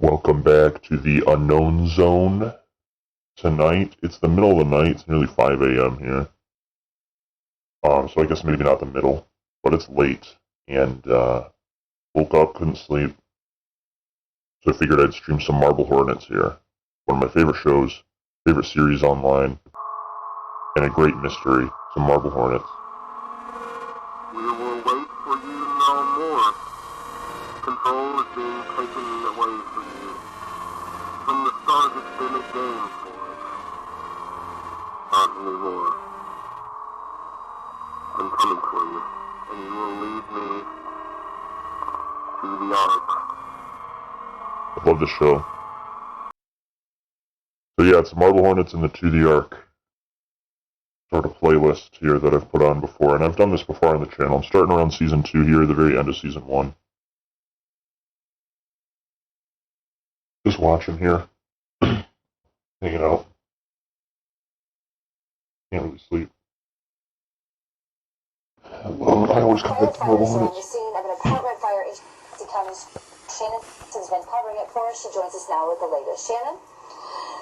Welcome back to the unknown zone. Tonight, it's the middle of the night. It's nearly 5 a.m. here. So I guess maybe not the middle, but it's late. And woke up, couldn't sleep. So I figured I'd stream some Marble Hornets here. One of my favorite shows, favorite series online, and a great mystery, some Marble Hornets. We will wait for you to know more. Control is being taken away from you. From the start, it's been a game for us. Not anymore. I'm coming for you, and you will lead me to the Ark. I love this show. So yeah, it's Marble Hornets and the To the Ark sort of playlist here that I've put on before, and I've done this before on the channel. I'm starting around Season 2 here, the very end of Season 1. Just watching here. Hanging out. Can't really sleep. I always come back to Marble Hornets. On the scene of an apartment fire in County's. Shannon has been covering it for us. She joins us now with the latest. Shannon?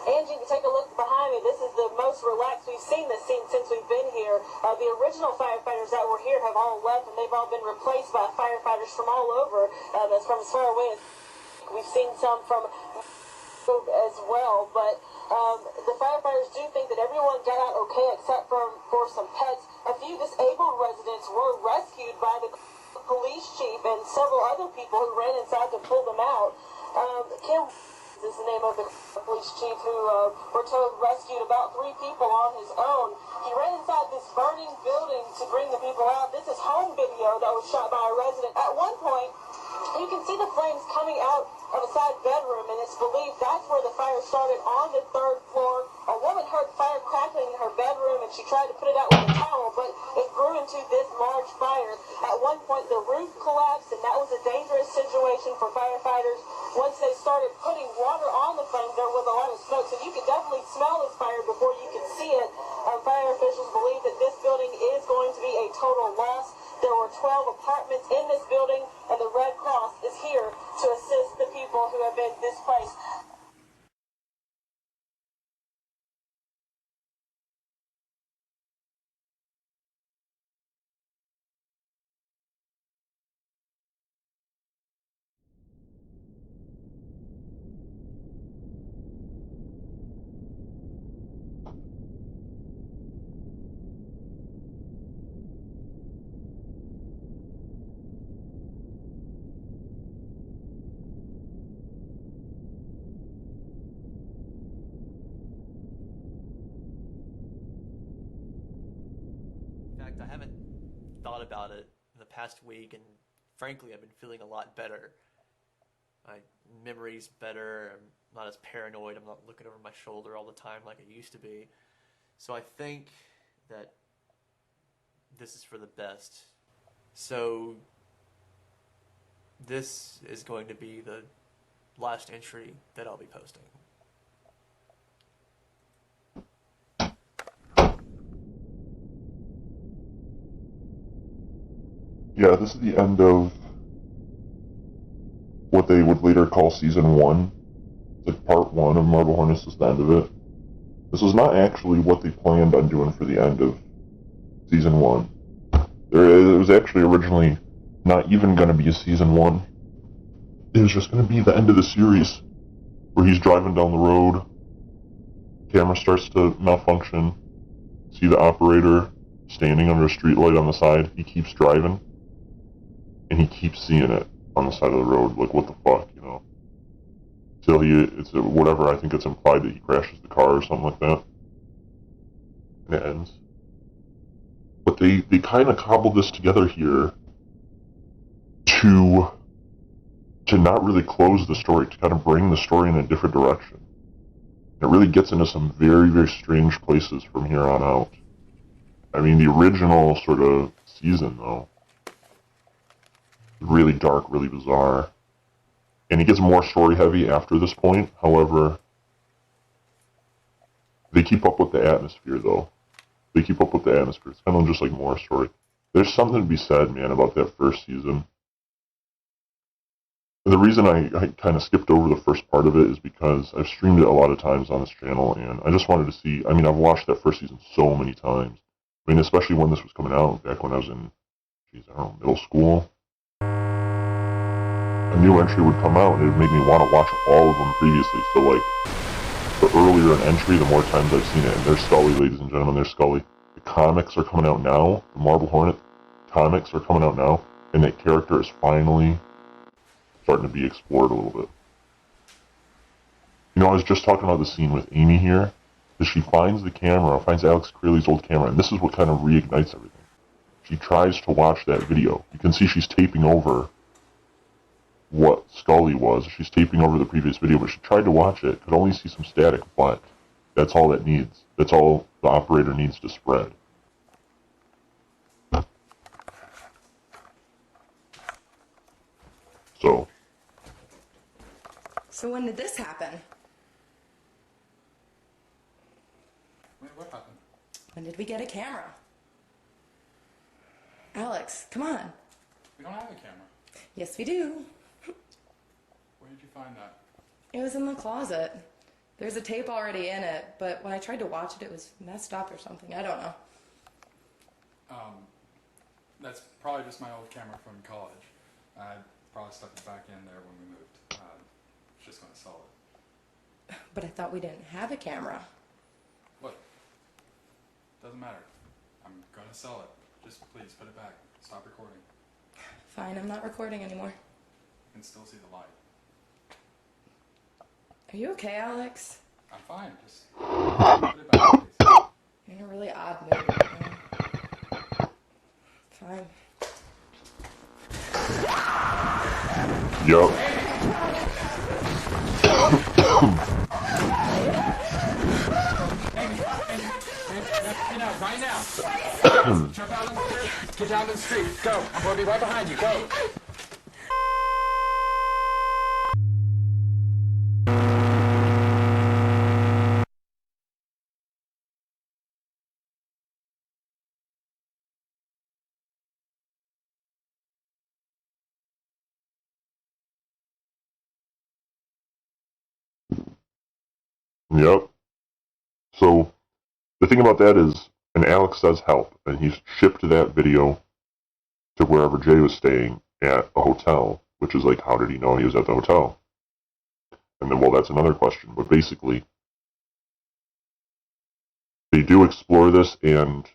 Angie, you can take a look behind me. This is the most relaxed we've seen this scene since we've been here. The original firefighters that were here have all left, and they've all been replaced by firefighters from all over. That's from as far away as we've seen some from as well. But the firefighters do think that everyone got out okay except for some pets. A few disabled residents were rescued by the police chief and several other people who ran inside to pull them out. Kim is the name of the police chief who we're told rescued about 3 people on his own. He ran inside this burning building to bring the people out. This is home video that was shot by a resident. At one point, you can see the flames coming out of a side bedroom, and it's believed that's where the fire started on the 3rd floor. A woman heard fire crackling in her bedroom, and she tried to put it out with a towel, but it grew into this large fire. At one point, the roof collapsed, and that was a dangerous situation for firefighters. Once they started putting water on the flames, there was a lot of smoke, so you could definitely smell this fire before you could see it. Fire officials believe that this building is going to be a total loss. There were 12 apartments in this building, and the Red Cross is here to assist the people who have been displaced. I haven't thought about it in the past week, and frankly, I've been feeling a lot better. My memory's better. I'm not as paranoid. I'm not looking over my shoulder all the time like I used to be. So I think that this is for the best. So this is going to be the last entry that I'll be posting. Yeah, this is the end of what they would later call Season 1. It's like Part 1 of Marble Hornets is the end of it. This was not actually what they planned on doing for the end of Season 1. It was actually originally not even going to be a Season 1. It was just going to be the end of the series, where he's driving down the road, camera starts to malfunction, see the operator standing under a streetlight on the side, he keeps driving, and he keeps seeing it on the side of the road, like, what the fuck, you know? Till whatever, I think it's implied that he crashes the car or something like that. And it ends. But they kind of cobbled this together here to not really close the story, to kind of bring the story in a different direction. It really gets into some very, very strange places from here on out. I mean, the original sort of season, though, really dark, really bizarre. And it gets more story-heavy after this point. However, they keep up with the atmosphere, though. They keep up with the atmosphere. It's kind of just like more story. There's something to be said, man, about that first season. the reason I kind of skipped over the first part of it is because I've streamed it a lot of times on this channel, and I just wanted to see, I mean, I've watched that first season so many times. I mean, especially when this was coming out, back when I was in, I don't know, middle school. A new entry would come out, and it would make me want to watch all of them previously. So, like, the earlier an entry, the more times I've seen it. And there's Scully, ladies and gentlemen, there's Scully. The comics are coming out now. The Marble Hornet comics are coming out now, and that character is finally starting to be explored a little bit. You know, I was just talking about the scene with Amy here, that she finds the camera, finds Alex Creeley's old camera, and this is what kind of reignites everything. She tries to watch that video. You can see she's taping over what Scully was. She's taping over the previous video, but she tried to watch it, could only see some static, but that's all that needs. That's all the operator needs to spread. So when did this happen? What happened? When did we get a camera? Alex, come on. We don't have a camera. Yes, we do. Where did you find that? It was in the closet. There's a tape already in it, but when I tried to watch it, it was messed up or something. I don't know. That's probably just my old camera from college. I probably stuck it back in there when we moved. Just gonna sell it. But I thought we didn't have a camera. Look, doesn't matter. I'm gonna sell it. Just please put it back. Stop recording. Fine, I'm not recording anymore. You can still see the light. Are you okay, Alex? I'm fine. Just put it back, please. You're in a really odd mood right now. Fine. Yup. Get out right now. Jump out on the street. Get down to the street. Go. I'm gonna be right behind you. Go. Yep. So, the thing about that is, and Alex says help, and he's shipped that video to wherever Jay was staying at a hotel, which is like, how did he know he was at the hotel? And then, well, that's another question, but basically, they do explore this, and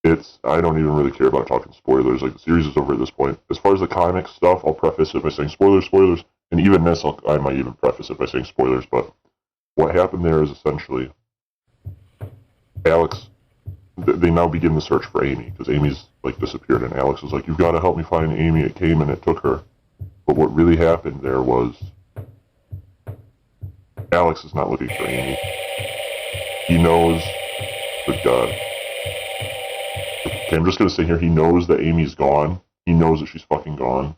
I don't even really care about talking spoilers, like, the series is over at this point. As far as the comics stuff, I'll preface it by saying spoilers, and even this, I might even preface it by saying spoilers, but what happened there is essentially, Alex, they now begin the search for Amy, because Amy's, like, disappeared, and Alex was like, you've got to help me find Amy. It came and it took her. But what really happened there was, Alex is not looking for Amy. He knows, good God. Okay, I'm just going to say here, he knows that Amy's gone. He knows that she's fucking gone.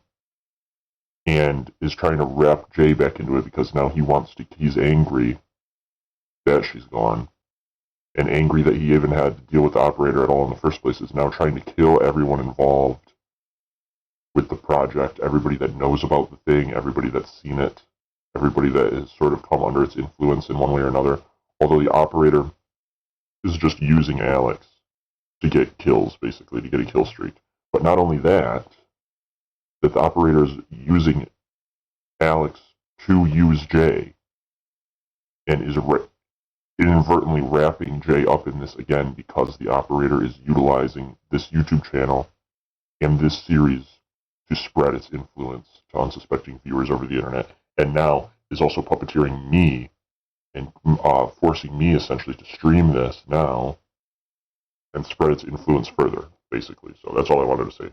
And is trying to wrap Jay back into it because now he's angry that she's gone. And angry that he even had to deal with the operator at all in the first place, is now trying to kill everyone involved with the project, everybody that knows about the thing, everybody that's seen it, everybody that has sort of come under its influence in one way or another, although the operator is just using Alex to get kills, basically, to get a kill streak. But not only that the operator is using Alex to use Jay, and is inadvertently wrapping Jay up in this again because the operator is utilizing this YouTube channel and this series to spread its influence to unsuspecting viewers over the internet, and now is also puppeteering me and forcing me essentially to stream this now and spread its influence further, basically. So that's all I wanted to say.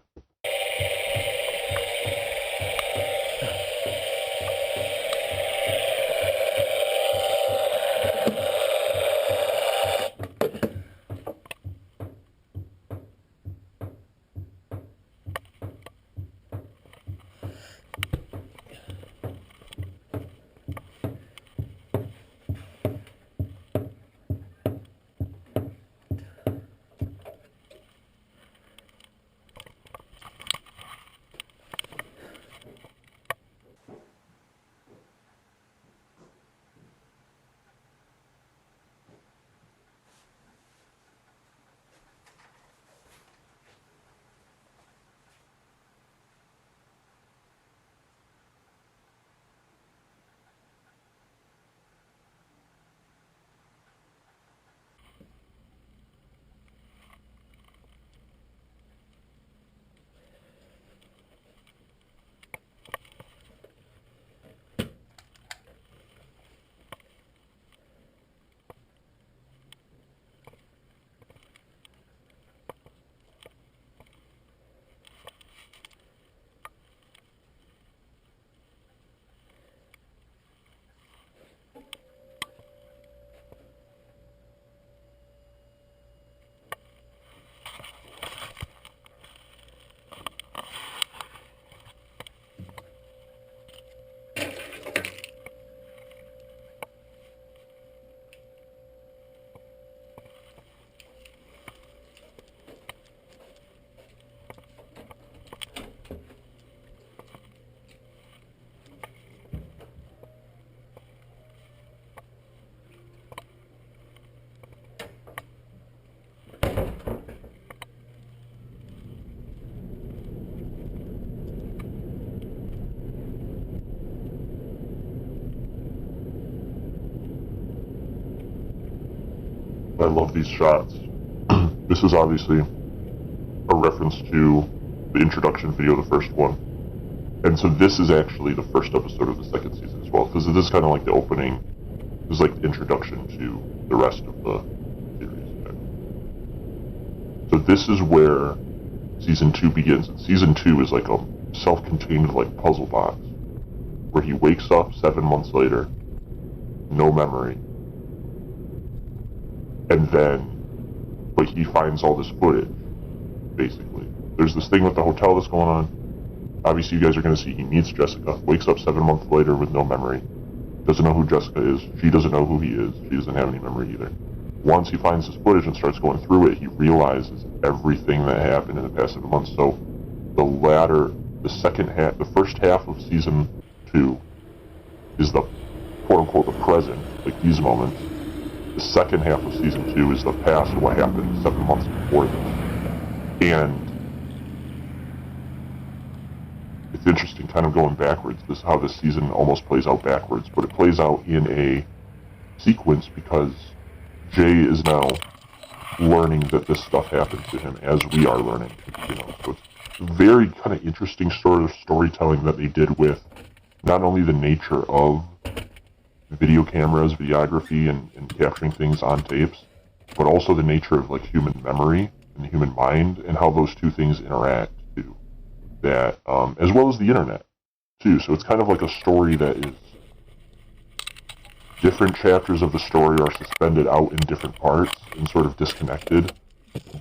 I love these shots. This is obviously a reference to the introduction video, the first one. And so this is actually the first episode of the second season as well, because it is kind of like the opening. It was like the introduction to the rest of the series. So this is where season 2 begins. And season 2 is like a self-contained like puzzle box, where he wakes up 7 months later, no memory, and then, but he finds all this footage, basically. There's this thing with the hotel that's going on. Obviously, you guys are going to see he meets Jessica, wakes up 7 months later with no memory, doesn't know who Jessica is, she doesn't know who he is, she doesn't have any memory either. Once he finds this footage and starts going through it, he realizes everything that happened in the past 7 months. So the first half of season 2 is the quote-unquote the present, like these moments. The second half of season 2 is the past, what happened 7 months before this. And it's interesting kind of going backwards. This is how this season almost plays out backwards, but it plays out in a sequence because Jay is now learning that this stuff happened to him as we are learning, So it's very kind of interesting sort of storytelling that they did with not only the nature of video cameras, videography, and capturing things on tapes, but also the nature of like human memory and the human mind and how those two things interact too. That as well as the internet too. So it's kind of like a story that is different chapters of the story are suspended out in different parts and sort of disconnected.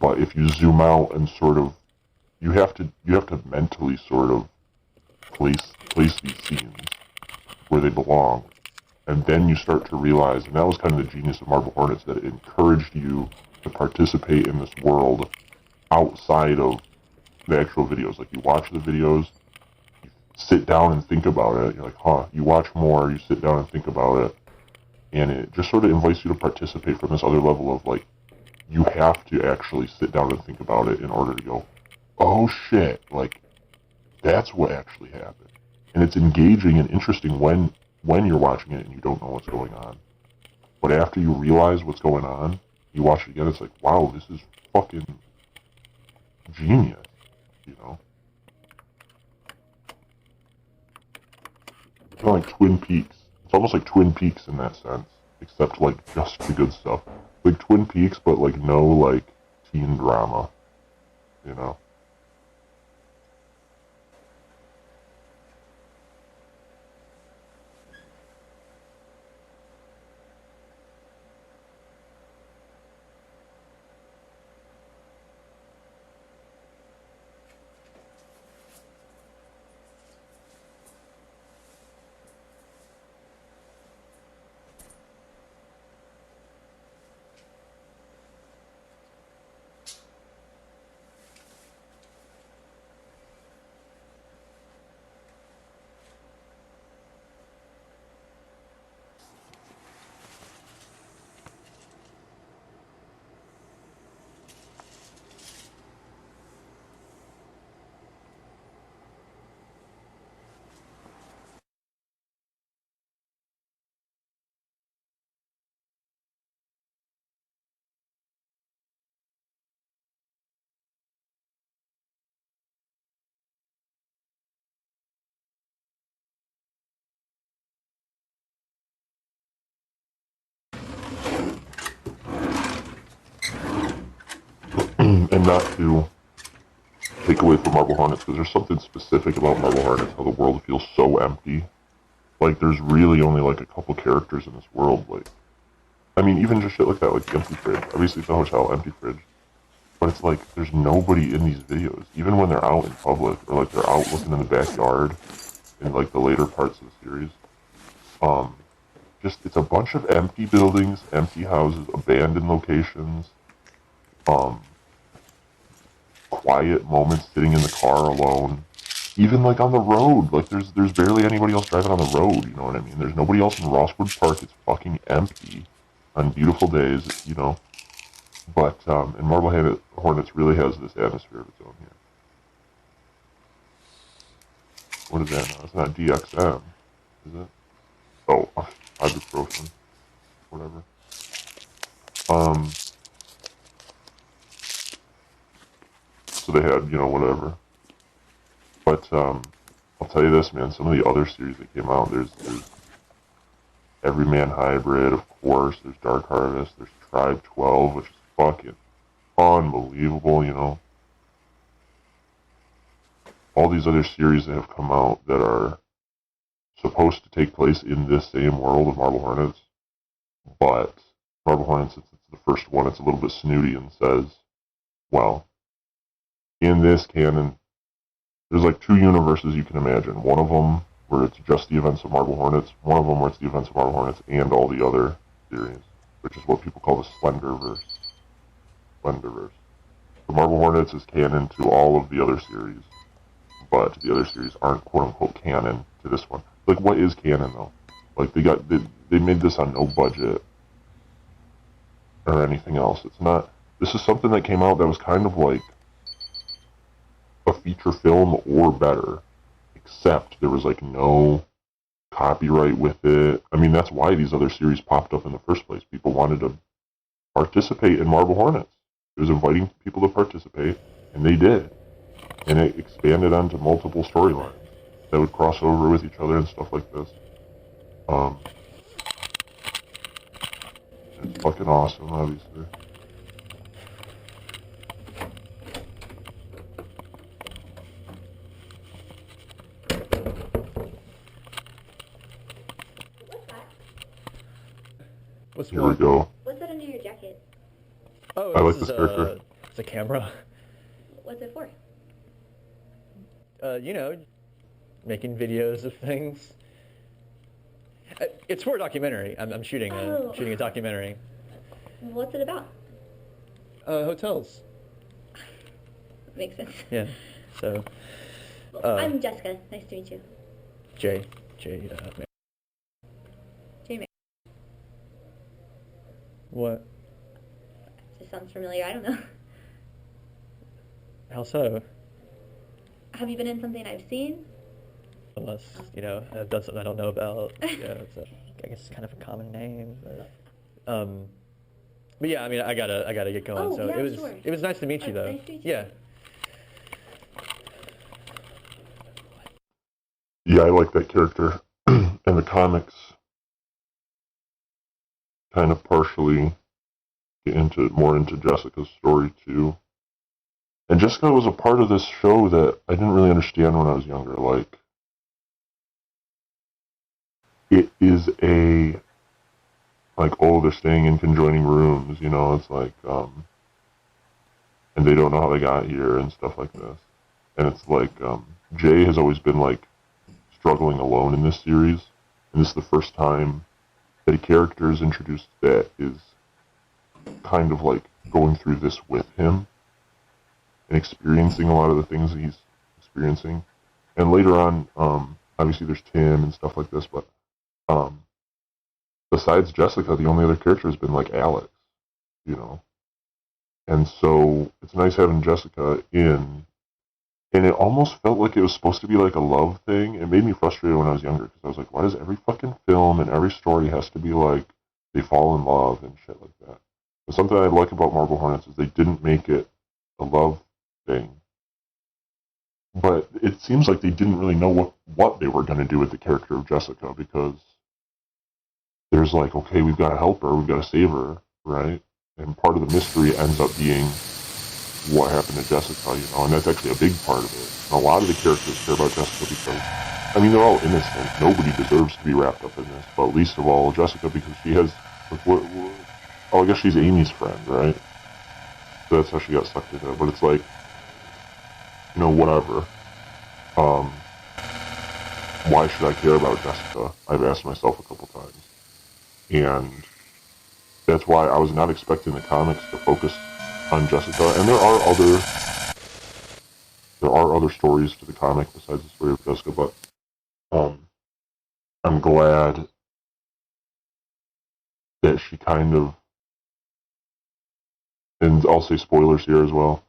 But if you zoom out and sort of you have to mentally sort of place these scenes where they belong. And then you start to realize, and that was kind of the genius of Marble Hornets, that it encouraged you to participate in this world outside of the actual videos. Like, you watch the videos, you sit down and think about it, you're like, you watch more, you sit down and think about it, and it just sort of invites you to participate from this other level of, like, you have to actually sit down and think about it in order to go, oh shit, like, that's what actually happened. And it's engaging and interesting when you're watching it and you don't know what's going on. But after you realize what's going on, you watch it again, it's like, wow, this is fucking genius, It's kind of like Twin Peaks. It's almost like Twin Peaks in that sense, except, like, just the good stuff. Like Twin Peaks, but, like, no, like, teen drama, And not to take away from Marble Hornets, because there's something specific about Marble Hornets, how the world feels so empty. Like, there's really only, like, a couple characters in this world, like, I mean, even just shit like that, like the empty fridge. Obviously, it's a hotel, empty fridge. But it's like, there's nobody in these videos, even when they're out in public, or, like, they're out looking in the backyard, in, like, the later parts of the series. Just, it's a bunch of empty buildings, empty houses, abandoned locations, quiet moments sitting in the car alone. Even, like, on the road, like, there's barely anybody else driving on the road, you know what I mean? There's nobody else in Rosswood Park, it's fucking empty on beautiful days, But, and Marble Hornets really has this atmosphere of its own here. What is that now? It's not DXM, is it? Oh, ibuprofen. Whatever. so they had, whatever. But I'll tell you this, man, some of the other series that came out, there's Everyman Hybrid, of course, there's Dark Harvest, there's Tribe 12, which is fucking unbelievable, All these other series that have come out that are supposed to take place in this same world of Marble Hornets, but Marble Hornets, since it's the first one, it's a little bit snooty and says, well, in this canon, there's like 2 universes you can imagine. One of them where it's just the events of Marble Hornets, one of them where it's the events of Marble Hornets and all the other series, which is what people call the Slenderverse. The Marble Hornets is canon to all of the other series, but the other series aren't quote-unquote canon to this one. Like, what is canon, though? Like, they made this on no budget or anything else. It's not... This is something that came out that was kind of like a feature film or better, except there was, like, no copyright with it. I mean, that's why these other series popped up in the first place. People wanted to participate in Marble Hornets. It was inviting people to participate, and they did. And it expanded onto multiple storylines that would cross over with each other and stuff like this. It's fucking awesome, obviously. What's Here we go. What's that under your jacket? Oh, I like this character. It's a camera. What's it for? Making videos of things. It's for a documentary. I'm shooting a documentary. What's it about? Hotels. Makes sense. Yeah. So. I'm Jessica. Nice to meet you. Jay. Jay May. What? Just sounds familiar. I don't know. How so? Have you been in something I've seen? Unless, I've done something I don't know about. It's I guess it's kind of a common name. But yeah, I mean, I gotta get going. Oh, so yeah, it was sure. it was nice to meet you, though. Nice to meet you. Yeah. Yeah, I like that character. And the comics kind of partially get more into Jessica's story, too. And Jessica was a part of this show that I didn't really understand when I was younger. Like, it is they're staying in conjoining rooms, it's like, and they don't know how they got here and stuff like this. And it's like, Jay has always been, like, struggling alone in this series, and this is the first time that a character is introduced that is kind of, like, going through this with him and experiencing a lot of the things that he's experiencing. And later on, obviously there's Tim and stuff like this, but besides Jessica, the only other character has been, like, Alex, And so it's nice having Jessica in, and it almost felt like it was supposed to be, like, a love thing. It made me frustrated when I was younger, because I was like, why does every fucking film and every story has to be, like, they fall in love and shit like that? But something I like about Marble Hornets is they didn't make it a love thing. But it seems like they didn't really know what they were going to do with the character of Jessica, because there's like, okay, we've got to help her, we've got to save her, right? And part of the mystery ends up being what happened to Jessica, and that's actually a big part of it. And a lot of the characters care about Jessica because, I mean, they're all innocent. Nobody deserves to be wrapped up in this, but least of all Jessica, because she has, I guess she's Amy's friend, right? So that's how she got sucked into it. But it's like, whatever. Why should I care about Jessica? I've asked myself a couple times. And that's why I was not expecting the comics to focus on Jessica. And there are other stories to the comic besides the story of Jessica, but I'm glad that she kind of, and I'll say spoilers here as well,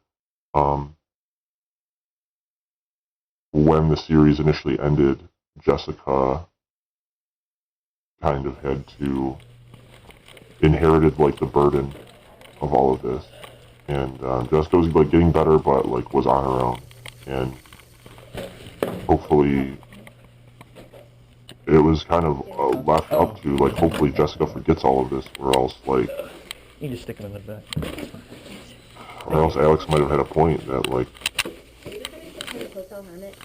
when the series initially ended, Jessica kind of had to inherited, like, the burden of all of this, And Jessica was like getting better, but like was on her own. And hopefully it was kind of left up to like hopefully Jessica forgets all of this, or else like You just stick them in the back. or else Alex might have had a point that like Hotel Hermit.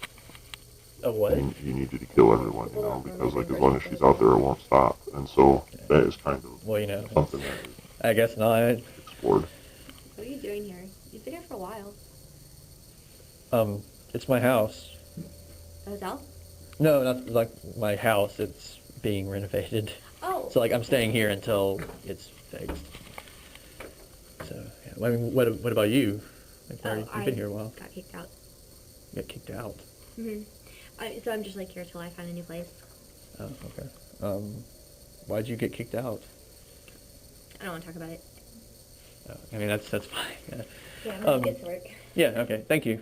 A what? you needed to kill everyone, you know, because like as long as she's out there, it won't stop. And so that is kind of Well, you know, something that is I guess not. explored. What are you doing here? You've been here for a while. It's my house. A hotel? No, not like my house. It's being renovated. Oh. So like I'm staying here until it's fixed. So yeah. I mean, what about you? Like, you've been here a while. Got kicked out. You got kicked out. So I'm just like here till I find a new place. Oh, okay. Why'd you get kicked out? I don't want to talk about it. Oh, I mean, that's fine. Yeah. Yeah, I'm gonna get to work. Yeah. Okay. Thank you.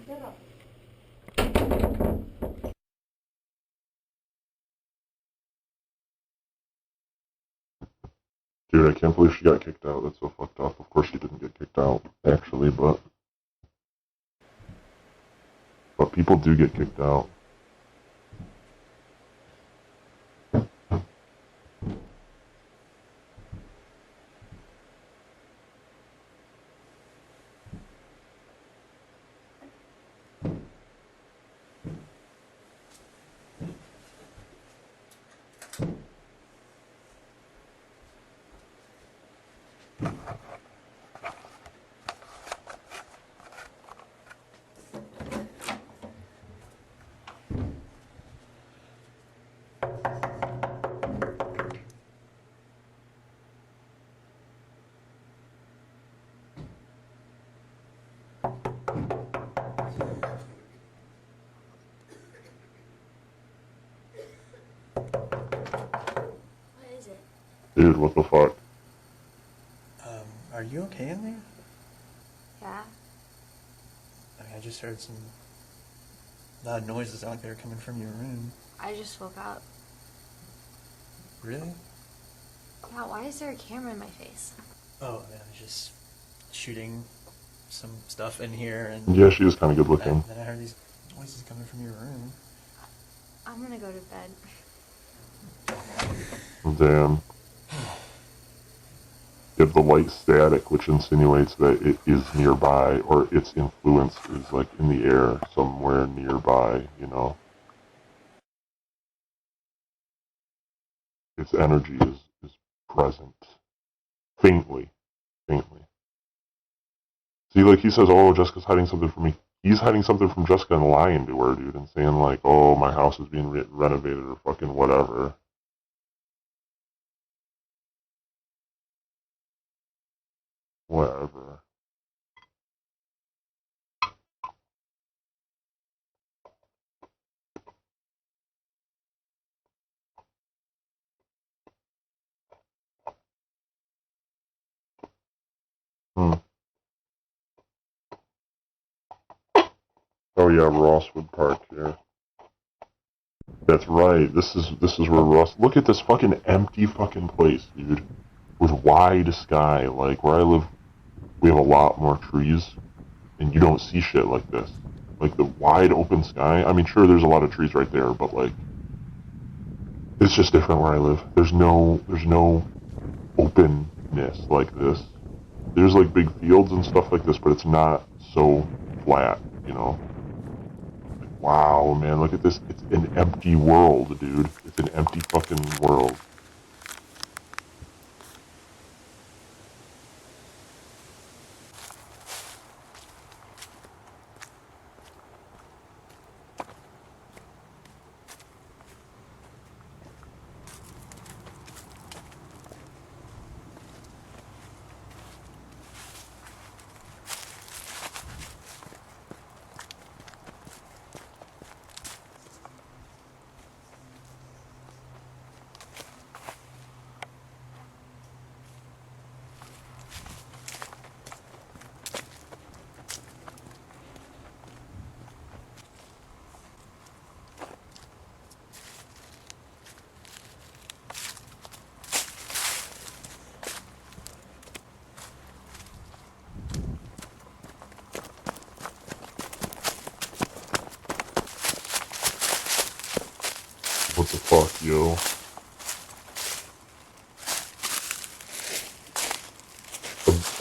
Dude, I can't believe she got kicked out. That's so fucked up. Of course she didn't get kicked out, actually, but people do get kicked out. What is it? Dude, what the fuck? Are you okay in there? Yeah. I mean, I just heard some loud noises out there coming from your room. I just woke up. Really? Yeah, why is there a camera in my face? Oh, yeah, I was just shooting some stuff in here, and Yeah, she is kind of good looking. then I heard these noises coming from your room. I'm gonna go to bed. Damn. You have the light static, which insinuates that it is nearby, or its influence is like in the air somewhere nearby, you know? Its energy is present. Faintly. Faintly. See, like he says, oh, Jessica's hiding something from me. He's hiding something from Jessica and lying to her, dude, and saying like, oh, my house is being renovated or fucking whatever. Whatever. Oh yeah, Rosswood Park, yeah. That's right. This is where Ross. Look at this fucking empty fucking place, dude. With wide sky. Like where I live, we have a lot more trees, and you don't see shit like this. Like the wide open sky. I mean, sure, there's a lot of trees right there, but like, it's just different where I live. There's no openness like this. There's like big fields and stuff like this, but it's not so flat, you know. Wow, man, look at this. It's an empty world, dude. It's an empty fucking world. What the fuck, yo?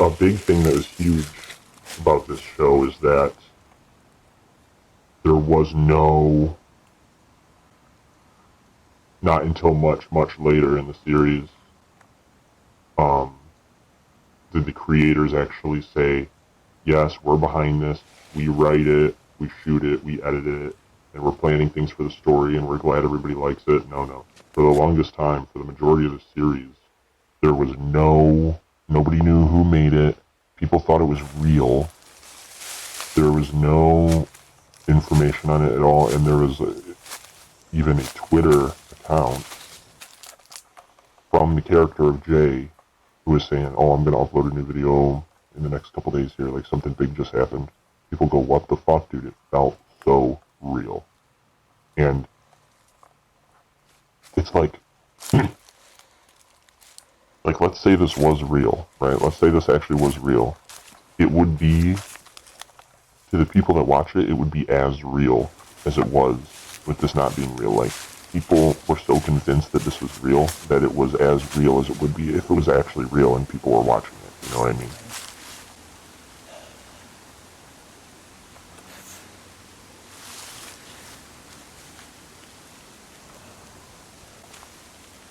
A big thing that was huge about this show is that there was not until much later in the series, did the creators actually say, yes, we're behind this, we write it, we shoot it, we edit it, and we're planning things for the story, and we're glad everybody likes it. No. For the longest time, for the majority of the series, there was nobody knew who made it. People thought it was real. There was no information on it at all, and there was even a Twitter account from the character of Jay who was saying, oh, I'm going to upload a new video in the next couple days here, like something big just happened. People go, what the fuck, dude? It felt so real. And it's like, let's say this was real, right? Let's say this actually was real. It would be, to the people that watch it, it would be as real as it was with this not being real. Like, people were so convinced that this was real that it was as real as it would be if it was actually real and people were watching it. You know what I mean?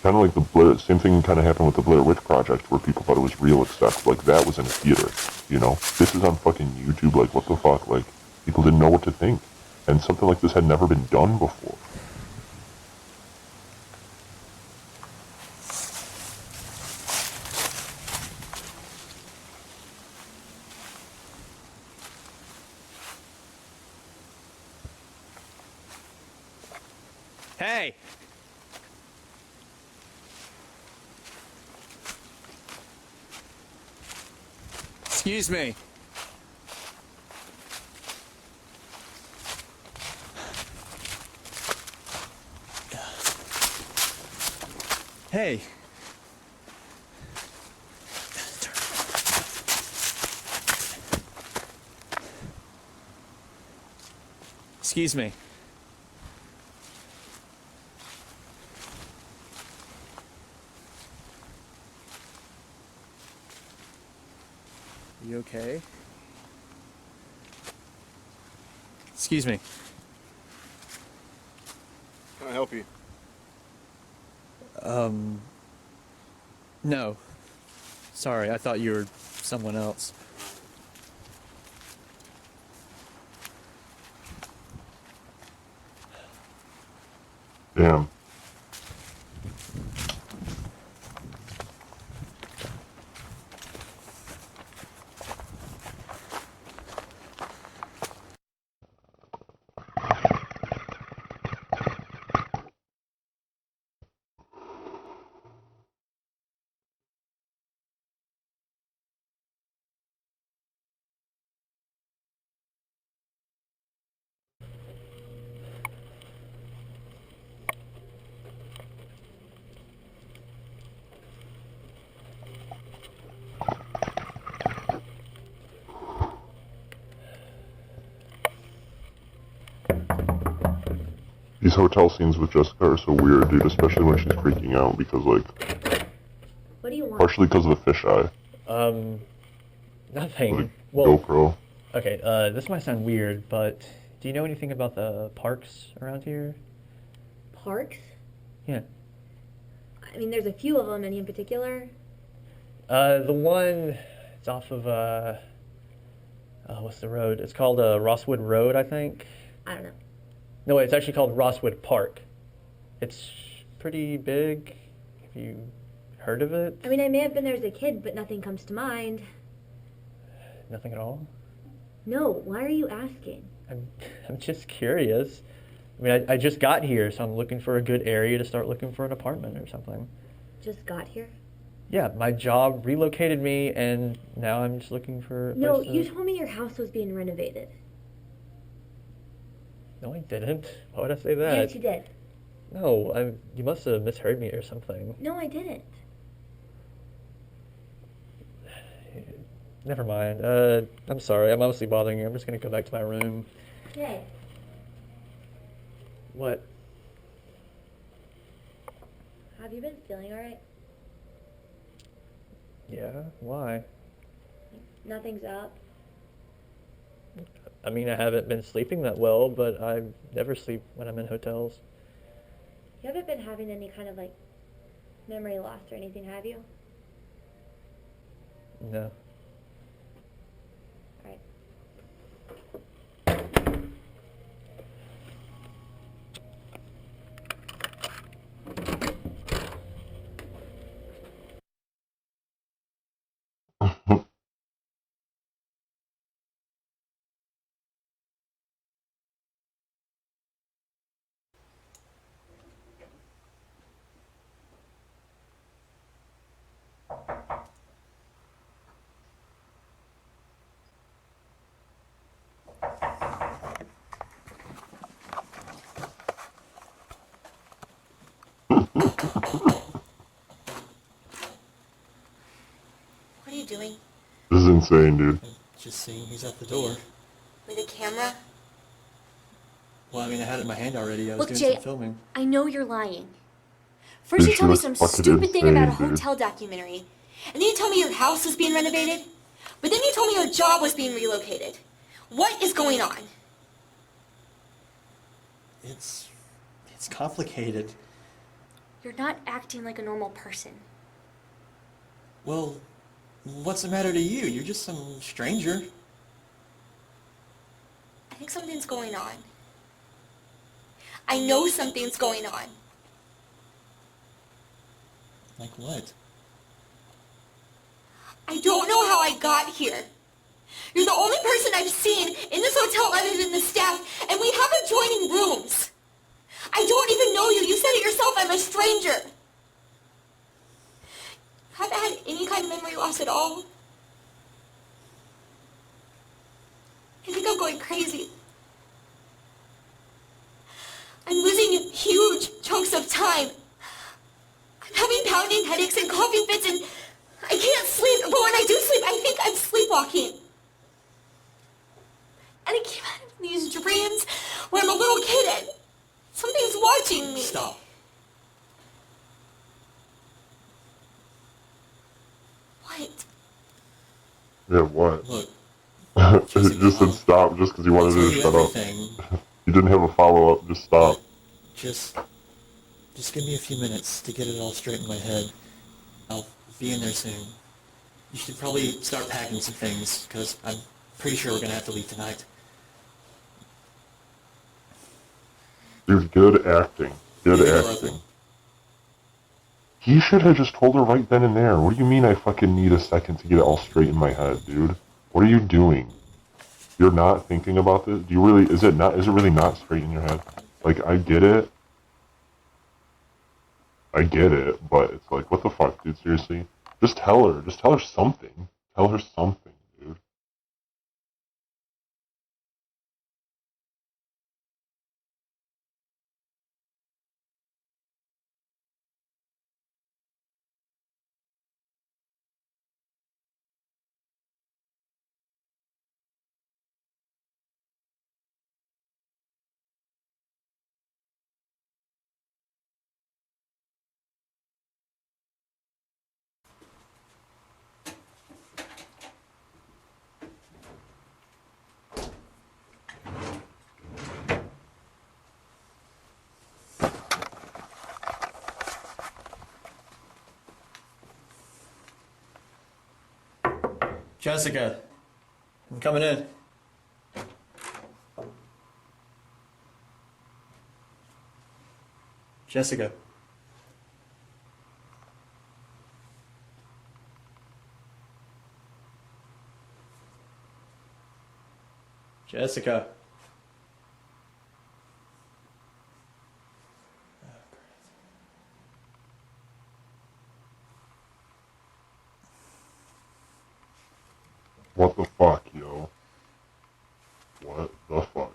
Kind of like the Blair, same thing kind of happened with the Blair Witch Project, where people thought it was real, except, like, that was in a theater, you know? This is on fucking YouTube, like, what the fuck? Like, people didn't know what to think. And something like this had never been done before. Hey! Excuse me. Hey. Excuse me. You okay? Excuse me. Can I help you? No. Sorry, I thought you were someone else. Damn. These hotel scenes with Jessica are so weird, dude, especially when she's freaking out because, like, What do you want? partially because of the fisheye. Nothing. Like, Well, GoPro. okay, this might sound weird, but do you know anything about the parks around here? Parks? Yeah. I mean, there's a few of them. Any in particular? The one, it's off of, what's the road? It's called, Rosswood Road, I think. I don't know. No, wait, it's actually called Rosswood Park. It's pretty big. Have you heard of it? I mean, I may have been there as a kid, but nothing comes to mind. Nothing at all? No, why are you asking? I'm just curious. I mean, I just got here, so I'm looking for a good area to start looking for an apartment or something. Just got here? Yeah, my job relocated me, and now I'm just looking for a No, place to... you told me your house was being renovated. No, I didn't. Why would I say that? Yes, you did. No, you must have misheard me or something. No, I didn't. Never mind. I'm sorry. I'm obviously bothering you. I'm just gonna go back to my room. Hey, What? Have you been feeling alright? Yeah, why? Nothing's up. I mean, I haven't been sleeping that well, but I never sleep when I'm in hotels. You haven't been having any kind of like memory loss or anything, have you? No. Alright. What are you doing? This is insane, dude. Just seeing who's at the door. With a camera? Well, I mean, I had it in my hand already. I was Look, doing Jay, some filming. I know you're lying. First Dude, you she told me looks some fucking stupid thing about a insane, dude. Hotel documentary. And then you told me your house was being renovated. But then you told me your job was being relocated. What is going on? It's complicated. You're not acting like a normal person. Well, what's the matter to you? You're just some stranger. I think something's going on. I know something's going on. Like what? I don't know how I got here. You're the only person I've seen in this hotel other than the staff, and we have adjoining rooms. I don't even know you. You said it yourself, I'm a stranger. Have I had any kind of memory loss at all? I think I'm going crazy. I'm losing huge chunks of time. I'm having pounding headaches and coughing fits, and I can't sleep. But when I do sleep, I think I'm sleepwalking. And I keep having these dreams where I'm a little kid and something's watching me. Stop. What? Yeah, what? Look. He just said stop just because he wanted I'll her tell to you shut everything. up. He didn't have a follow-up, just stop. Just give me a few minutes to get it all straight in my head. I'll be in there soon. You should probably start packing some things, because I'm pretty sure we're going to have to leave tonight. Dude, good acting. Good Leave it acting. open. He should have just told her right then and there. What do you mean I fucking need a second to get it all straight in my head, dude? What are you doing? You're not thinking about this? Do you really, is it really not straight in your head? Like, I get it, but it's like, what the fuck, dude, seriously? Just tell her something. Tell her something, dude. Jessica, I'm coming in. Jessica. Jessica. What the fuck, yo? What the fuck?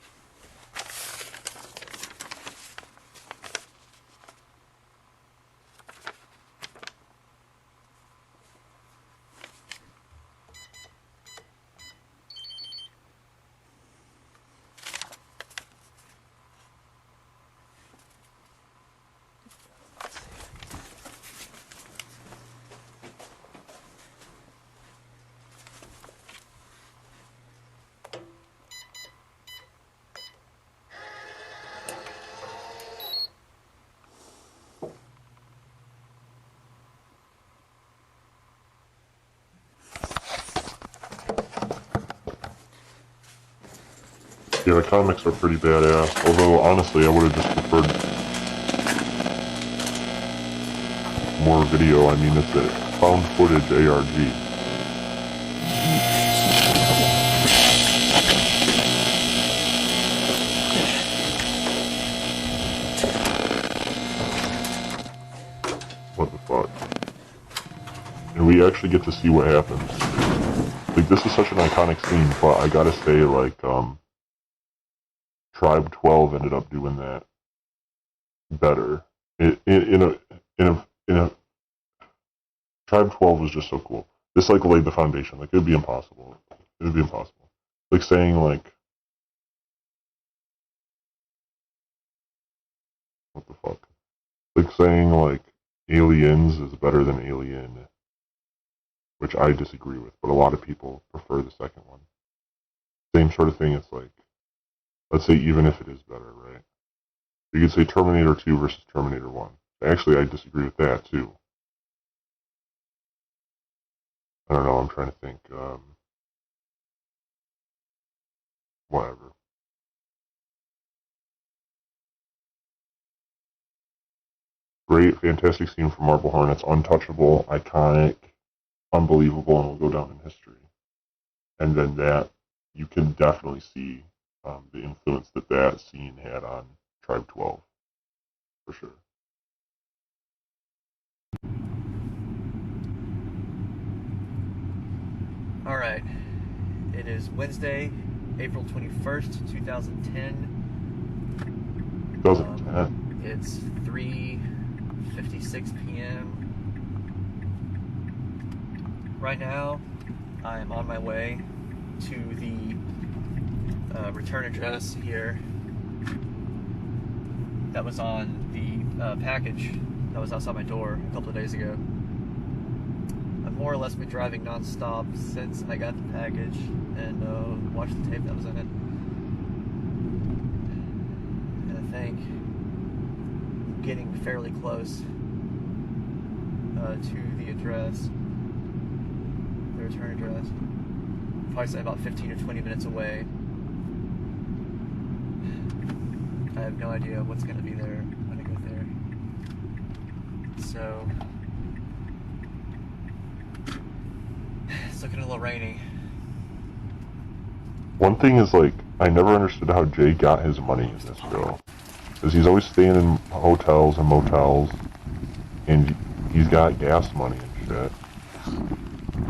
Yeah, the comics are pretty badass, although honestly I would have just preferred more video. I mean, it's a found footage ARG. What the fuck? And we actually get to see what happens. Like, this is such an iconic scene, but I gotta say, like, Tribe 12 ended up doing that better. In a Tribe 12 was just so cool. This, like, laid the foundation. Like, it would be impossible. It would be impossible. Like, saying, like, what the fuck? Like, saying, like, Aliens is better than Alien, which I disagree with, but a lot of people prefer the second one. Same sort of thing, it's like, let's say even if it is better, right? You could say Terminator 2 versus Terminator 1. Actually, I disagree with that, too. I don't know, I'm trying to think, whatever. Great, fantastic scene from Marble Hornets, untouchable, iconic, unbelievable, and will go down in history. And then that, you can definitely see the influence that that scene had on Tribe 12, for sure. All right. It is Wednesday, April 21st, 2010. 2010. It's 3:56 p.m. Right now, I am on my way to the return address here that was on the package that was outside my door a couple of days ago. I've more or less been driving non-stop since I got the package and watched the tape that was in it. And I think I'm getting fairly close to the address, the return address. Probably say about 15 or 20 minutes away. I have no idea what's going to be there when I get there. So, it's looking a little rainy. One thing is, like, I never understood how Jay got his money in this show. Because he's always staying in hotels and motels, and he's got gas money and shit.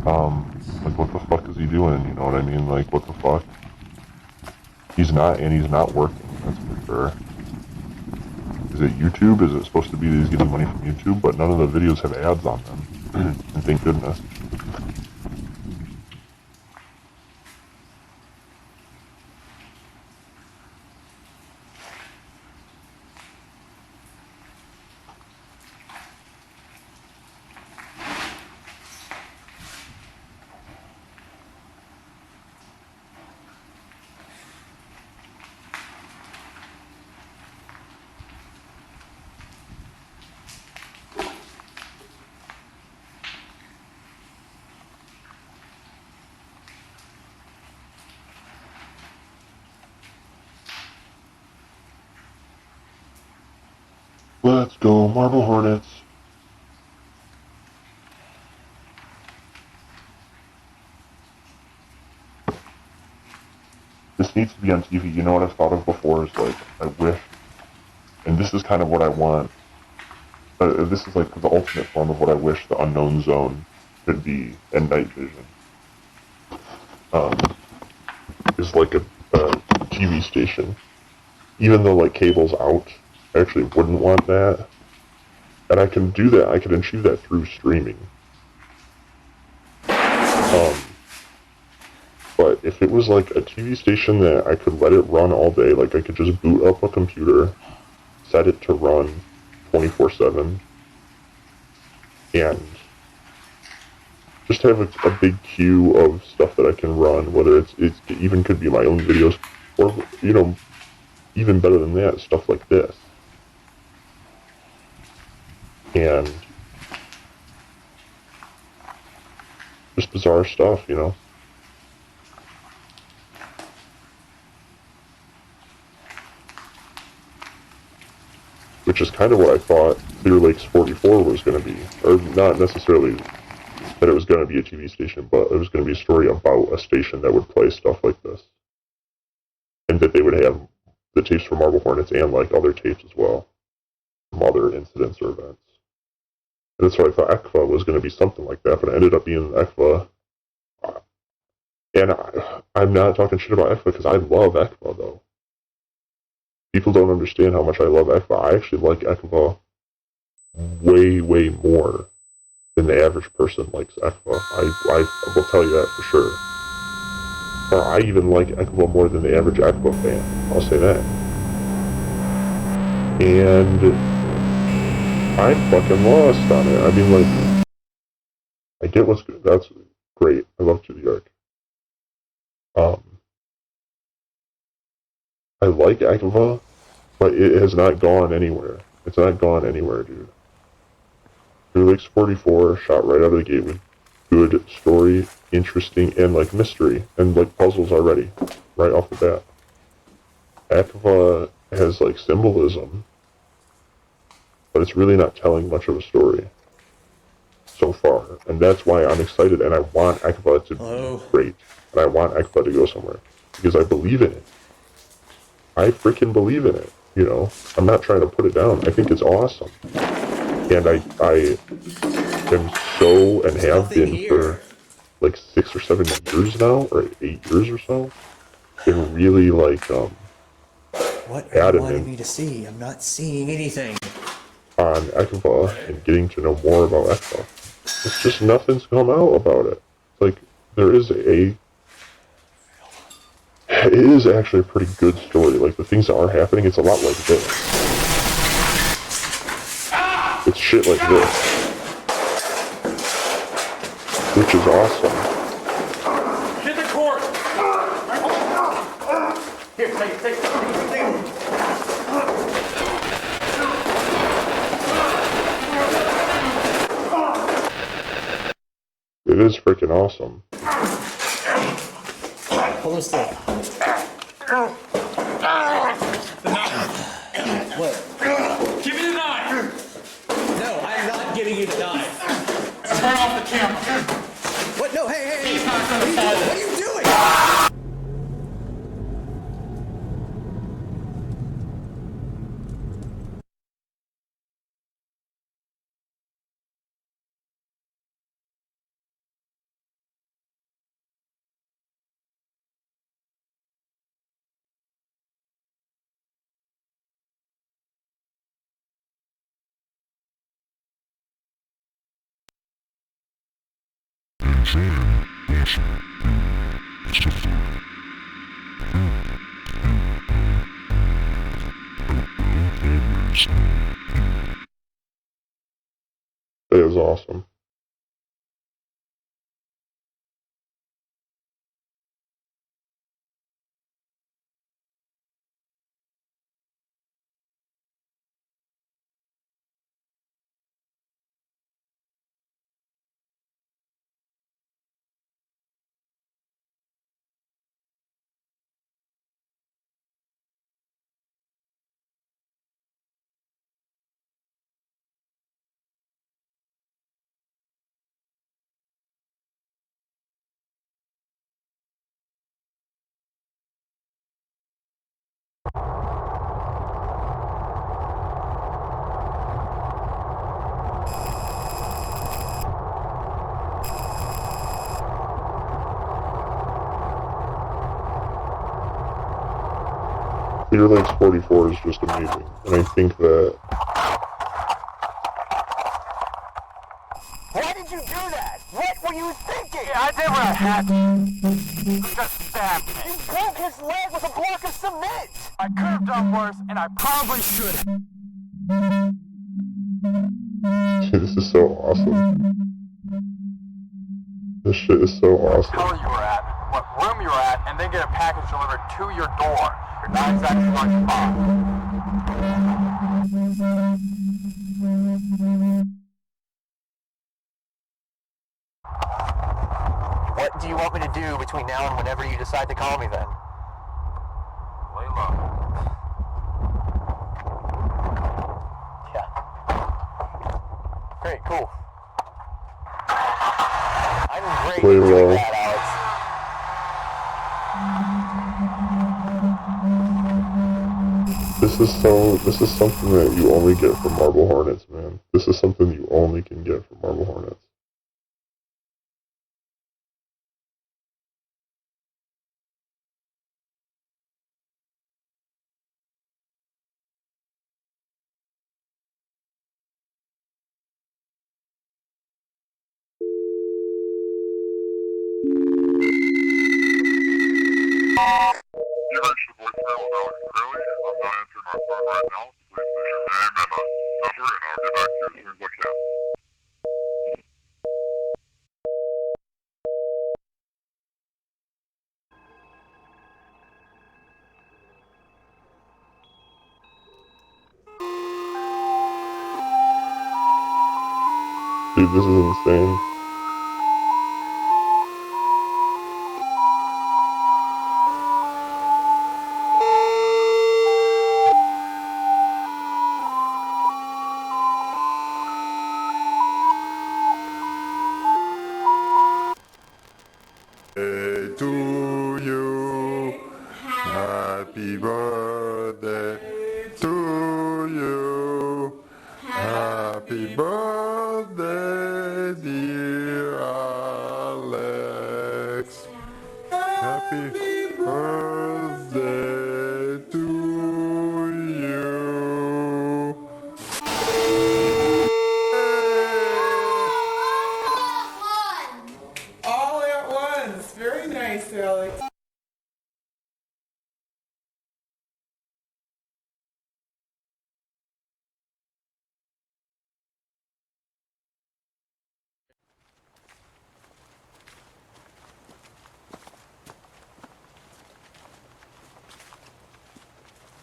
Like, what the fuck is he doing, you know what I mean? Like, what the fuck? He's not working, that's for sure. Is it YouTube? Is it supposed to be that he's getting money from YouTube? But none of the videos have ads on them. And thank goodness. Let's go, Marble Hornets. This needs to be on TV. You know what I've thought of before is, like, I wish, and this is kind of what I want, this is like the ultimate form of what I wish the Unknown Zone could be in Night Vision. Is like a TV station. Even though, like, cable's out, I actually wouldn't want that. And I can do that, I can achieve that through streaming. But if it was like a TV station that I could let it run all day, like I could just boot up a computer, set it to run 24/7, and just have a big queue of stuff that I can run, whether it even could be my own videos, or, you know, even better than that, stuff like this. And just bizarre stuff, you know. which is kind of what I thought Clear Lakes 44 was going to be. Or not necessarily that it was going to be a TV station, but it was going to be a story about a station that would play stuff like this. And that they would have the tapes from Marble Hornets and like other tapes as well, from other incidents or events. And that's why I thought ECFA was going to be something like that, but it ended up being ECFA. And I'm not talking shit about ECFA because I love ECFA, though. People don't understand how much I love ECFA. I actually like ECFA way, way more than the average person likes ECFA. I will tell you that for sure. Or I even like ECFA more than the average ECFA fan. I'll say that. And I'm fucking lost on it. I mean, like, I get what's good. That's great. I love To the Ark. I like ECFA, but it has not gone anywhere. It's not gone anywhere, dude. Clear Lakes 44 shot right out of the gate with good story, interesting, and like mystery, and like puzzles already, right off the bat. ECFA has like symbolism, but it's really not telling much of a story so far, and that's why I'm excited, and I want ECFA to be great, and I want ECFA to go somewhere, because I believe in it. I freaking believe in it, you know? I'm not trying to put it down. I think it's awesome. And I am so, and have been for like 6 or 7 years now, or 8 years or so, been really like, what are you wanting me to see? I'm not seeing anything. On ECFA and getting to know more about ECFA. It's just nothing's come out about it. Like, it is actually a pretty good story. Like, the things that are happening, it's a lot like this. It's shit like this. Which is awesome. Hit the cord! Here, take it. It is freaking awesome. Hold on still. What? Give me the knife! No, I'm not giving you the knife. Turn off the camera. What? No, hey. He's not gonna What are you doing? It was awesome. Clear Lakes 44 is just amazing, and I think that... Why did you do that? What were you thinking? Yeah, I did what I had to. He just stabbed me. You broke his leg with a block of cement! I could have done worse, and I probably should have. This is so awesome. This shit is so awesome. What color you were at, what room you were at, and then get a package delivered to your door. You're not exactly like your mom. What do you want me to do between now and whenever you decide to call me then? Lay low. Great, cool. I'm great Way at doing low. that, Alex. This is something that you only get from Marble Hornets, man. This is something you only can get from Marble Hornets. You reached the voicemail of Alex Curley. I'm not answering my phone right now. Please leave your name and a number, and I'll get back to you as soon as I can. Dude, this is insane. To you, happy birthday to you, happy birthday, dear Alex, happy birthday to you. All at once. Very nice, Alex.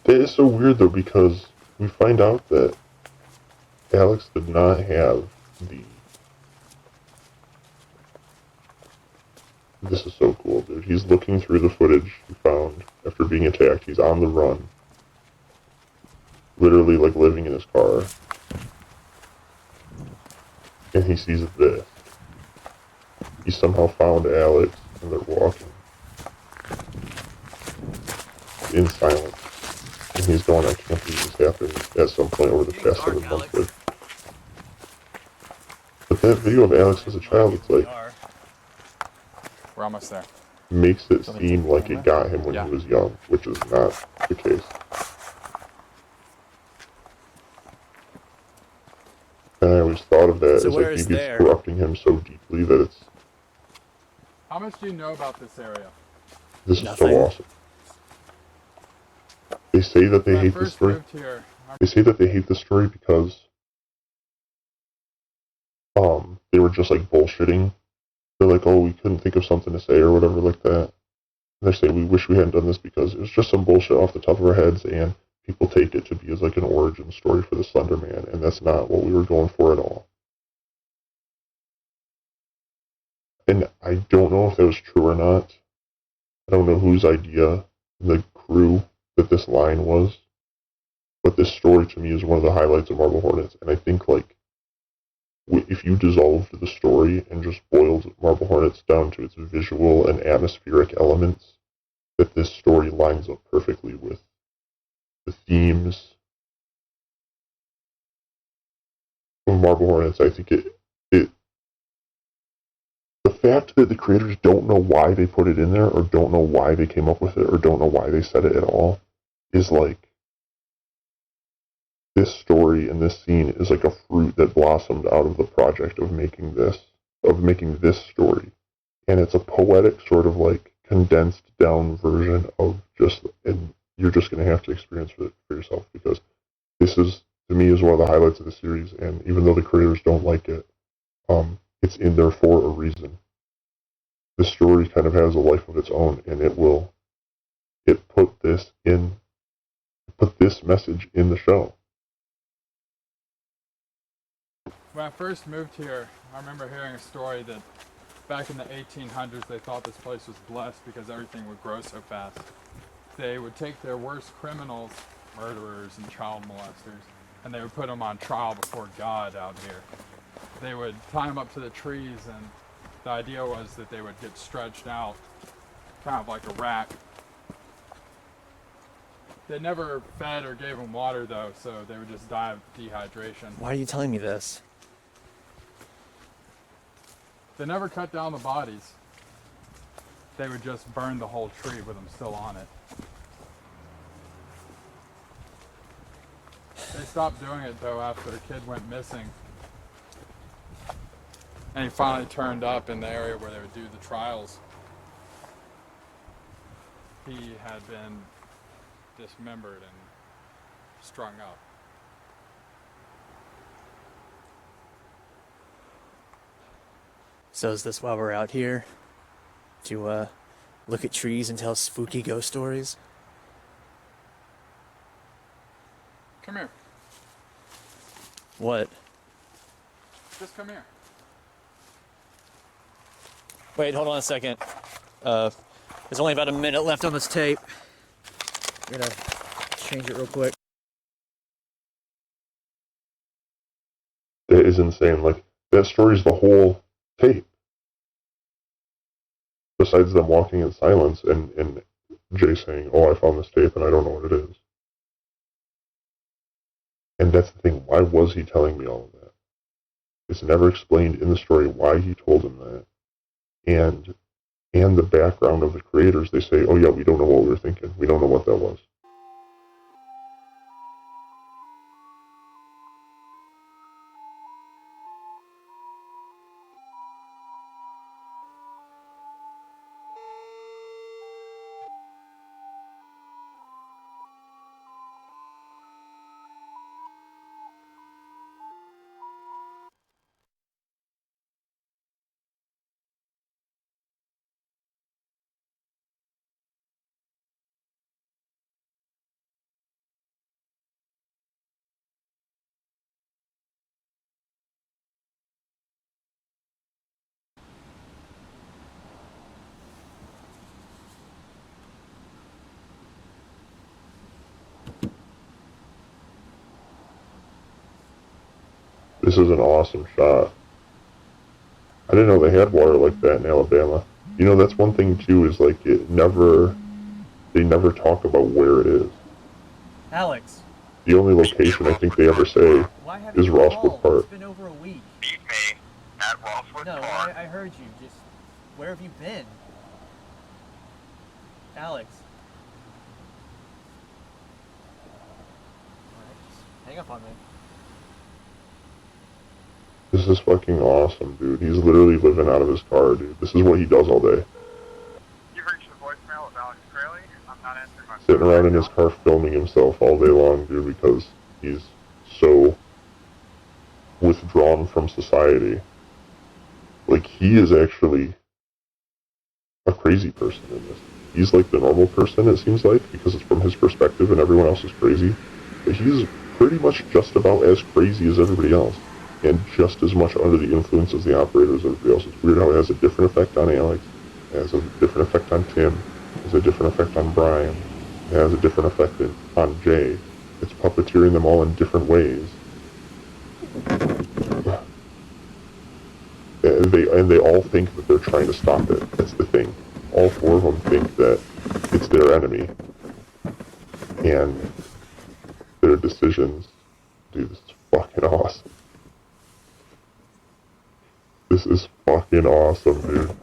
It is so weird though, because we find out that Alex did not have the... This is so cool, dude. He's looking through the footage he found after being attacked. He's on the run. Literally, like, living in his car. And he sees this. He somehow found Alex, and they're walking. In silence. And he's going, I can't believe this happened at some point over the past 7 months. But that video of Alex as a child, it's like... We're almost there. Makes it seem like it got him when he was young, which is not the case. And I always thought of that as like maybe it's corrupting him so deeply that it's... How much do you know about this area? This is so awesome. They say that they hate this story. They say that they hate this story because they were just like bullshitting. They're like, oh, we couldn't think of something to say or whatever like that. And they say, we wish we hadn't done this because it was just some bullshit off the top of our heads, and people take it to be as like an origin story for the Slender Man, and that's not what we were going for at all. And I don't know if that was true or not. I don't know whose idea, the crew, that this line was. But this story to me is one of the highlights of Marble Hornets, and I think like if you dissolved the story and just boiled Marble Hornets down to its visual and atmospheric elements, that this story lines up perfectly with the themes of Marble Hornets. I think the fact that the creators don't know why they put it in there, or don't know why they came up with it, or don't know why they said it at all, is like, this story and this scene is like a fruit that blossomed out of the project of making this story. And it's a poetic sort of like condensed down version of just, and you're just going to have to experience it for yourself, because this is, to me, is one of the highlights of the series, and even though the creators don't like it, it's in there for a reason. The story kind of has a life of its own, and it put this message in the show. When I first moved here, I remember hearing a story that back in the 1800s they thought this place was blessed because everything would grow so fast. They would take their worst criminals, murderers and child molesters, and they would put them on trial before God out here. they would tie them up to the trees, and the idea was that they would get stretched out, kind of like a rack. They never fed or gave them water though, so they would just die of dehydration. Why are you telling me this? They never cut down the bodies. They would just burn the whole tree with them still on it. They stopped doing it though after the kid went missing. And he finally turned up in the area where they would do the trials. He had been dismembered and strung up. So is this why we're out here? To look at trees and tell spooky ghost stories? Come here. What? Just come here. Wait, hold on a second. There's only about a minute left on this tape. I'm gonna change it real quick. That is insane. Like, that story's the whole tape. Besides them walking in silence and Jay saying, oh, I found this tape and I don't know what it is. And that's the thing, why was he telling me all of that? It's never explained in the story why he told him that. And the background of the creators, they say, oh yeah, we don't know what we were thinking. We don't know what that was. This is an awesome shot. I didn't know they had water like that in Alabama. You know, that's one thing too, is like they never talk about where it is. Alex. The only location I think they ever say is Rosswood Park. It's been over a week. Meet me at Rosswood Park. I heard you. Just, where have you been? Alex. Alright, just hang up on me. This is fucking awesome, dude. He's literally living out of his car, dude. This is what he does all day. You've reached the voicemail of Alex Crayley. I'm not answering my phone. Sitting around in his car filming himself all day long, dude, because he's so withdrawn from society. Like, he is actually a crazy person in this. He's like the normal person, it seems like, because it's from his perspective and everyone else is crazy. But he's pretty much just about as crazy as everybody else. And just as much under the influence as the operator as everybody else. It's weird how it has a different effect on Alex, it has a different effect on Tim, it has a different effect on Brian, it has a different effect on Jay. It's puppeteering them all in different ways. And they all think that they're trying to stop it. That's the thing. All four of them think that it's their enemy. And their decisions, dude, this is fucking awesome. This is fucking awesome, dude.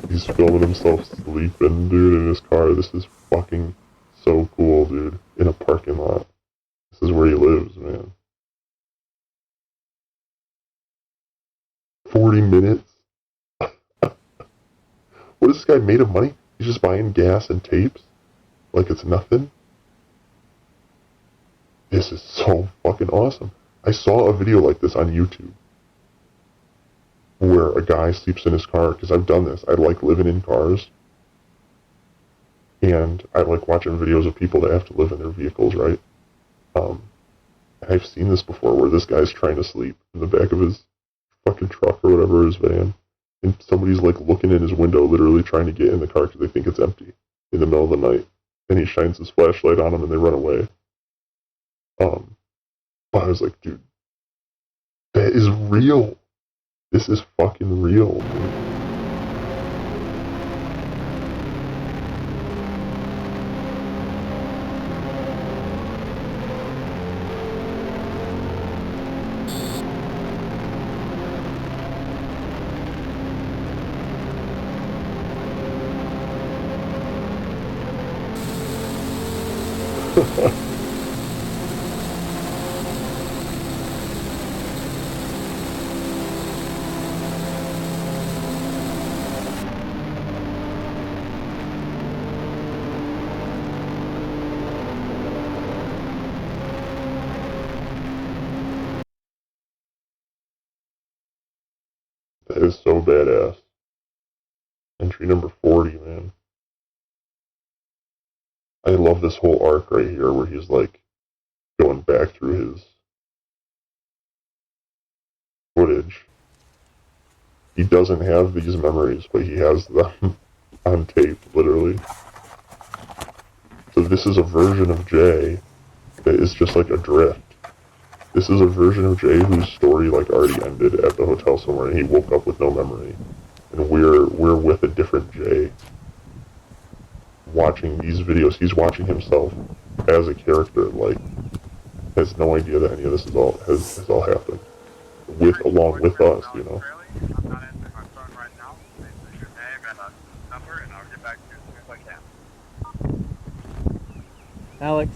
He's filming himself sleeping, dude, in his car. This is fucking so cool, dude. In a parking lot. This is where he lives, man. 40 minutes? What is this guy made of money? He's just buying gas and tapes? Like it's nothing? This is so fucking awesome. I saw a video like this on YouTube where a guy sleeps in his car, because I've done this. I like living in cars. And I like watching videos of people that have to live in their vehicles, right? I've seen this before where this guy's trying to sleep in the back of his fucking truck or whatever, his van. And somebody's like looking in his window, literally trying to get in the car because they think it's empty in the middle of the night. and he shines his flashlight on them and they run away. But I was like, dude, that is real. This is fucking real, dude. That is so badass. Entry number 40, man. I love this whole arc right here where he's like going back through his footage. He doesn't have these memories, but he has them on tape, literally. So this is a version of Jay that is just like adrift. This is a version of Jay whose story like already ended at the hotel somewhere and he woke up with no memory. And we're with a different Jay. Watching these videos, he's watching himself as a character, like, has no idea that any of this is all has all happened. Along with us, you know. I'm not answering my phone right now. Please leave your name and a number, and I'll get back to you as soon as I can. Alex,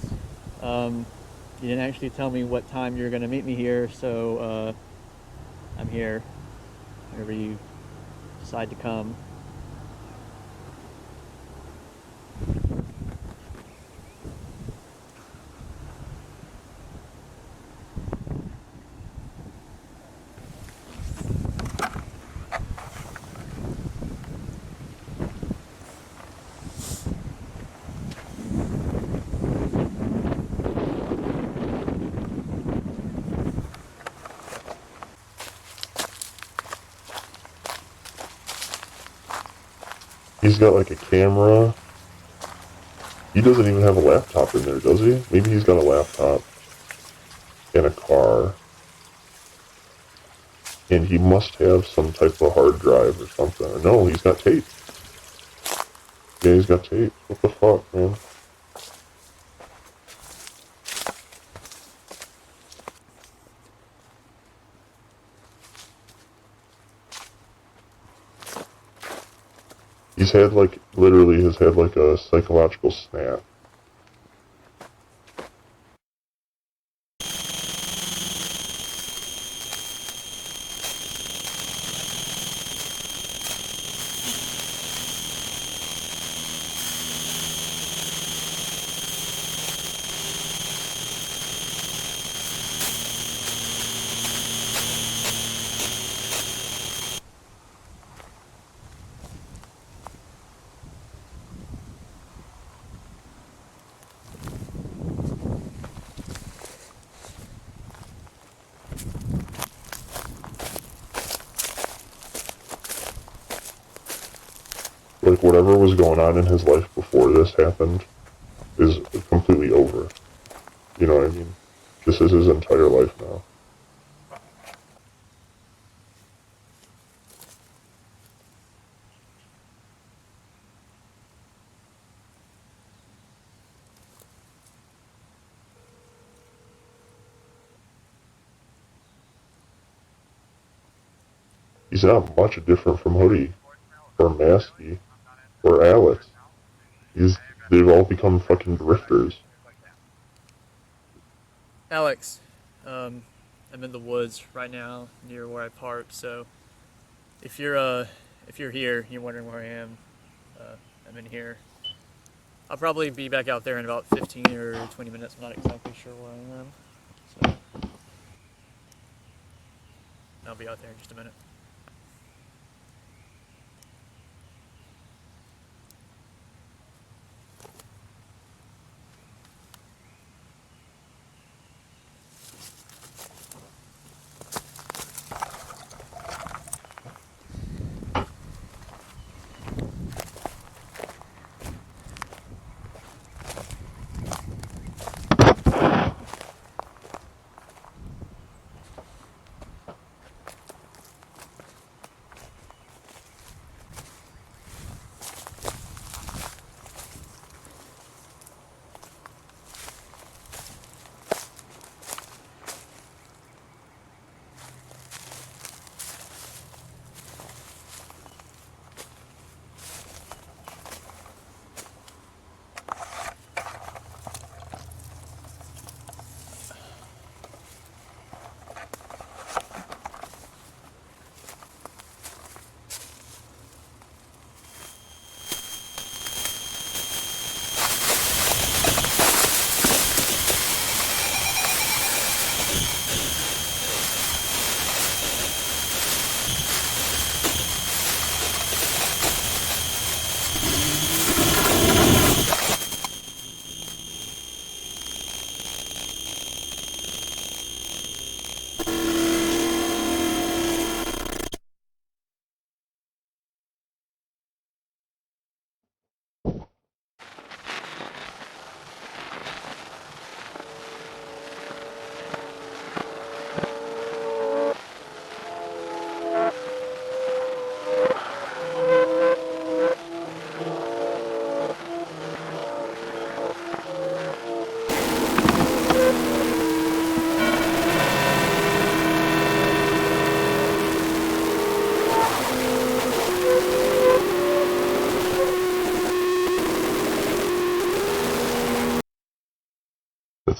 you didn't actually tell me what time you're going to meet me here, so I'm here whenever you decide to come. He's got like a camera. He doesn't even have a laptop in there, does he? Maybe he's got a laptop and a car. And he must have some type of hard drive or something. Or no, he's got tape. Yeah, he's got tape. What the fuck, man? He's had like, literally has had like a psychological snap. Like, whatever was going on in his life before this happened is completely over. You know what I mean? This is his entire life now. He's not much different from Hoodie, or Masky, or Alex. They've all become fucking drifters. Alex, I'm in the woods right now near where I parked, so if you're here, you're wondering where I am, I'm in here. I'll probably be back out there in about 15 or 20 minutes. I'm not exactly sure where I am, so I'll be out there in just a minute.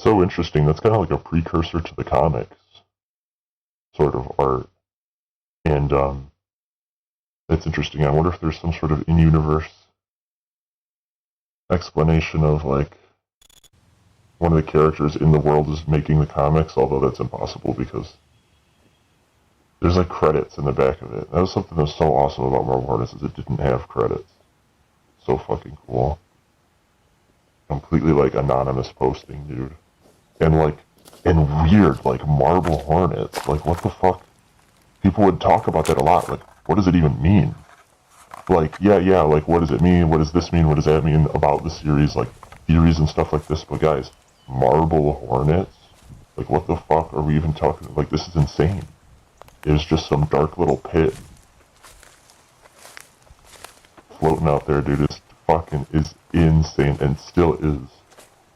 so interesting. That's kind of like a precursor to the comics sort of art. And it's interesting. I wonder if there's some sort of in-universe explanation of, like, one of the characters in the world is making the comics, although that's impossible because there's, like, credits in the back of it. That was something that was so awesome about Marvel Hornets, is it didn't have credits. So fucking cool. Completely, like, anonymous posting, dude. And, like, and weird, like, Marble Hornets. Like, what the fuck? People would talk about that a lot. Like, what does it even mean? Like, yeah, like, what does it mean? What does this mean? What does that mean about the series? Like, theories and stuff like this. But, guys, Marble Hornets? Like, what the fuck are we even talking about? Like, this is insane. It's just some dark little pit floating out there, dude. It's fucking is insane and still is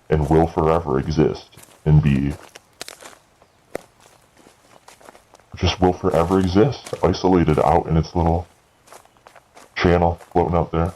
and will forever exist and be just will forever exist, isolated out in its little channel floating out there.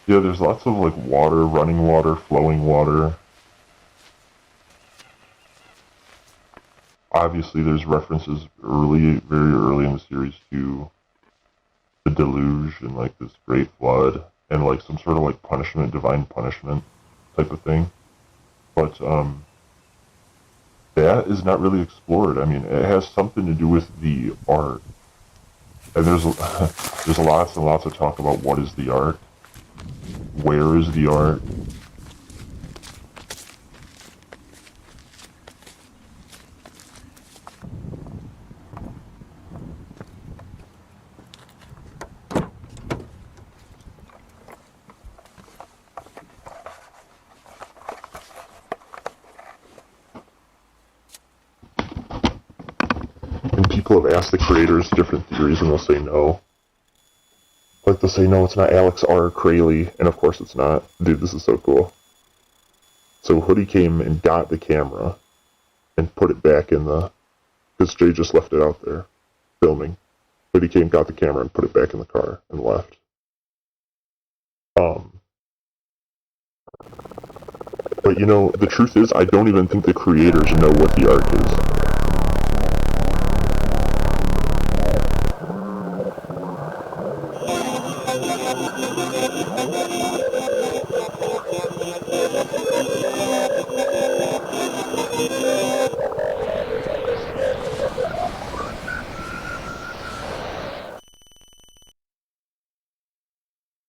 Yeah, there's lots of, like, water, running water, flowing water. Obviously, there's references very early in the series to the deluge and, like, this great flood and, like, some sort of, like, punishment, divine punishment type of thing. But, that is not really explored. I mean, it has something to do with the art. And there's lots and lots of talk about what is the art. Where is the art? And people have asked the creators different theories and they'll say no. Like, they'll say, no, it's not Alex R. Crayley, and of course it's not. Dude, this is so cool. So Hoodie came and got the camera and put it back in the... Because Jay just left it out there, filming. Hoodie came, got the camera, and put it back in the car, and left. But, you know, the truth is, I don't even think the creators know what the art is.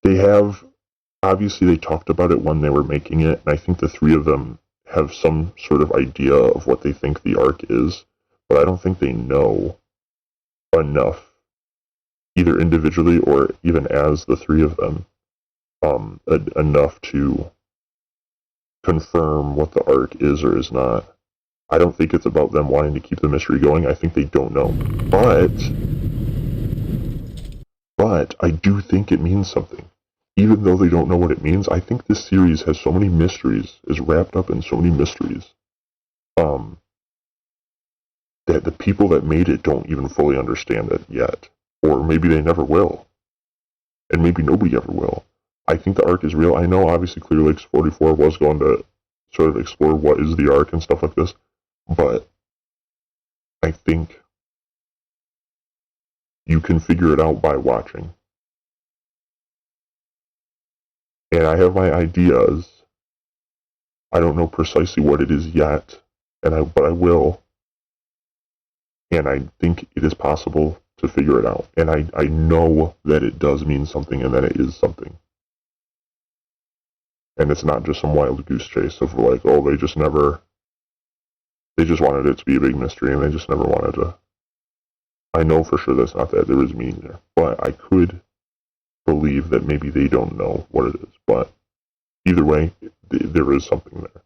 They have, obviously they talked about it when they were making it, and I think the three of them have some sort of idea of what they think the arc is, but I don't think they know enough, either individually or even as the three of them, enough to confirm what the arc is or is not. I don't think it's about them wanting to keep the mystery going. I think they don't know. But I do think it means something. Even though they don't know what it means, I think this series has so many mysteries, is wrapped up in so many mysteries, that the people that made it don't even fully understand it yet. Or maybe they never will. And maybe nobody ever will. I think the arc is real. I know, obviously, Clear Lakes 44 was going to sort of explore what is the arc and stuff like this, but I think you can figure it out by watching. And I have my ideas. I don't know precisely what it is yet, but I will. And I think it is possible to figure it out. And I know that it does mean something and that it is something. And it's not just some wild goose chase of like, oh, they just wanted it to be a big mystery and they just never wanted to. I know for sure that's not that. There is meaning there. But I could believe that maybe they don't know what it is. But either way, there is something there.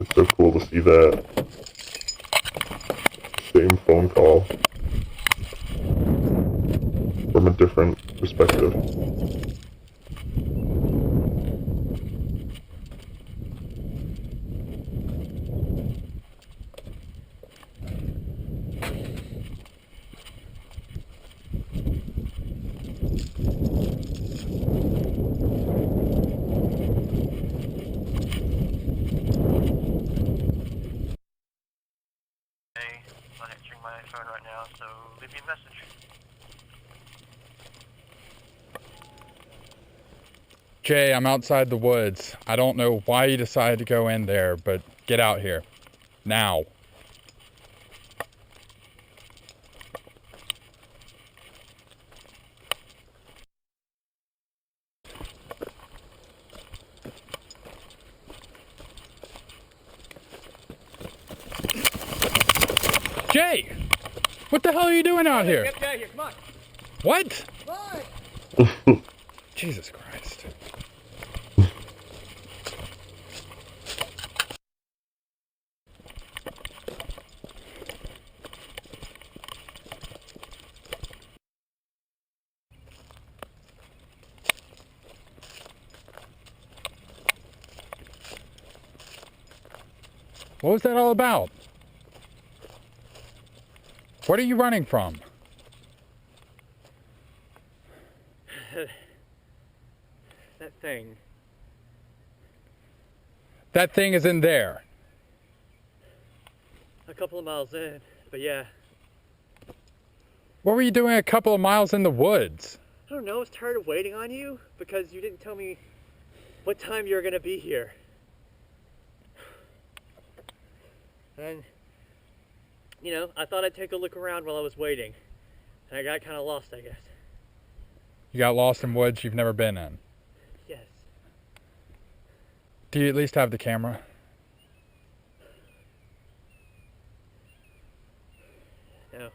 It's so cool to see that same phone call from a different perspective. I'm not answering my phone right now, so leave me a message. Jay, I'm outside the woods. I don't know why you decided to go in there, but get out here. Now. Jay! What the hell are you doing out here? Get out of here, come on. What? Come on. Jesus Christ. What was that all about? What are you running from? That thing. That thing is in there. A couple of miles in, but yeah. What were you doing a couple of miles in the woods? I don't know, I was tired of waiting on you because you didn't tell me what time you were gonna be here. And, you know, I thought I'd take a look around while I was waiting. And I got kind of lost, I guess. You got lost in woods you've never been in? Yes. Do you at least have the camera? No.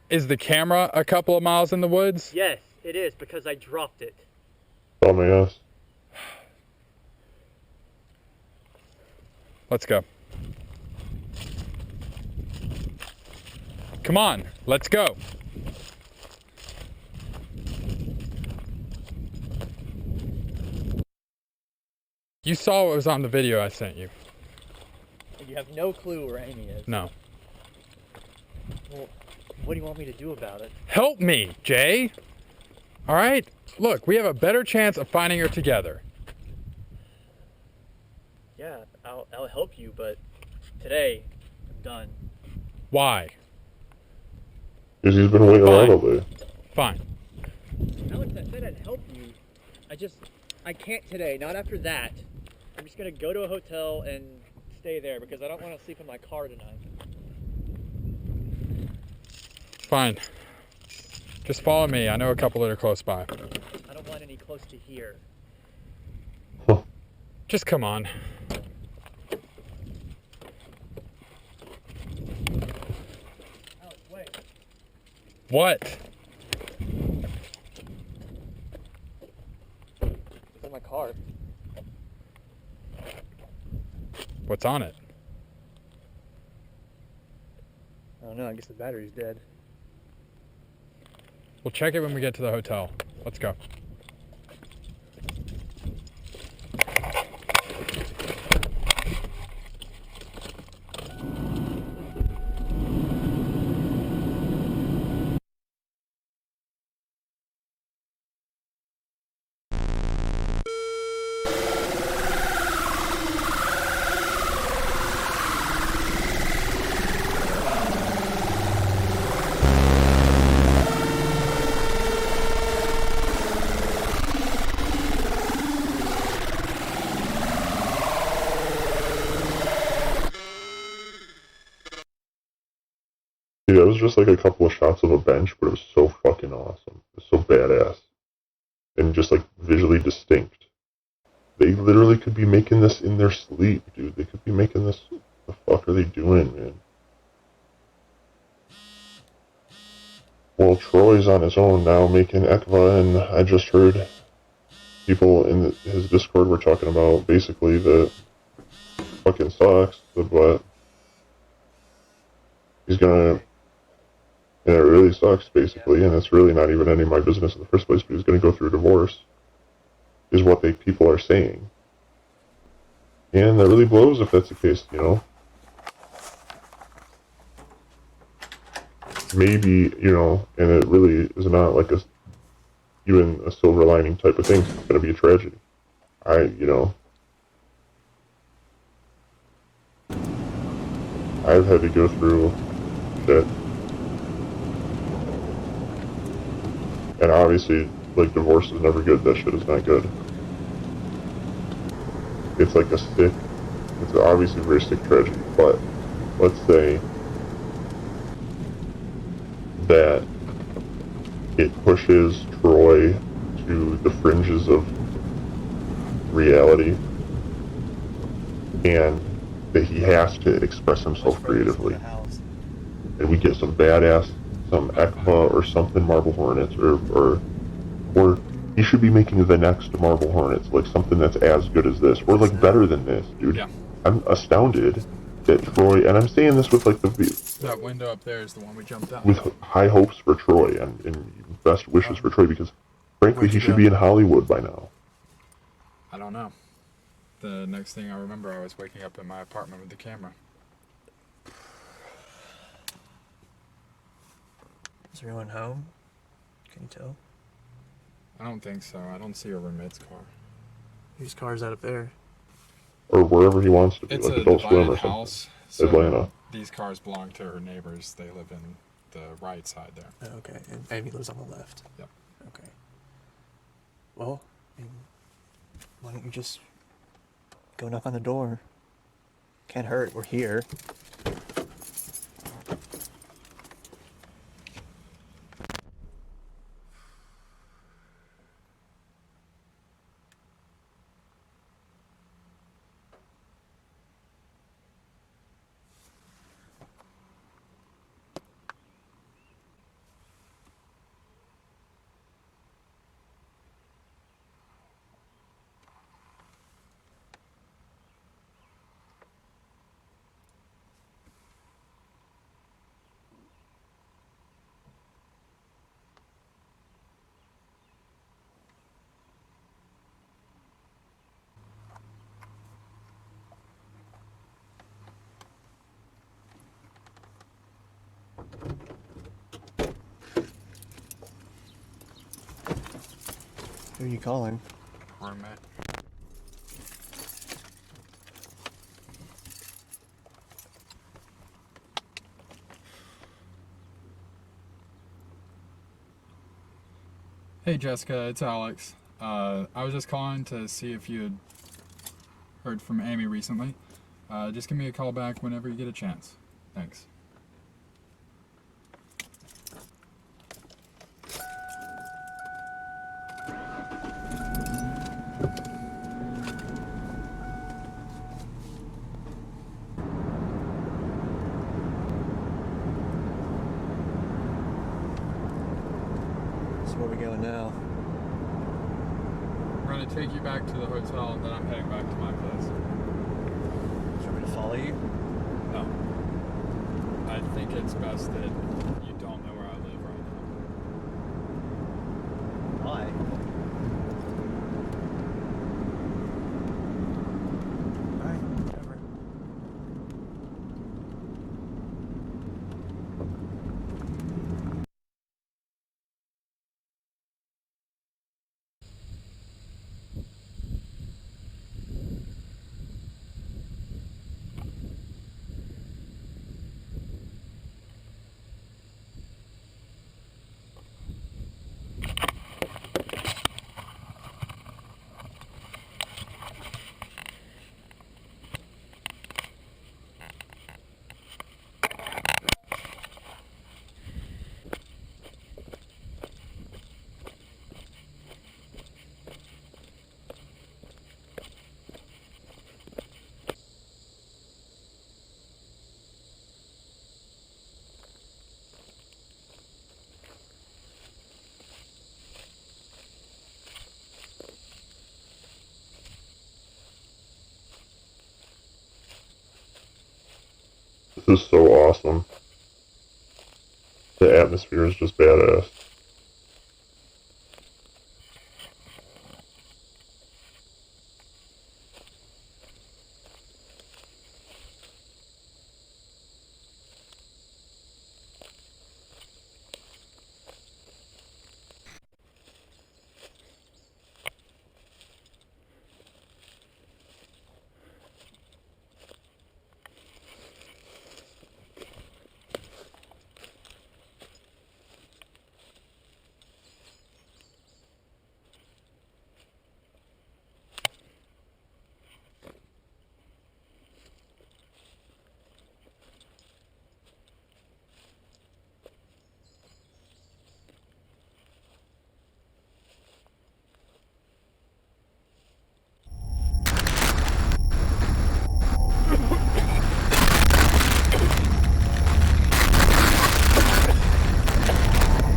Is the camera a couple of miles in the woods? Yes, it is, because I dropped it. Dumbass. Let's go. Come on, let's go. You saw what was on the video I sent you. You have no clue where Amy is. No. Well, what do you want me to do about it? Help me, Jay. All right? Look, we have a better chance of finding her together. Yeah, I'll help you, but today, I'm done. Why? Because he's been waiting around all day. Fine. Alex, I said I'd help you. I can't today, not after that. I'm just gonna go to a hotel and stay there because I don't want to sleep in my car tonight. Fine. Just follow me. I know a couple that are close by. I don't want any close to here. Just come on. Alex, wait. What? my car. What's on it? I don't know, I guess the battery's dead. We'll check it when we get to the hotel. Let's go. Dude, that was just like a couple of shots of a bench, but it was so fucking awesome. It was so badass. And just like visually distinct. They literally could be making this in their sleep, dude. They could be making this. What the fuck are they doing, man? Well, Troy's on his own now making ECVA, and I just heard people in his Discord were talking about basically that fucking sucks, but he's gonna. And it really sucks, basically, and it's really not even any of my business in the first place, but he's going to go through a divorce, is what people are saying. And that really blows if that's the case, you know? Maybe, you know, and it really is not like even a silver lining type of thing. It's going to be a tragedy. I've had to go through shit. And obviously, like, divorce is never good. That shit is not good. It's like it's obviously a very sick tragedy, but let's say that it pushes Troy to the fringes of reality, and that he has to express himself creatively. And we get some badass, some ECVA or something Marble Hornets, or he should be making the next Marble Hornets, like something that's as good as this, or like better than this, dude. Yeah. I'm astounded that Troy, and I'm saying this with like that window up there is the one we jumped out. With high hopes for Troy and best wishes for Troy, because frankly he should be in Hollywood by now. I don't know. The next thing I remember, I was waking up in my apartment with the camera. Is everyone home? Can you tell? I don't think so. I don't see a roommate's car. Whose car is that up there? Or wherever he wants to be, It's like a Adult Swim divided or something. house. So Atlanta. These cars belong to her neighbors. They live in the right side there. Oh, okay, and Amy lives on the left. Yep. Okay. Well, why don't you just go knock on the door? Can't hurt. We're here. Who are you calling? Roommate. Hey Jessica, it's Alex. I was just calling to see if you had heard from Amy recently. Just give me a call back whenever you get a chance. Thanks. So where are we going now? We're going to take you back to the hotel, and then I'm heading back to my place. Do you want me to follow you? No. I think it's best that you don't know where I live right now. Why? Alright, whatever. This is so awesome. The atmosphere is just badass.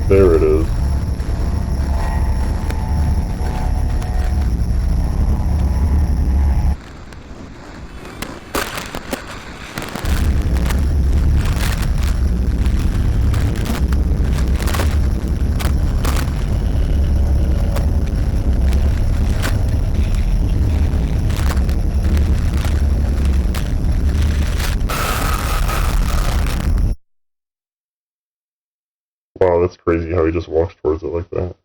There it is. Wow, that's crazy how he just walks towards it like that.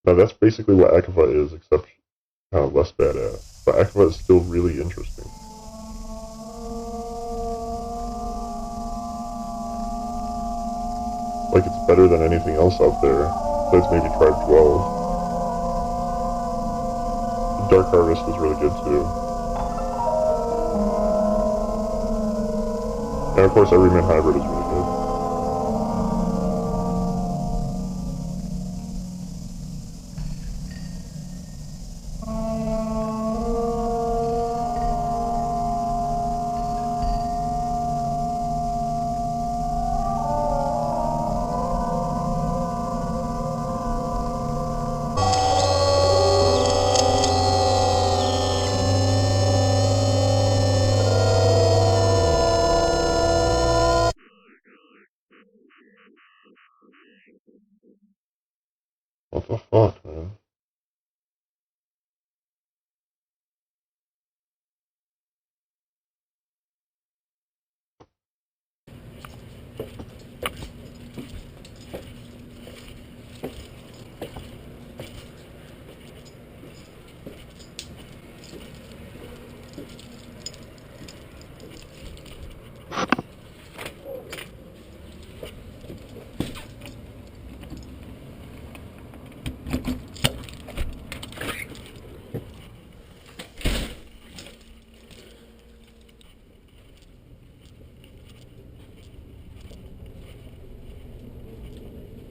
Now that's basically what Akava is, except less badass. But Akava is still really interesting. Like, it's better than anything else out there, besides maybe Tribe 12. The Dark Harvest is really good too. And of course, Everyman Hybrid is really good. What the fuck, man?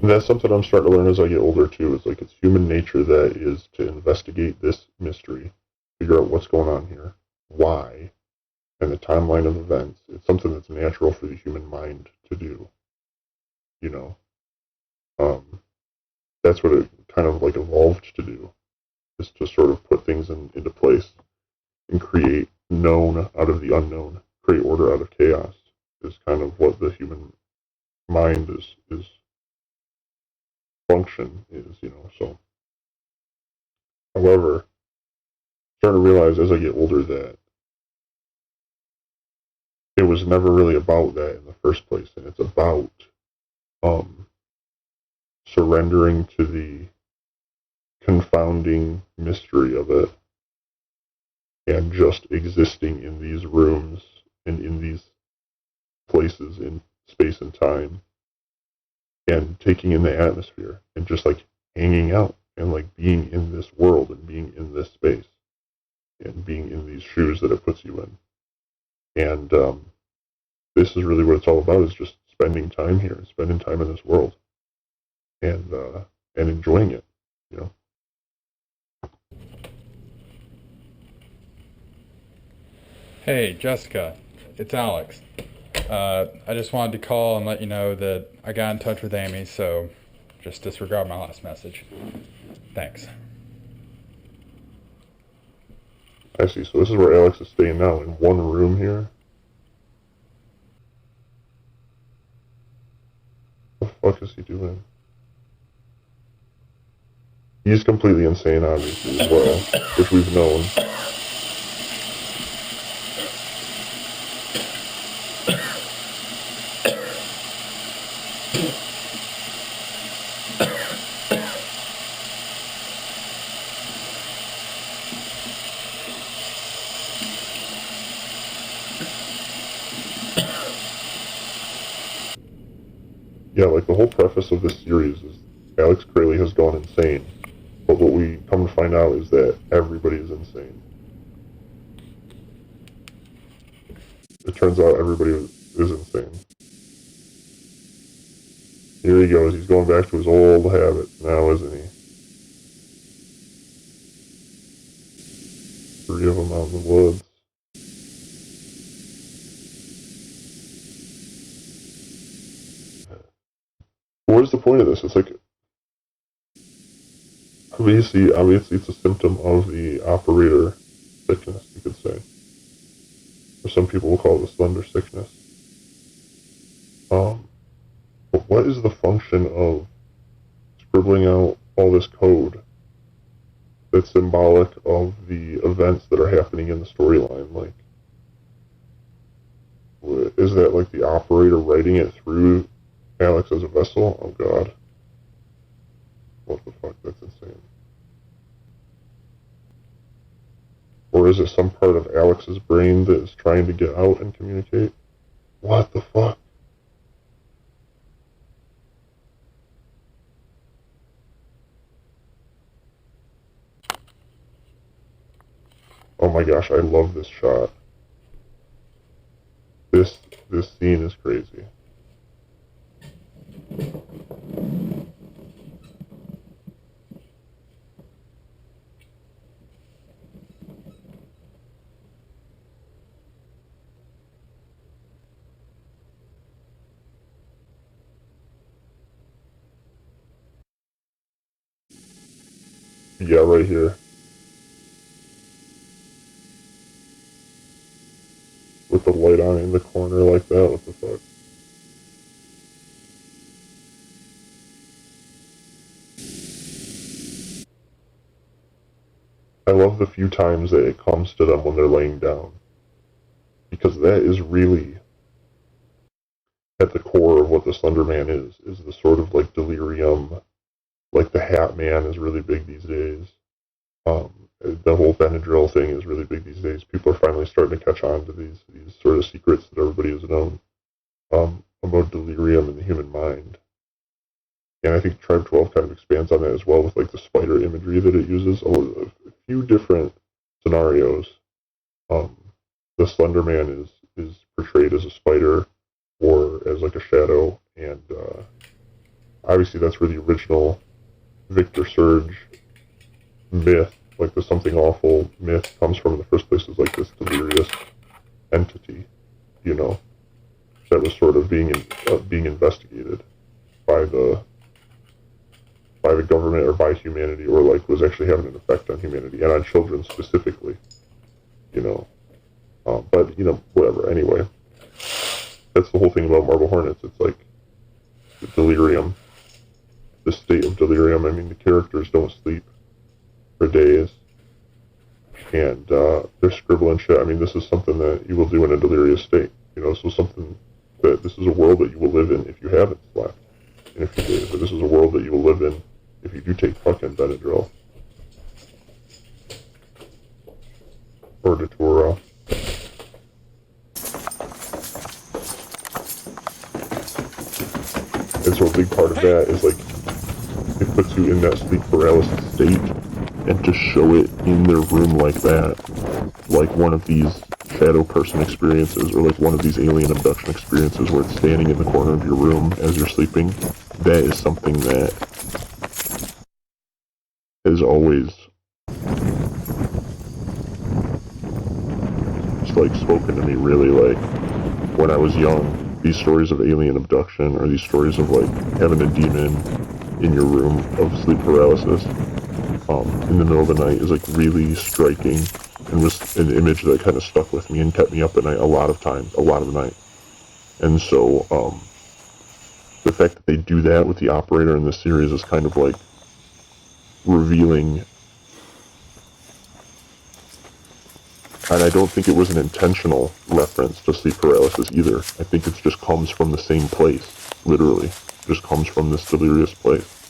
And that's something I'm starting to learn as I get older too. It's like it's human nature that is to investigate this mystery, figure out what's going on here, why, and the timeline of events. It's something that's natural for the human mind to do. You know, that's what it kind of like evolved to do. is to sort of put things into place and create known out of the unknown, create order out of chaos, is kind of what the human mind is function is, so. However, I'm starting to realize as I get older that it was never really about that in the first place, and it's about surrendering to the confounding mystery of it and just existing in these rooms and in these places in space and time and taking in the atmosphere and just like hanging out and like being in this world and being in this space and being in these shoes that it puts you in. And this is really what it's all about, is just spending time here and spending time in this world and enjoying it, Hey, Jessica, it's Alex. I just wanted to call and let you know that I got in touch with Amy, so just disregard my last message. Thanks. I see. So this is where Alex is staying now, in one room here. What the fuck is he doing? He's completely insane, obviously, as well, which we've known. Yeah, like the whole preface of this series is Alex Crayley has gone insane, but what we come to find out is that everybody is insane. It turns out everybody is insane. Here he goes, he's going back to his old habits now, isn't he? 3 of them out in the woods. What is the point of this? It's like, obviously it's a symptom of the operator sickness, you could say. Or some people will call it the slender sickness. But what is the function of scribbling out all this code that's symbolic of the events that are happening in the storyline? Like, is that like the operator writing it through Alex as a vessel? Oh god. What the fuck? That's insane. Or is it some part of Alex's brain that is trying to get out and communicate? What the fuck? Oh my gosh, I love this shot. This scene is crazy. Yeah, right here. With the light on in the corner like that, what the fuck? I love the few times that it comes to them when they're laying down. Because that is really at the core of what the Slender Man is the sort of like delirium, like the Hat Man is really big these days. The whole Benadryl thing is really big these days. People are finally starting to catch on to these sort of secrets that everybody has known about delirium in the human mind. And I think Tribe 12 kind of expands on that as well with like the spider imagery that it uses. A few different scenarios. The Slender Man is portrayed as a spider or as like a shadow, and obviously that's where the original Victor Surge myth, like the something awful myth, comes from in the first place, is like this delirious entity, that was sort of being investigated by the by the government or by humanity, or like was actually having an effect on humanity and on children specifically, you know. But you know, whatever. Anyway, that's the whole thing about Marble Hornets. It's like the delirium, the state of delirium. I mean, the characters don't sleep for days, and they're scribbling shit. I mean, this is something that you will do in a delirious state. You know, this is something that this is a world that you will live in if you haven't slept in a few days. But this is a world that you will live in if you do take fucking Benadryl or Datura. And so a big part of that is like it puts you in that sleep paralysis state, and to show it in their room like that, like one of these shadow person experiences, or like one of these alien abduction experiences where it's standing in the corner of your room as you're sleeping, that is something that has always just like spoken to me really. Like when I was young, these stories of alien abduction, or these stories of like having a demon in your room of sleep paralysis in the middle of the night is like really striking, and was an image that kind of stuck with me and kept me up at night a lot of the night. And so the fact that they do that with the operator in this series is kind of like revealing. And I don't think it was an intentional reference to sleep paralysis either. I think it just comes from the same place, literally. It just comes from this delirious place.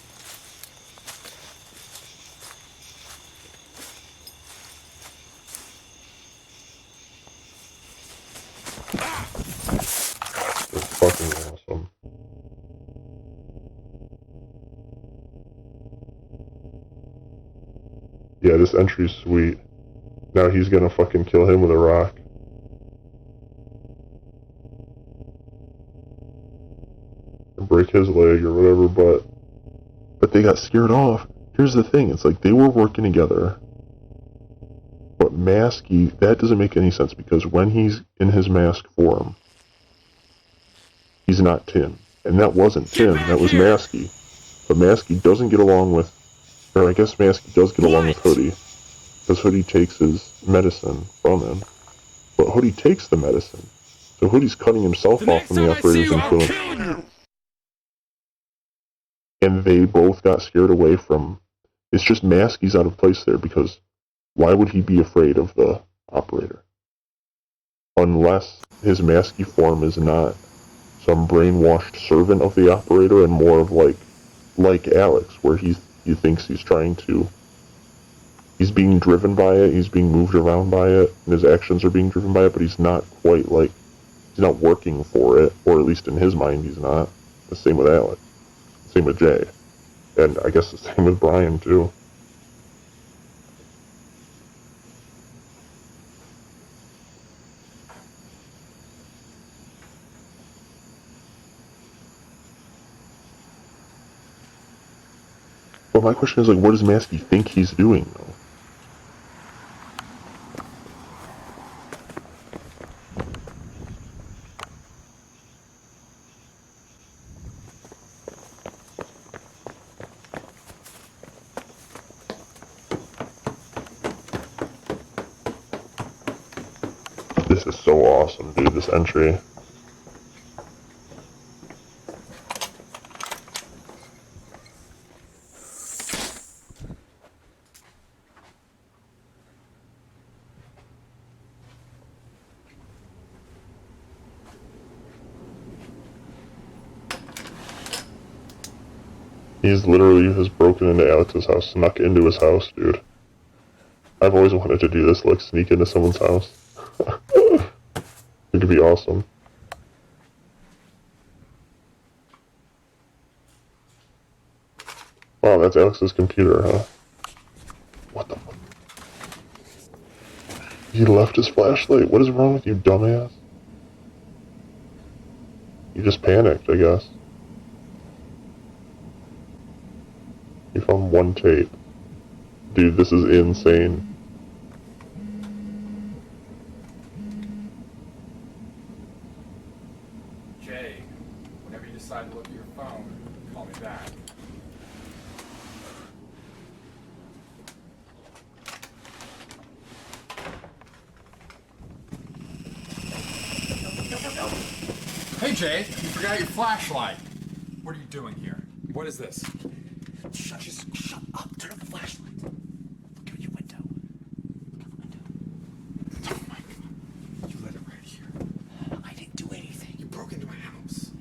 It's fucking awesome. Yeah, this entry's sweet. Now he's gonna fucking kill him with a rock. Or break his leg or whatever, but they got scared off. Here's the thing, it's like they were working together. But Masky, that doesn't make any sense, because when he's in his mask form, he's not Tim. And that wasn't Tim, that was Masky. But Masky doesn't get along with, or I guess Masky does get along with Hoodie. Because Hoodie takes his medicine from him. But Hoodie takes the medicine. So Hoodie's cutting himself off from the operators and killing him. And they both got scared away from... It's just Masky's out of place there, because why would he be afraid of the operator? Unless his Masky form is not some brainwashed servant of the operator, and more of like Alex, where he thinks he's trying to... He's being driven by it, he's being moved around by it, and his actions are being driven by it, but he's not quite like... He's not working for it, or at least in his mind he's not. The same with Alex. The same with Jay. And I guess the same with Brian, too. But my question is, like, what does Masky think he's doing, though? This is so awesome, dude, this entry. He's literally has broken into Alex's house, snuck into his house, dude. I've always wanted to do this, like sneak into someone's house. It could be awesome. Wow, that's Alex's computer, huh? What the fuck? He left his flashlight. What is wrong with you, dumbass? You just panicked, I guess. You found one tape. Dude, this is insane. Jay, whenever you decide to look at your phone, call me back. Hey, Jay, you forgot your flashlight. What are you doing here? What is this? Just shut up. Turn on the flashlight. Look out your window. Look out the window. Oh my God. You let it right here. I didn't do anything. You broke into my house.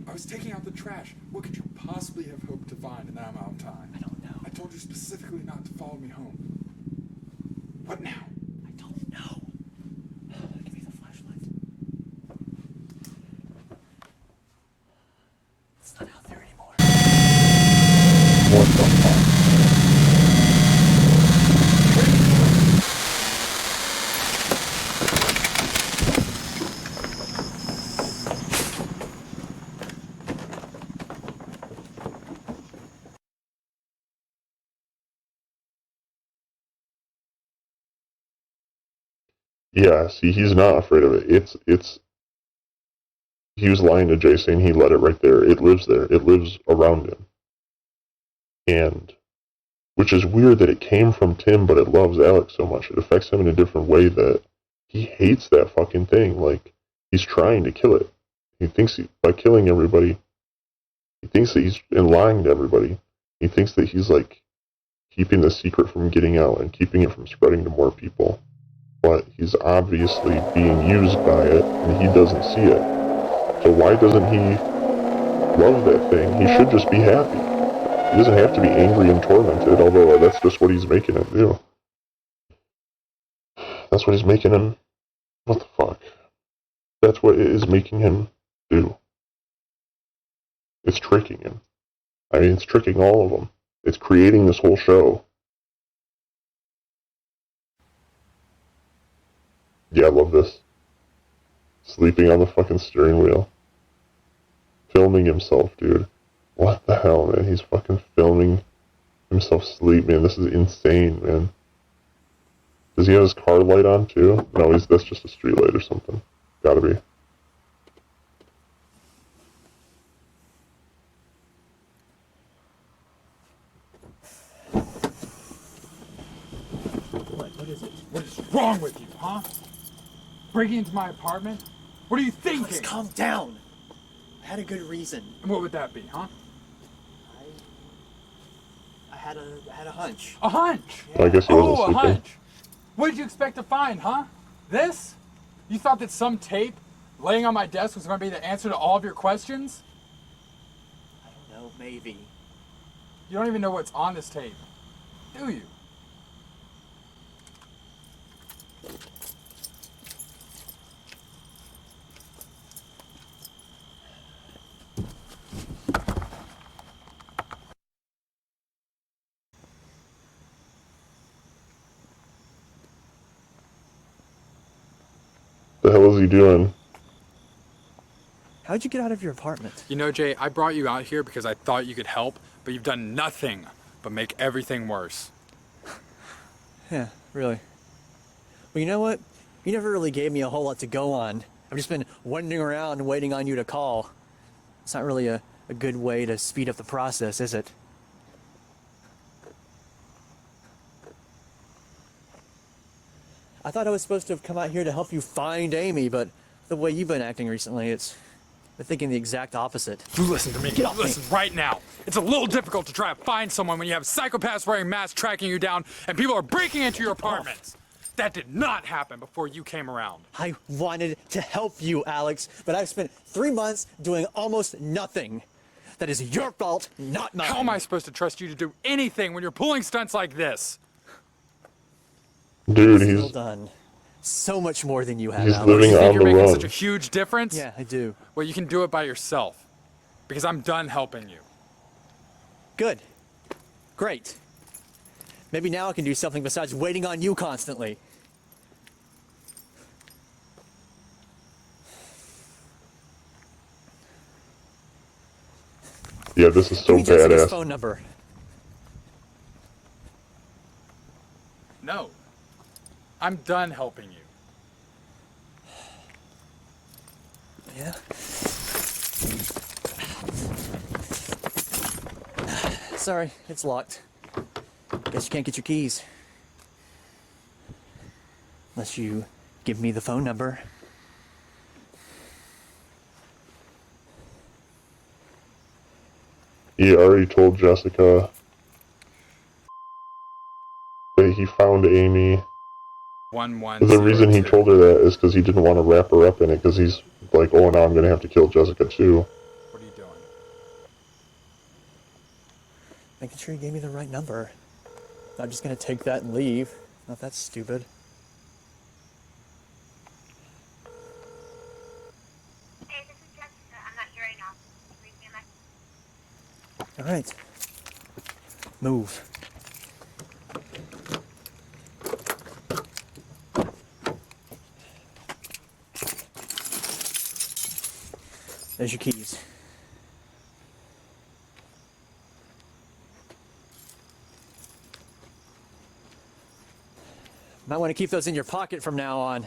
I was taking out the trash. What could you possibly have hoped to find in that amount of time? I don't know. I told you specifically not to follow me home. What now? I don't know. Give me the flashlight. It's not out there anymore. What the fuck? Yeah, see, he's not afraid of it. He was lying to Jay, saying he let it right there. It lives there. It lives around him. And, which is weird that it came from Tim, but it loves Alex so much. It affects him in a different way that he hates that fucking thing. Like, he's trying to kill it. He thinks by killing everybody, he thinks that he's and lying to everybody. He thinks that he's, like, keeping the secret from getting out and keeping it from spreading to more people. But he's obviously being used by it, and he doesn't see it. So why doesn't he love that thing? He should just be happy. He doesn't have to be angry and tormented, although that's just what he's making him do. That's what he's making him... What the fuck? That's what it is making him do. It's tricking him. I mean, it's tricking all of them. It's creating this whole show. Yeah, I love this. Sleeping on the fucking steering wheel. Filming himself, dude. What the hell, man? He's fucking filming himself sleep, man. This is insane, man. Does he have his car light on, too? No, that's just a street light or something. Gotta be. What is it? What is wrong with you, huh? Breaking into my apartment? What are you thinking? Alex, calm down. I had a good reason. And what would that be, huh? I had a hunch. A hunch? I guess he wasn't a sleeping. hunch. What did you expect to find, huh? This? You thought that some tape laying on my desk was going to be the answer to all of your questions? I don't know, maybe. You don't even know what's on this tape, do you? The hell is he doing? How'd you get out of your apartment? You know, Jay, I brought you out here because I thought you could help, but you've done nothing but make everything worse. Yeah, really. Well, you know what? You never really gave me a whole lot to go on. I've just been wandering around waiting on you to call. It's not really a good way to speed up the process, is it? I thought I was supposed to have come out here to help you find Amy, but the way you've been acting recently, I'm thinking the exact opposite. You listen to me. Get off me. Listen right now. It's a little difficult to try to find someone when you have psychopaths wearing masks tracking you down and people are breaking into your apartments. That did not happen before you came around. I wanted to help you, Alex, but I've spent 3 months doing almost nothing. That is your fault, not mine. How am I supposed to trust you to do anything when you're pulling stunts like this? Dude, Still he's done. So much more than you have, he's Alex. living You think on you're the making run. such a huge difference? Yeah, I do. Well, you can do it by yourself. Because I'm done helping you. Good. Great. Maybe now I can do something besides waiting on you constantly. Yeah, this is so Give me Jessica's badass. phone number. No. I'm done helping you. Yeah? Sorry, it's locked. Guess you can't get your keys. Unless you give me the phone number. he already told Jessica that he found Amy. 1102. The reason he told her that is because he didn't want to wrap her up in it, because he's like, oh, now I'm going to have to kill Jessica too. What are you doing? Making sure you gave me the right number. I'm just gonna take that and leave. Not that stupid. Hey, this is Jessica. I'm not here right now. Leave me a message. Alright. Move. There's your keys. Might want to keep those in your pocket from now on.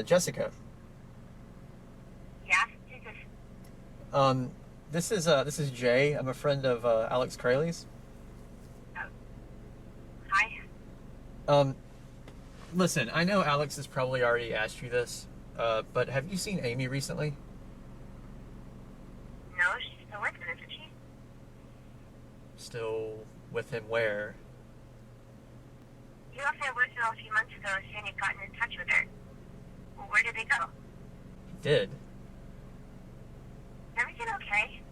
Jessica. Yeah? Who's this? This is Jay. I'm a friend of Alex Crayley's. Hi. Listen, I know Alex has probably already asked you this, but have you seen Amy recently? No, she's still with him, isn't she? Still with him where? You left my voicemail a few months ago saying you'd gotten in touch with her. Well, where did they go? He did. Is everything okay?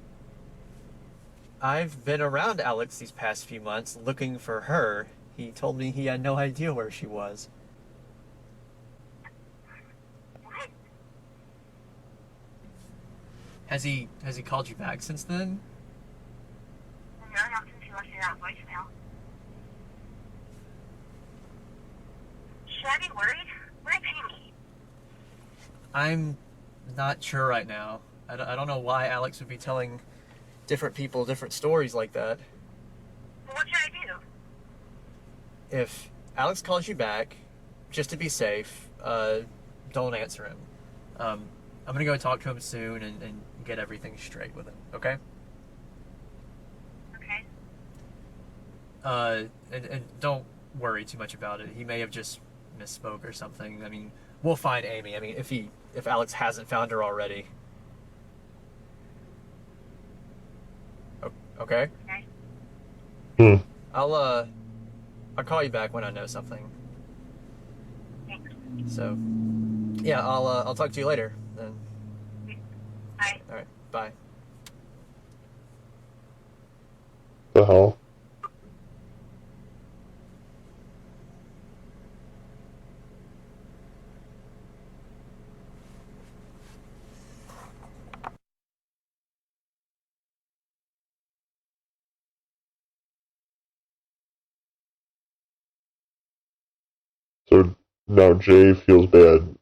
I've been around Alex these past few months looking for her. He told me he had no idea where she was. What? Has he called you back since then? No, not since you left me that voicemail. Should I be worried? What did pay me? I'm not sure right now. I don't know why Alex would be telling different people different stories like that. Well, what should I do? If Alex calls you back, just to be safe, don't answer him. I'm gonna go talk to him soon and get everything straight with him, okay? Okay. And don't worry too much about it. He may have just misspoke or something. I mean, we'll find Amy. I mean, if Alex hasn't found her already. Okay? Okay. I'll call you back when I know something. Thanks. So, yeah, I'll talk to you later then. Bye. All right, bye. The hell? So now Jay feels bad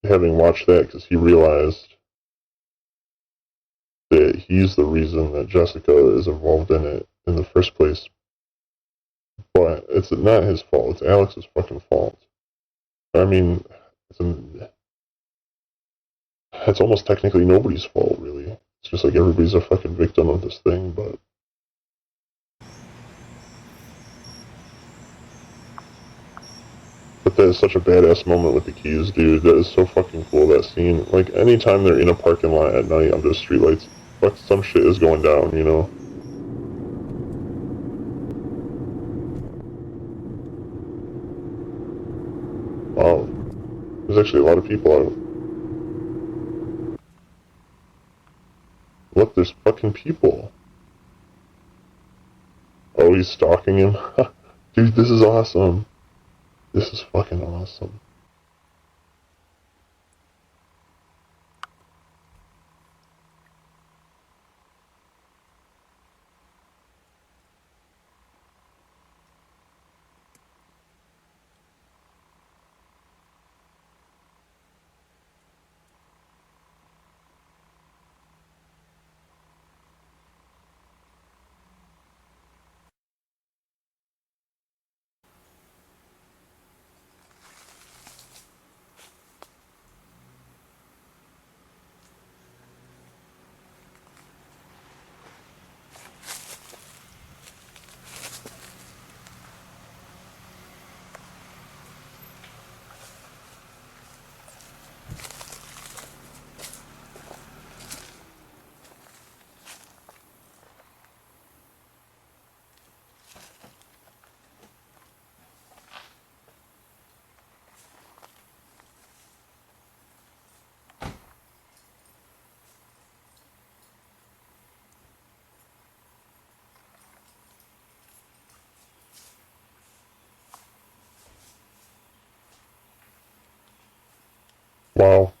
having watched that because he realized that he's the reason that Jessica is involved in it in the first place. But it's not his fault. It's Alex's fucking fault. I mean, it's almost technically nobody's fault, really. It's just like everybody's a fucking victim of this thing, but... But that is such a badass moment with the keys, dude. That is so fucking cool, that scene. Like, anytime they're in a parking lot at night under streetlights, fuck, some shit is going down, you know? Wow. There's actually a lot of people out. Look, there's fucking people. Oh, he's stalking him? Dude, this is awesome. This is fucking awesome. Wow.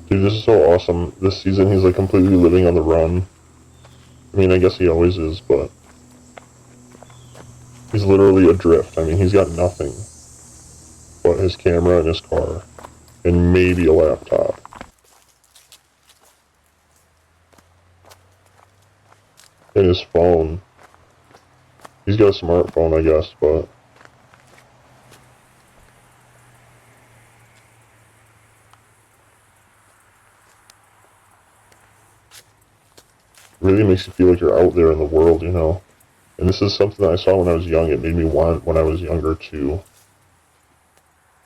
Dude, this is so awesome. This season he's like completely living on the run. I mean, I guess he always is, but he's literally adrift. I mean, he's got nothing but his camera and his car, and maybe a laptop. And his phone. He's got a smartphone, I guess, but really makes you feel like you're out there in the world, you know? And this is something that I saw when I was young. It made me want when I was younger too.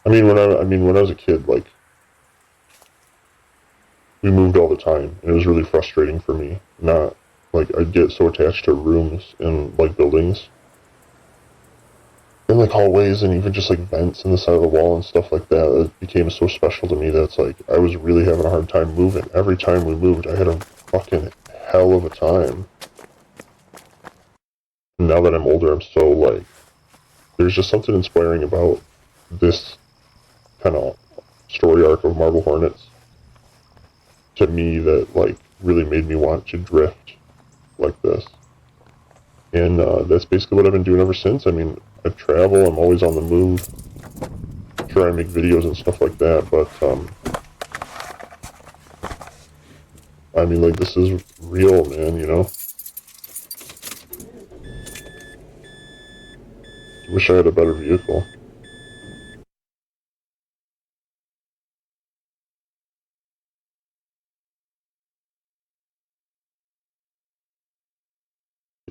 When I was a kid, like, we moved all the time, and it was really frustrating for me. Not, like, I'd get so attached to rooms and, like, buildings. And, like, hallways and even just, like, vents in the side of the wall and stuff like that. It became so special to me that it's like, I was really having a hard time moving. Every time we moved, I had a fucking hell of a time. And now that I'm older, I'm so, like, there's just something inspiring about this kind of story arc of Marble Hornets to me that, like, really made me want to drift like this. And that's basically what I've been doing ever since. I mean, I travel, I'm always on the move. Sure, I make videos and stuff like that, but, I mean, like, this is real, man, you know? Wish I had a better vehicle.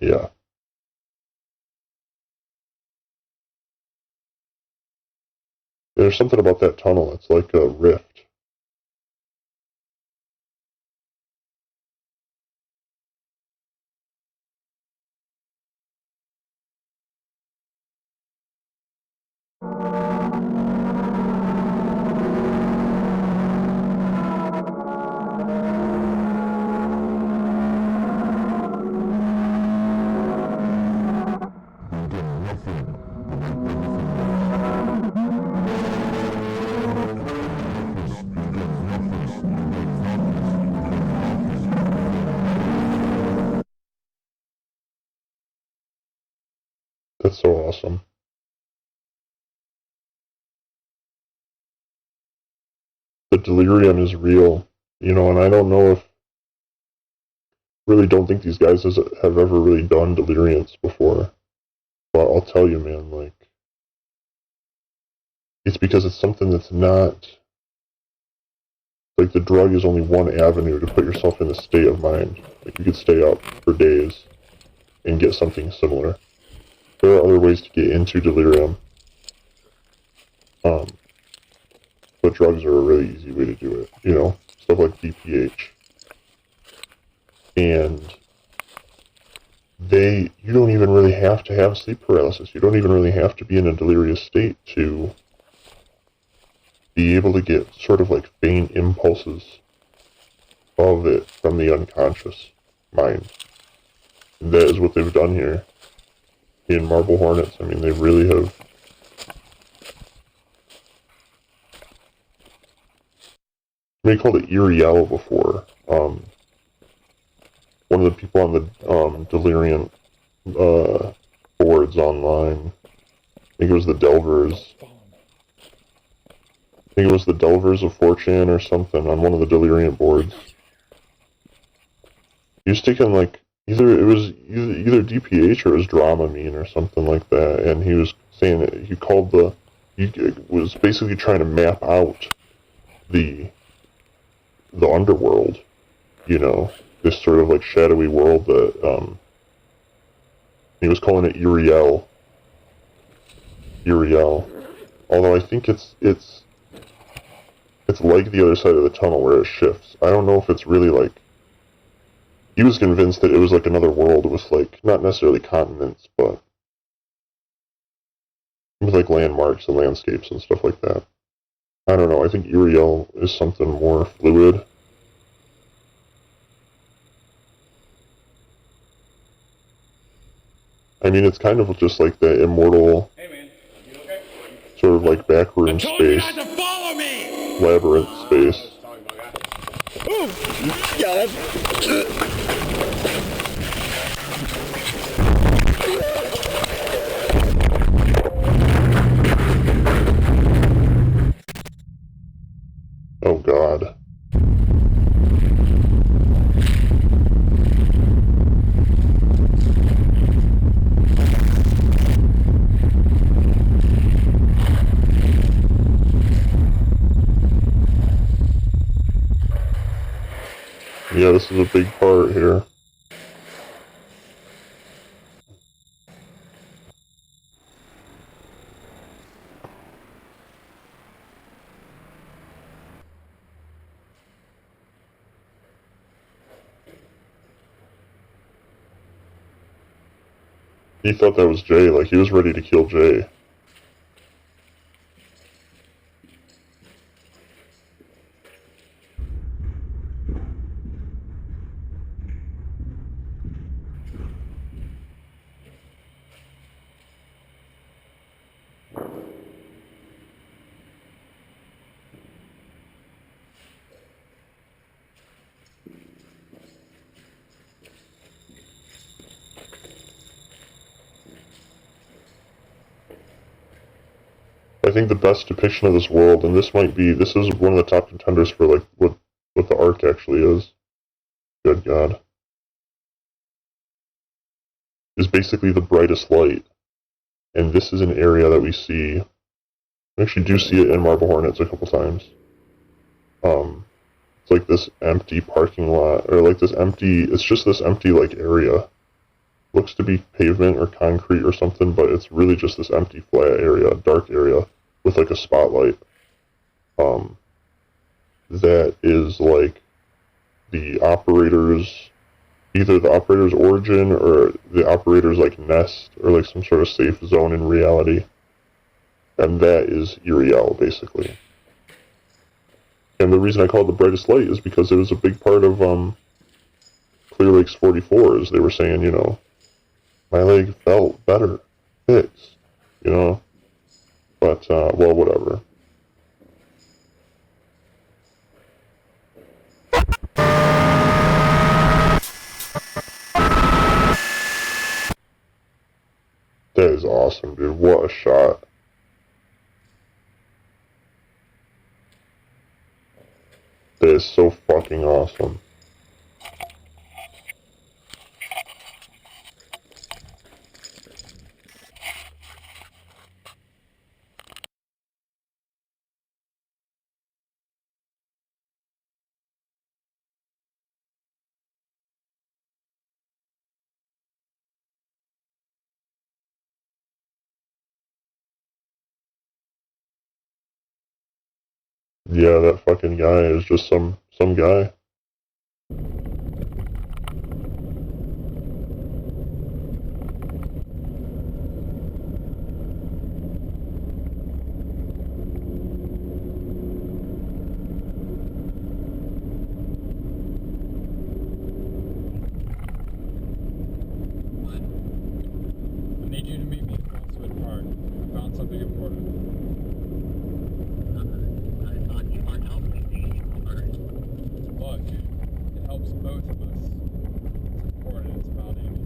Yeah. There's something about that tunnel, it's like a rift. That's so awesome. The delirium is real, you know, and I don't know if, really don't think these guys have ever really done deliriums before. But I'll tell you, man, like, it's because it's something that's not, like, the drug is only one avenue to put yourself in a state of mind. Like, you could stay up for days and get something similar. There are other ways to get into delirium. But drugs are a really easy way to do it, you know? Stuff like DPH. And you don't even really have to have sleep paralysis. You don't even really have to be in a delirious state to be able to get sort of like faint impulses of it from the unconscious mind. And that is what they've done here in Marble Hornets. I mean, they really have. Somebody called it Iriel before. One of the people on the Delirium boards online, I think it was the Delvers. I think it was the Delvers of 4chan or something on one of the Delirium boards. He was taking like either DPH or it was Dramamine or something like that, and he was saying that he was basically trying to map out the underworld, you know, this sort of like shadowy world that he was calling it Iriel. Although I think it's like the other side of the tunnel where it shifts. I don't know if it's really like. He was convinced that it was like another world with like not necessarily continents, but with like landmarks and landscapes and stuff like that. I don't know. I think Iriel is something more fluid. I mean, it's kind of just like the immortal, sort of like backroom space, labyrinth space. Oh God. Yeah, this is a big part here. He thought that was Jay, like he was ready to kill Jay. think the best depiction of this world, and this is one of the top contenders for like what the arc actually is. Good God. Is basically the brightest light. And this is an area that we see. We actually do see it in Marble Hornets a couple times. It's like this empty parking lot, or like it's just this empty like area. Looks to be pavement or concrete or something, but it's really just this empty flat area, dark area, with like a spotlight. That is like either the operator's origin or the operator's like nest or like some sort of safe zone in reality. And that is Uriel, basically. And the reason I call it the brightest light is because it was a big part of Clear Lake's 44, as they were saying, you know, my leg felt better, fixed, you know. But, well, whatever. That is awesome, dude. What a shot. That is so fucking awesome. Yeah, that fucking guy is just some guy. I need you to meet me at Crosswood Park. I found something important. Look, it helps both of us. It's important, it's about Amy.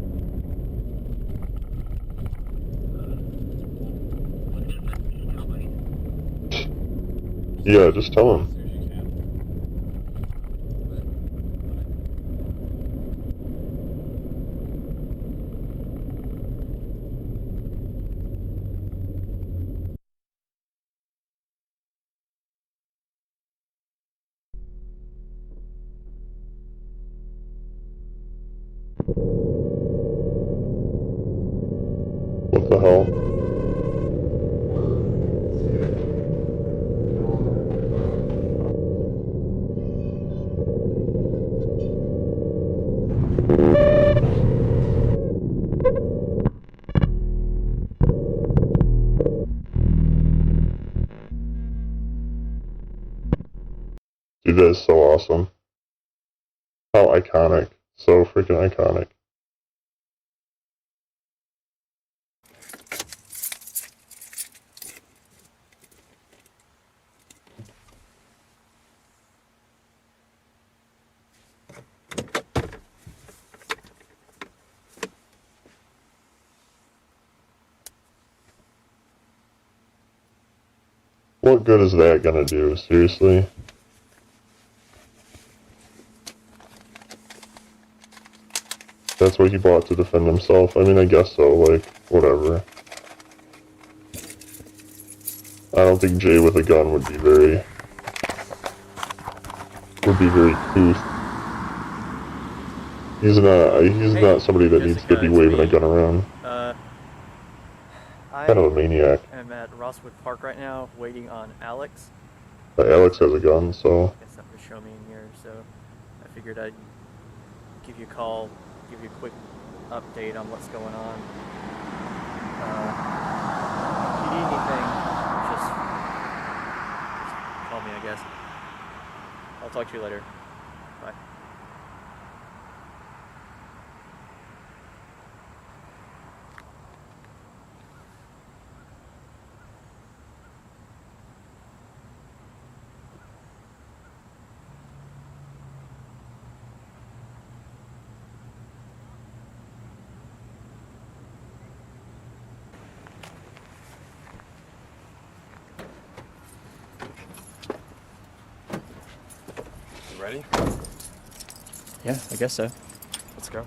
Yeah, just tell him. What the hell? Dude, that is so awesome. How iconic. So freaking iconic. What good is that gonna do? Seriously? That's what he bought to defend himself? I mean, I guess so, like, whatever. I don't think Jay with a gun would be very couth. He's not somebody that needs to be waving a gun around. Kind of a maniac. I'm at Rosswood Park right now, waiting on Alex. But Alex has a gun, so... Got something to show me in here, so I figured I'd give you a call, give you a quick update on what's going on. If you need anything, just call me, I guess. I'll talk to you later. Bye. ready? Yeah, I guess so. Let's go.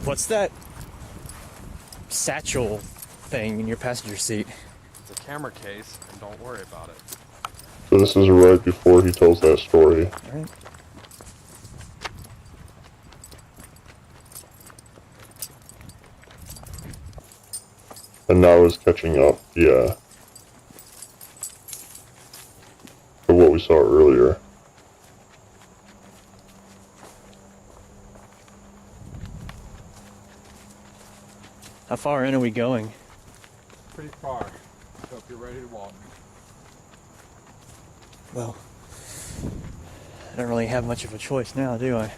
What's that satchel thing in your passenger seat? It's a camera case, and don't worry about it. So this is right before he tells that story. All right. And now is catching up, yeah. To what we saw earlier. How far in are we going? Pretty far. Hope you're ready to walk. Well, I don't really have much of a choice now, do I?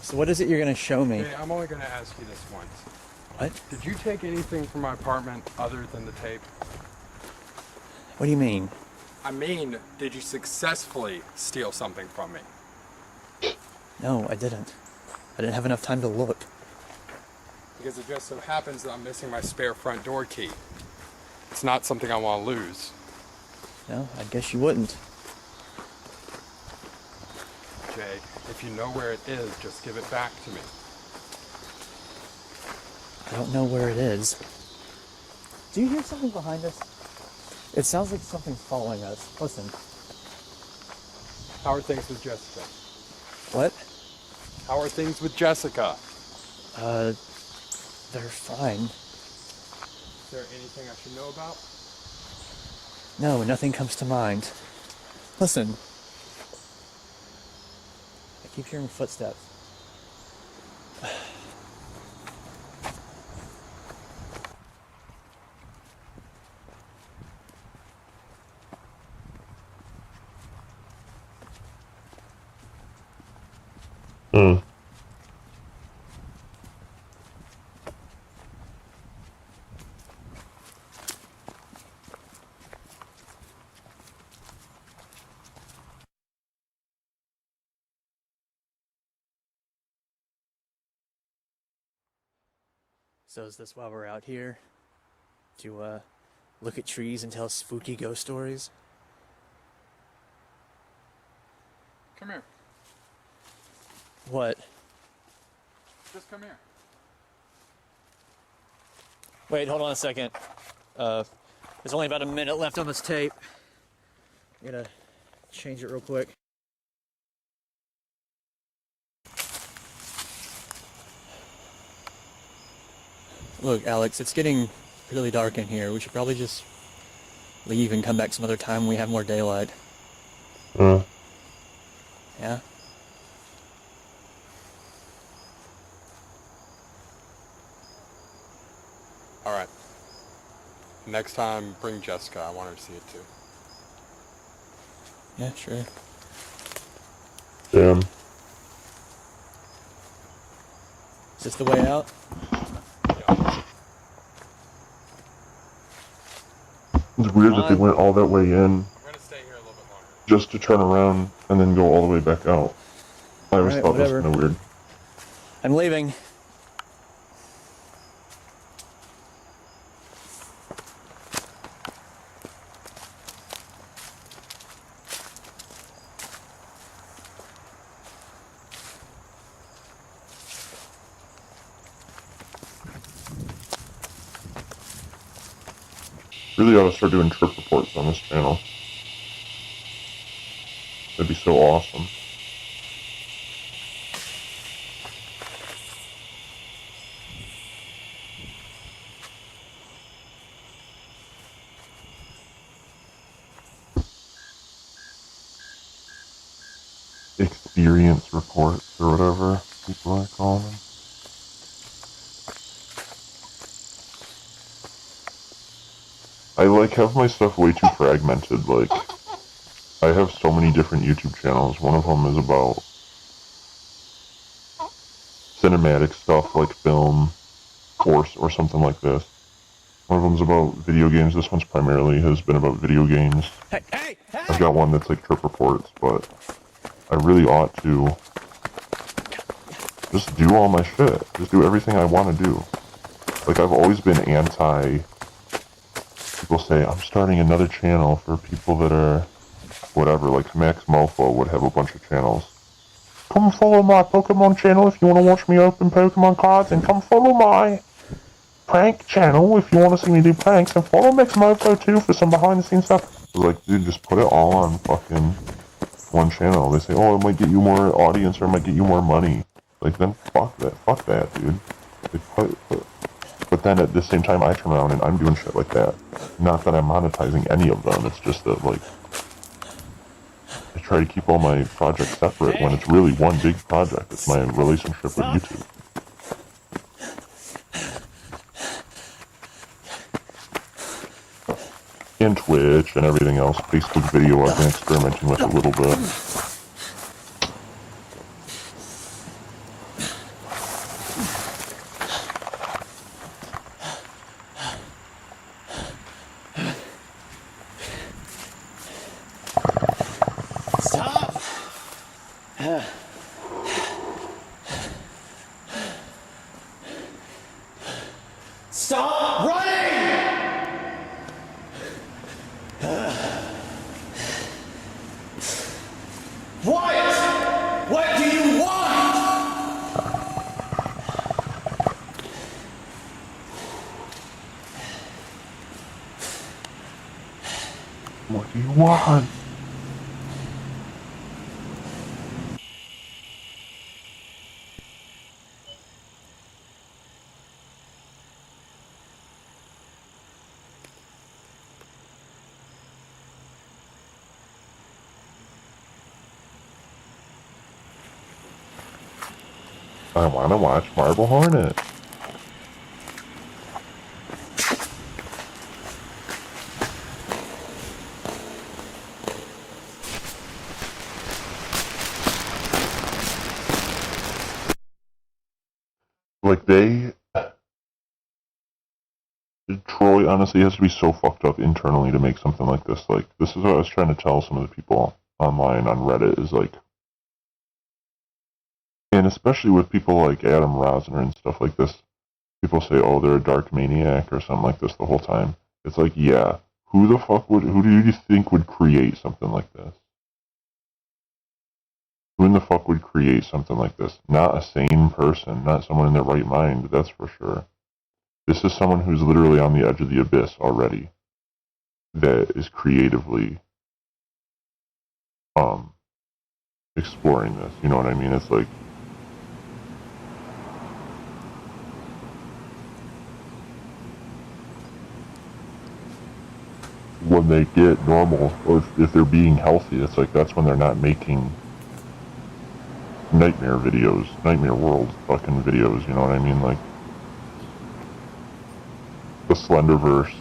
So what is it you're going to show me? Hey, I'm only going to ask you this once. What? Did you take anything from my apartment other than the tape? What do you mean? I mean, did you successfully steal something from me? No, I didn't. I didn't have enough time to look. Because it just so happens that I'm missing my spare front door key. It's not something I want to lose. No, I guess you wouldn't. Jay, if you know where it is, just give it back to me. I don't know where it is. Do you hear something behind us? It sounds like something's following us. Listen. How are things with Jessica? What? How are things with Jessica? They're fine. Is there anything I should know about? No, nothing comes to mind. Listen. I keep hearing footsteps. Hmm. So is this why we're out here? To, look at trees and tell spooky ghost stories? Come here. What? Just come here. Wait, hold on a second. There's only about a minute left on this tape. I'm gonna change it real quick. Look, Alex, it's getting really dark in here. We should probably just leave and come back some other time when we have more daylight. Yeah? Alright. Next time, bring Jessica. I want her to see it too. Yeah, sure. Damn. Is this the way out? It's weird that they went all that way in I'm gonna stay here a little bit longer. just to turn around and then go all the way back out. I always Alright, thought that was whatever. kind of weird. I'm leaving. Really ought to start doing trip reports on this channel. That'd be so awesome. Experience reports or whatever people are calling them. I have my stuff way too fragmented. I have so many different YouTube channels. One of them is about cinematic stuff like film or something like this. One of them's about video games. This one's primarily has been about video games. I've got one that's like trip reports, but I really ought to just do all my shit. Just do everything I want to do. Like, I've always been anti... People say, I'm starting another channel for people that are... whatever, like Max Mofo would have a bunch of channels. Come follow my Pokemon channel if you want to watch me open Pokemon cards, and come follow my prank channel if you want to see me do pranks, and follow Max Mofo too for some behind the scenes stuff. Like, dude, just put it all on fucking one channel. They say, oh, it might get you more audience or it might get you more money. Like, then fuck that, dude. But then at the same time, I turn around and I'm doing shit like that. Not that I'm monetizing any of them, it's just that, like, I try to keep all my projects separate when it's really one big project. It's my relationship with YouTube. And Twitch and everything else. Facebook video I've been experimenting with a little bit. Stop! Stop running! What do you want? What do you want? I want to watch Marble Hornets. Like, Troy honestly has to be so fucked up internally to make something like this. Like, this is what I was trying to tell some of the people online on Reddit, is like, and especially with people like Adam Rosner and stuff like this, people say, oh, they're a dark maniac or something like this the whole time. It's like, yeah, who do you think would create something like this? Who in the fuck would create something like this? Not a sane person, not someone in their right mind, that's for sure. This is someone who's literally on the edge of the abyss already, that is creatively exploring this, you know what I mean? It's like, when they get normal, or if they're being healthy, it's like that's when they're not making nightmare videos, nightmare world fucking videos, you know what I mean? Like, the Slenderverse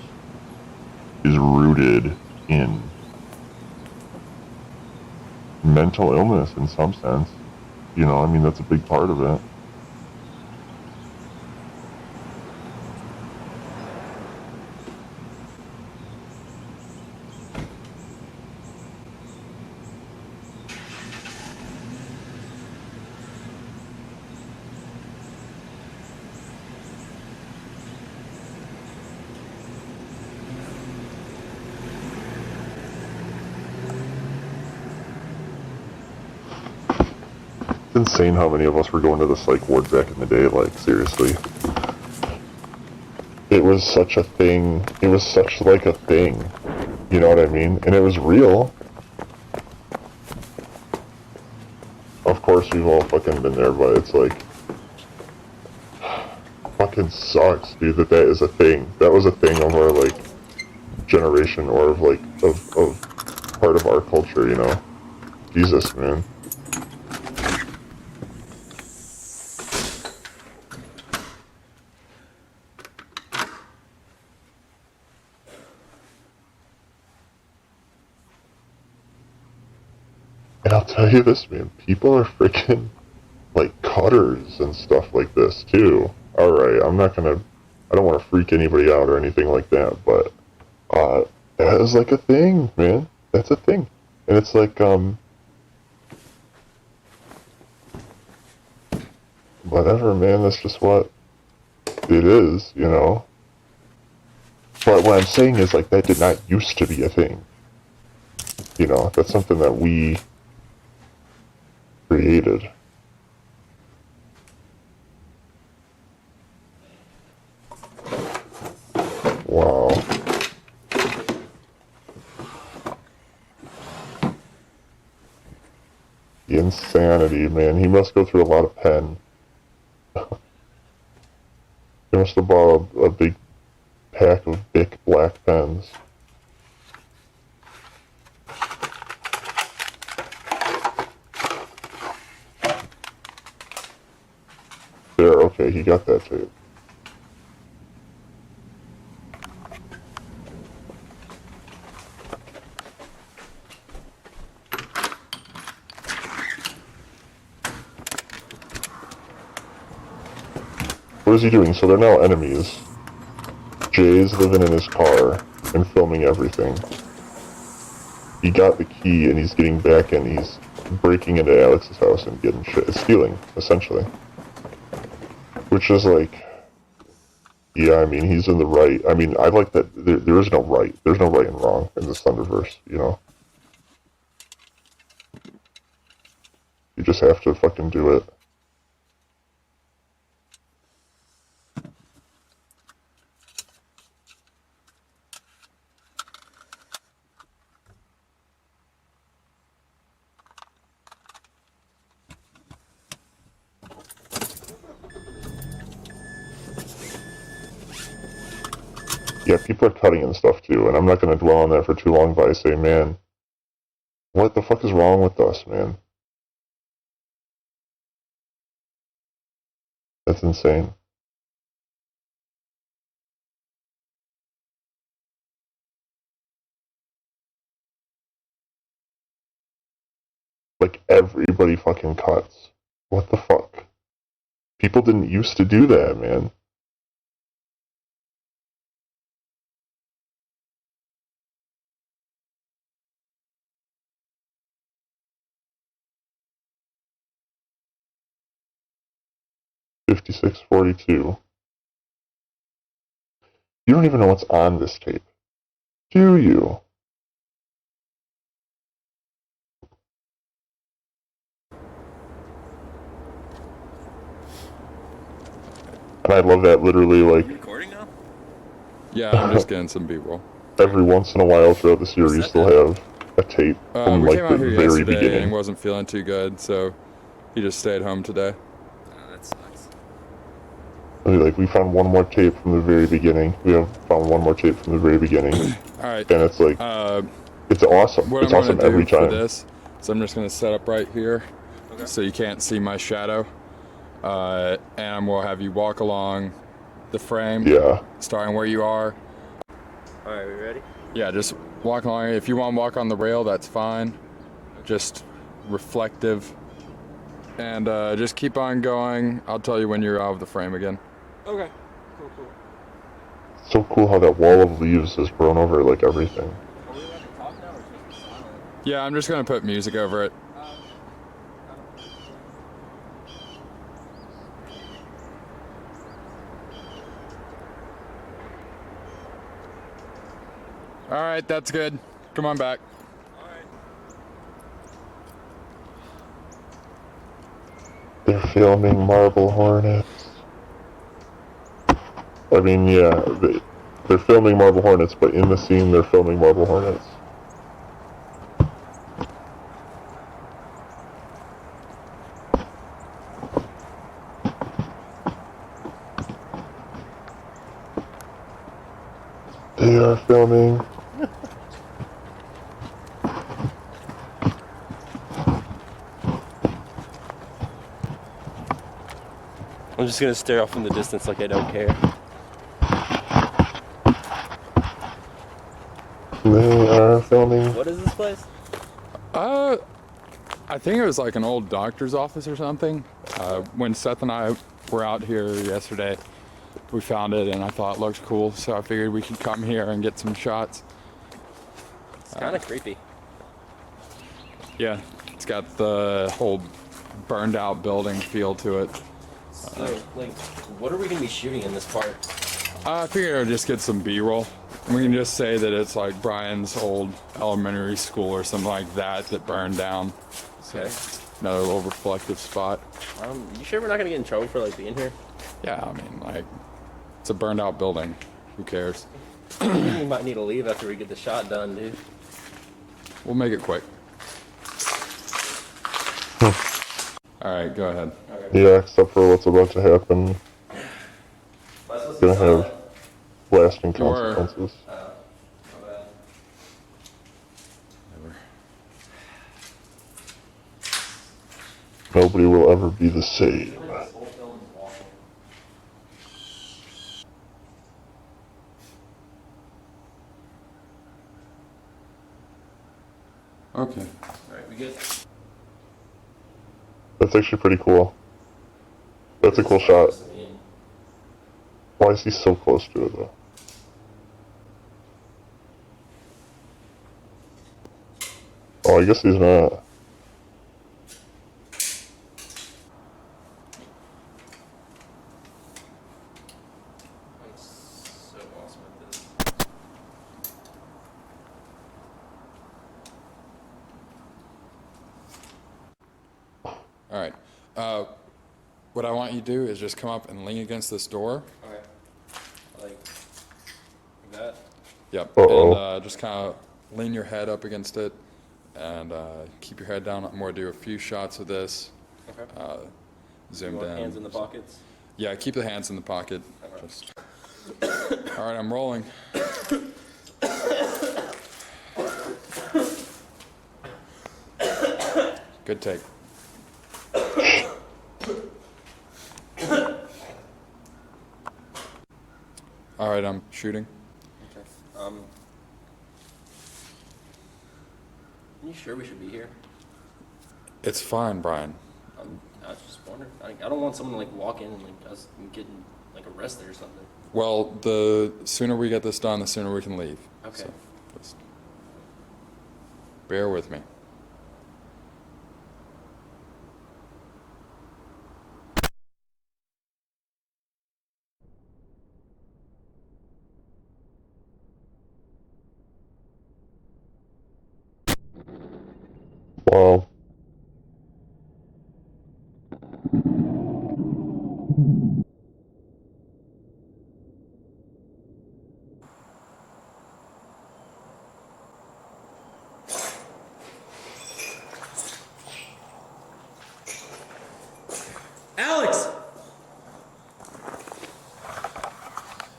is rooted in mental illness in some sense, you know, I mean, that's a big part of it. It's insane how many of us were going to the psych ward back in the day, like, seriously. It was such a thing, it was such, like, a thing, you know what I mean? And it was real. Of course we've all fucking been there, but it's like, fucking sucks, dude, that is a thing. That was a thing of our, like, generation, or of, like, of part of our culture, you know? Jesus, man. And I'll tell you this, man, people are freaking, like, cutters and stuff like this, too. Alright, I'm not gonna I don't want to freak anybody out or anything like that, but that is like a thing, man. That's a thing. And it's like, whatever, man, that's just what it is, you know? But what I'm saying is, like, that did not used to be a thing. You know, that's something that we created. Wow. The insanity, man. He must go through a lot of pen. He must have bought a big pack of big black pens. There, okay, he got that tape. What is he doing? So they're now enemies. Jay's living in his car and filming everything. He got the key and he's getting back and he's breaking into Alex's house and getting shit. Stealing, essentially. Which is like, yeah, I mean, he's in the right. I mean, I like that there is no right. There's no right and wrong in this Thunderverse, you know? You just have to fucking do it. Yeah, people are cutting and stuff too, and I'm not going to dwell on that for too long, but I say, man, what the fuck is wrong with us, man? That's insane. Like, everybody fucking cuts. What the fuck? People didn't used to do that, man. $56.42. You don't even know what's on this tape, do you? And I love that literally, like... Recording now? Yeah, I'm just getting some B-roll. Every once in a while throughout the series, they'll have a tape from, We like, came out the here very yesterday beginning. and wasn't feeling too good, so he just stayed home today. Oh, that sucks. Like, we found one more tape from the very beginning. We have found one more tape from the very beginning. Alright. And it's like, it's awesome. What It's I'm awesome gonna every do for time. this, so I'm just gonna set up right here, so you can't see my shadow. And we'll have you walk along the frame, starting where you are. Alright, we ready? Yeah, just walk along. If you want to walk on the rail, that's fine. Just reflective. And just keep on going. I'll tell you when you're out of the frame again. Okay. Cool, cool. It's so cool how that wall of leaves has grown over, like, everything. Are we allowed to talk now or just be silent? Yeah, I'm just gonna put music over it. Alright, that's good. Come on back. They're filming Marble Hornets. I mean, yeah, they're filming Marble Hornets, but in the scene they're filming Marble Hornets. They are filming. I'm just gonna stare off in the distance like I don't care. They are filming. What is this place? I think it was like an old doctor's office or something. When Seth and I were out here yesterday, we found it and I thought it looked cool, so I figured we could come here and get some shots. It's kind of creepy. Yeah, it's got the whole burned out building feel to it. So, like, what are we going to be shooting in this part? I figured I'd just get some B-roll. We can just say that it's like Brian's old elementary school or something like that that burned down. So, okay. Another little reflective spot. You sure we're not going to get in trouble for, like, being here? Yeah, I mean, like, it's a burned out building. Who cares? We might need to leave after we get the shot done, dude. We'll make it quick. Alright, go ahead. Yeah, except for what's about to happen. It's gonna have lasting consequences. Nobody will ever be the same. Okay. Alright, we good? That's actually pretty cool. That's a cool shot. Why is he so close to it though? Oh, I guess he's not. So awesome at this. Alright. What I want you to do is just come up and lean against this door. Okay. Like that? Yep. Uh-oh. And just kind of lean your head up against it and keep your head down. I'm going to do a few shots of this. Okay. Zoomed in. Hands in the pockets? Yeah, keep the hands in the pocket. Just... Alright, I'm rolling. Good take. Alright, I'm shooting. Okay. Are you sure we should be here? It's fine, Brian. I was just wondering. I don't want someone to like walk in and like us getting like arrested or something. Well, the sooner we get this done, the sooner we can leave. Okay. So, just bear with me. Wow. Alex!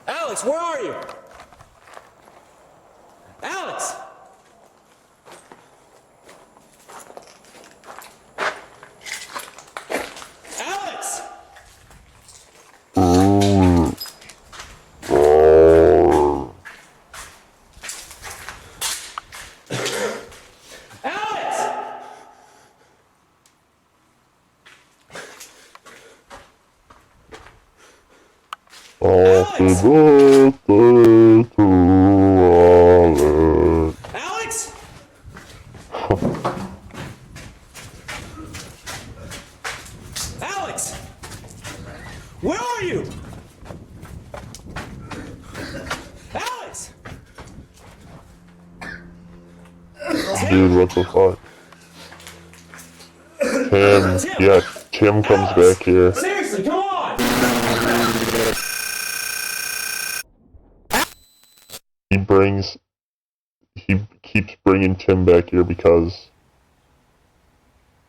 Alex, where are you? Alex! Alex! Happy birthday to Alex. Alex! Alex! Where are you? Alex! Dude, what the fuck? Tim, yeah, Tim comes back here. Seriously, come on! He keeps bringing Tim back here because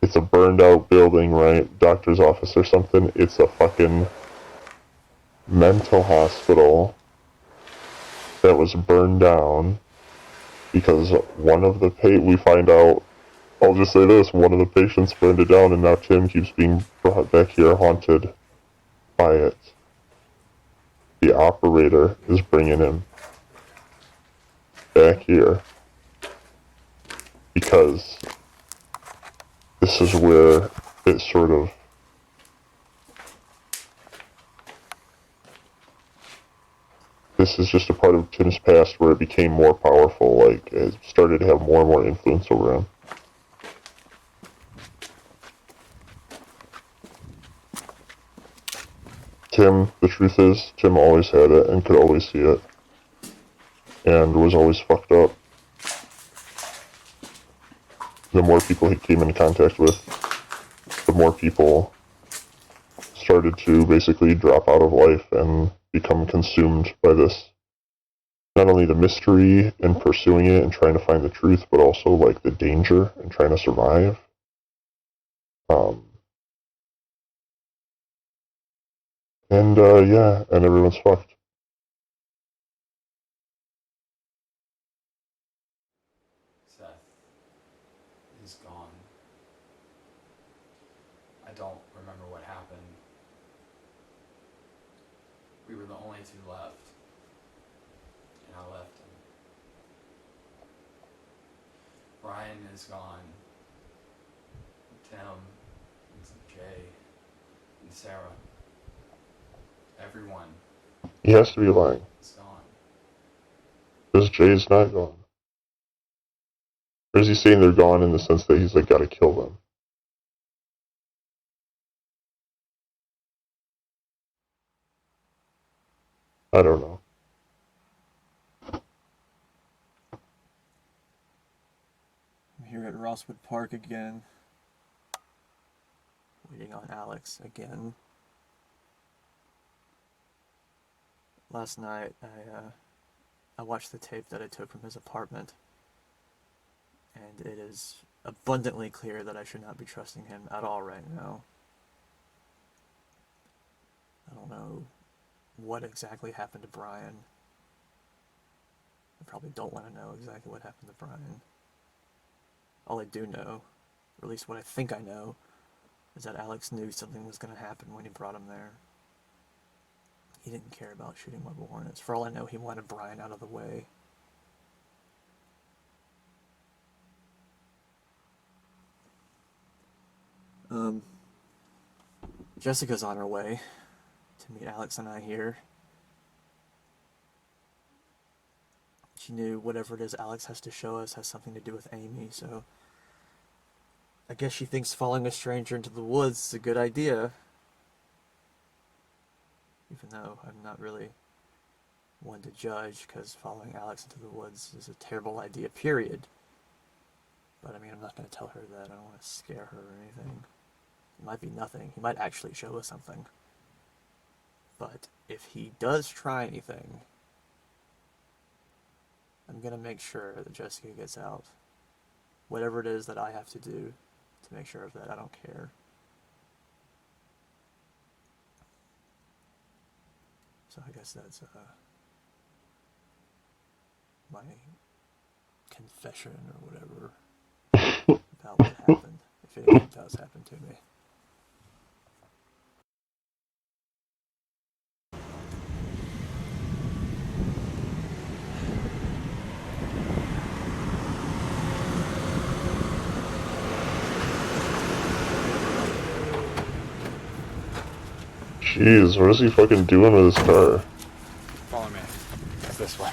it's a burned out building, right? Doctor's office or something. It's a fucking mental hospital that was burned down because one of the we find out, I'll just say this, one of the patients burned it down and now Tim keeps being brought back here haunted by it. The operator is bringing him back here because this is where it sort of this is just a part of Tim's past where it became more powerful, like, it started to have more and more influence over him. Tim, the truth is, Tim always had it and could always see it. And was always fucked up. The more people he came in contact with, the more people started to basically drop out of life and become consumed by this. Not only the mystery and pursuing it and trying to find the truth, but also like the danger and trying to survive. Yeah, and everyone's fucked. Seth is gone. I don't remember what happened. We were the only two left. And I left him. Brian is gone. Tim, and Jay, and Sarah. Everyone He has to be lying. is gone. Because Jay's not gone. Or is he saying they're gone in the sense that he's like gotta kill them? I don't know. I'm here at Rosswood Park again. Waiting on Alex again. Last night, I watched the tape that I took from his apartment, and it is abundantly clear that I should not be trusting him at all right now. I don't know what exactly happened to Brian. I probably don't want to know exactly what happened to Brian. All I do know, or at least what I think I know, is that Alex knew something was going to happen when he brought him there. He didn't care about shooting Mobile Hornets. For all I know, he wanted Brian out of the way. Jessica's on her way to meet Alex and I here. She knew whatever it is Alex has to show us has something to do with Amy, so I guess she thinks following a stranger into the woods is a good idea. Even though I'm not really one to judge, because following Alex into the woods is a terrible idea, period. But I mean, I'm not going to tell her that. I don't want to scare her or anything. It might be nothing. He might actually show us something. But if he does try anything, I'm going to make sure that Jessica gets out. Whatever it is that I have to do to make sure of that, I don't care. So I guess that's my confession or whatever about what happened, if anything does happen to me. Jeez, what is he fucking doing with his car? Follow me. It's this way.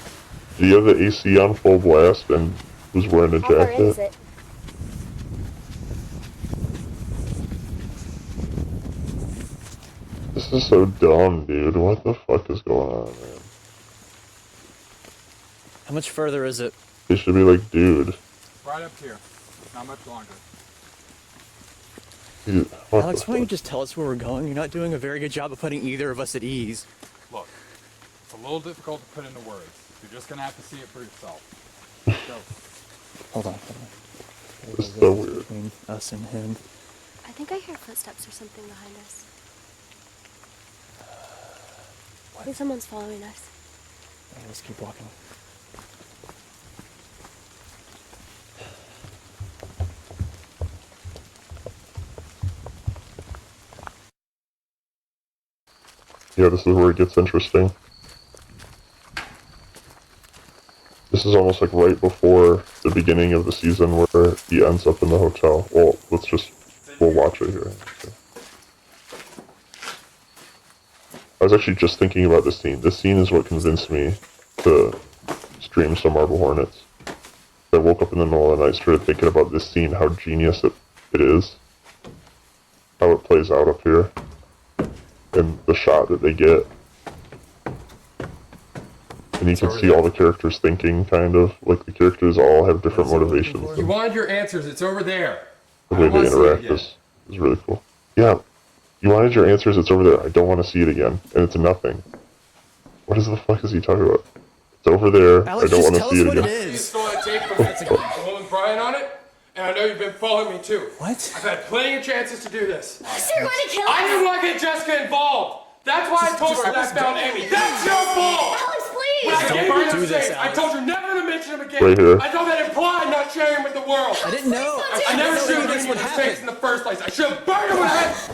Do you have the AC on full blast and was wearing a jacket? How far is it? This is so dumb, dude. What the fuck is going on, man? How much further is it? They should be like, dude. Right up here. Not much longer. Dude, Alex, why don't you just tell us where we're going? You're not doing a very good job of putting either of us at ease. Look, it's a little difficult to put into words. You're just gonna have to see it for yourself. Go. Hold on. This is so weird. Between us and him. I think I hear footsteps or something behind us. I think someone's following us. Okay, let's keep walking. Yeah, this is where it gets interesting. This is almost like right before the beginning of the season where he ends up in the hotel. Well, we'll watch it here. I was actually just thinking about this scene. This scene is what convinced me to stream some Marble Hornets. I woke up in the middle of the night, started thinking about this scene, how genius it is, how it plays out up here, and the shot that they get. And you can see all the characters thinking, kind of. Like, the characters all have different motivations. You wanted your answers, it's over there. The way they interact is really cool. Yeah, you wanted your answers, it's over there. I don't want to see it again. And it's nothing. What the fuck is he talking about? It's over there. Alex, I don't want to see it what again. it is. You stole that tape from me. The one with Brian on it, and I know you've been following me too. What? I've had plenty of chances to do this. So you're going to kill us? I didn't want to get Jessica involved. That's why I told her that I found Amy. That's your fault! Alex, please! When I gave Don't her do the this, tape, I Alex. told you never to mention him again. Right here. I thought that implied not sharing him with the world. I didn't know. I never should have given you the tapes in the first place. I should have burned him with it.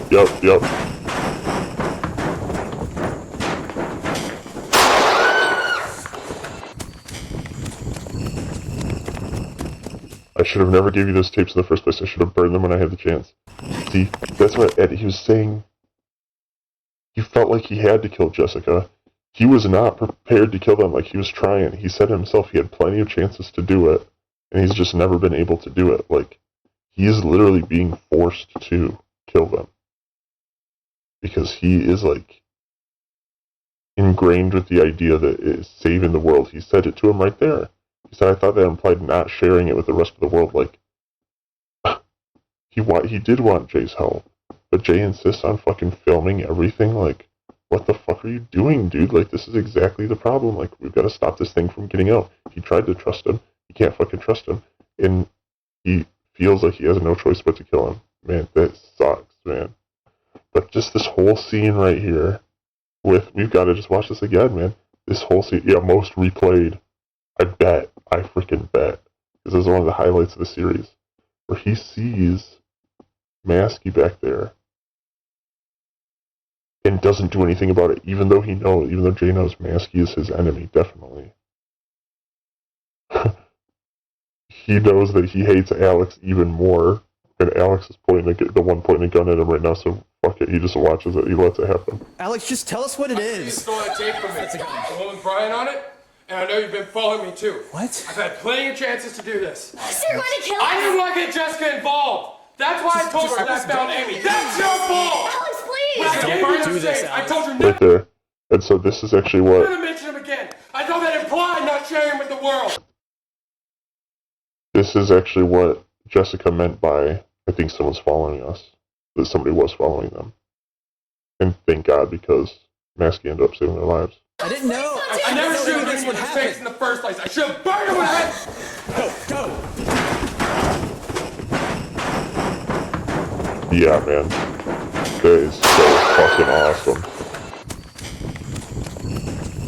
Go. Yep. I should have never gave you those tapes in the first place. I should have burned them when I had the chance. See, that's what he was saying. He felt like he had to kill Jessica. He was not prepared to kill them like he was trying. He said himself he had plenty of chances to do it, and he's just never been able to do it. Like, he is literally being forced to kill them. Because he is, like, ingrained with the idea that it is saving the world. He said it to him right there. He said, I thought that implied not sharing it with the rest of the world. Like, he did want Jay's help, but Jay insists on fucking filming everything. Like, what the fuck are you doing, dude? Like, this is exactly the problem. Like, we've got to stop this thing from getting out. He tried to trust him. He can't fucking trust him. And he feels like he has no choice but to kill him. Man, that sucks, man. But just this whole scene right here we've got to just watch this again, man. This whole scene, most replayed. I freaking bet. This is one of the highlights of the series. Where he sees Maskey back there and doesn't do anything about it, even though Jay knows Maskey is his enemy, definitely. He knows that he hates Alex even more, and Alex is the one pointing a gun at him right now, so fuck it, he just watches it, he lets it happen. Alex, just tell us what it is. You stole that tape from me. The one with Brian on it, and I know you've been following me too. What? I've had plenty of chances to do this. So you're going to kill us? I didn't want to get Jessica involved. That's why I told her that I found Amy. That's your fault! Alex, please! When I gave her the tapes, I told you never Right there. And so this is actually what... to mention him again. I thought that implied not sharing him with the world. This is actually what Jessica meant by, I think someone's following us. That somebody was following them. And thank God, because Maskey ended up saving their lives. I didn't know. I never should have given you the tapes in the first place. I should have burned him with it. Go. Yeah, man. That is so fucking awesome.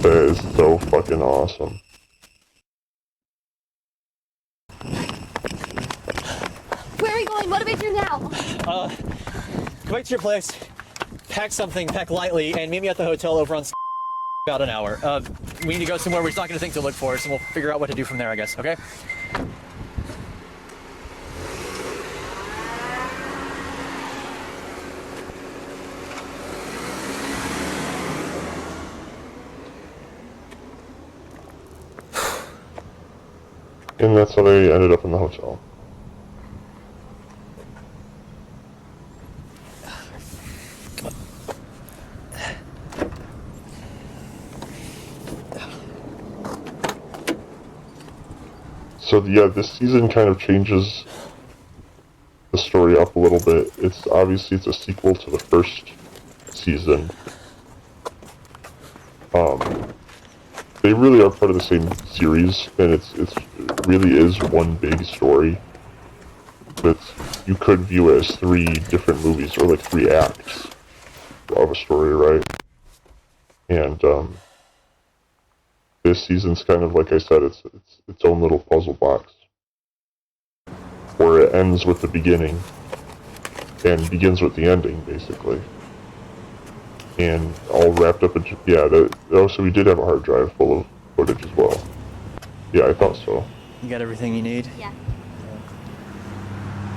That is so fucking awesome. Where are you going? What do we do now? Go back to your place, pack lightly, and meet me at the hotel over on about an hour. We need to go somewhere where he's not going to think to look for us, and we'll figure out what to do from there, I guess, okay? And that's how they ended up in the hotel. So yeah, this season kind of changes the story up a little bit. It's obviously a sequel to the first season. They really are part of the same series, and it really is one big story. But you could view it as 3 different movies, or like 3 acts of a story, right? And this season's kind of, like I said, it's its own little puzzle box, where it ends with the beginning and begins with the ending, basically. And all wrapped up in... so we did have a hard drive full of footage as well. Yeah, I thought so. You got everything you need? Yeah.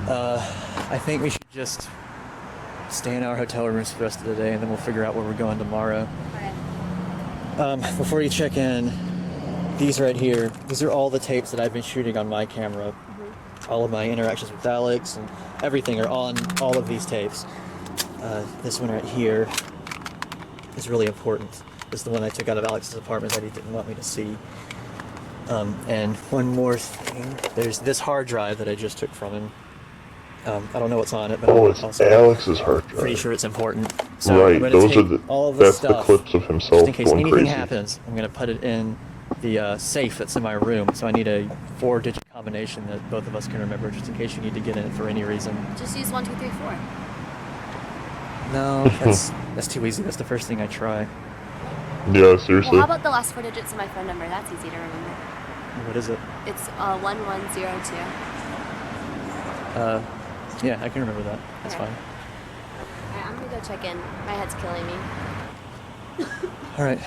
I think we should just stay in our hotel rooms for the rest of the day, and then we'll figure out where we're going tomorrow. Before you check in, these right here, these are all the tapes that I've been shooting on my camera. All of my interactions with Alex and everything are on all of these tapes. This one right here is really important. This is the one I took out of Alex's apartment that he didn't want me to see. And one more thing, there's this hard drive that I just took from him. I don't know what's on it, but it's Alex's hard drive. Pretty sure it's important. So right, I'm gonna those take are all of this that's stuff, the clips of himself just in case going anything crazy. happens. I'm gonna put it in the safe that's in my room. So I need a 4-digit combination that both of us can remember, just in case you need to get in it for any reason. Just use 1, 2, 3, 4. No, that's too easy. That's the first thing I try. Yeah, seriously. Well, how about the last 4 digits of my phone number? That's easy to remember. What is it? It's 1102. Yeah, I can remember that. That's Okay. fine. Alright, I'm gonna go check in. My head's killing me. All right.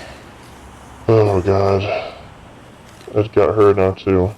Oh god. It got her now too.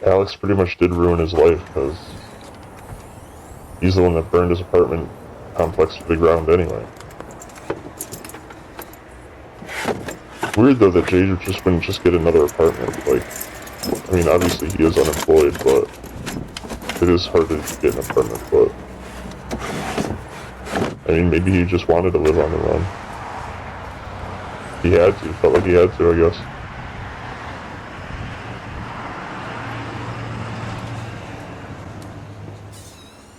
Alex pretty much did ruin his life because he's the one that burned his apartment complex to the ground anyway. Weird though that Jay just wouldn't just get another apartment. Like, I mean, obviously he is unemployed, but it is hard to get an apartment. But I mean, maybe he just wanted to live on the run. He had to. Felt like he had to, I guess.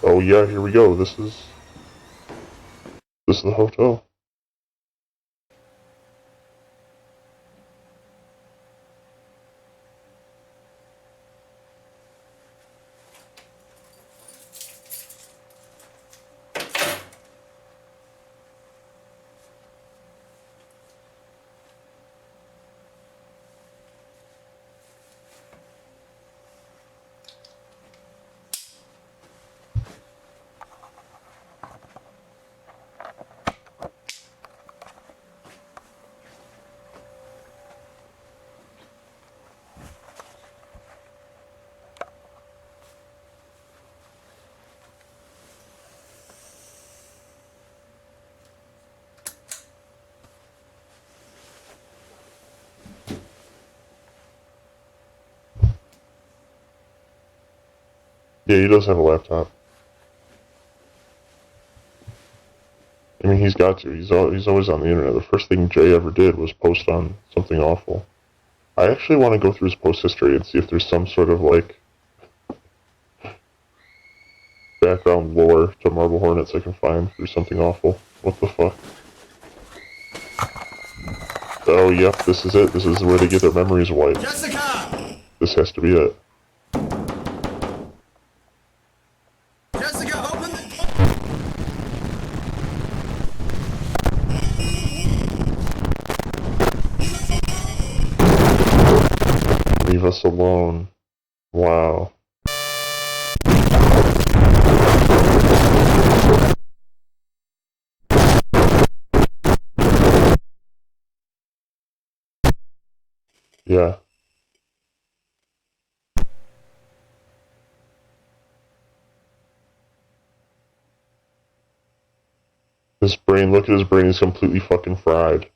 Oh yeah, here we go. This is the hotel. Yeah, he does have a laptop. I mean, he's got to. He's always on the internet. The first thing Jay ever did was post on something awful. I actually want to go through his post history and see if there's some sort of, like, background lore to Marble Hornets I can find through something awful. What the fuck? Oh, yep, this is it. This is where they get their memories wiped. Jessica! This has to be it. Jessica, open the... Leave us alone. Wow. Yeah. His brain, look at his brain, he's completely fucking fried.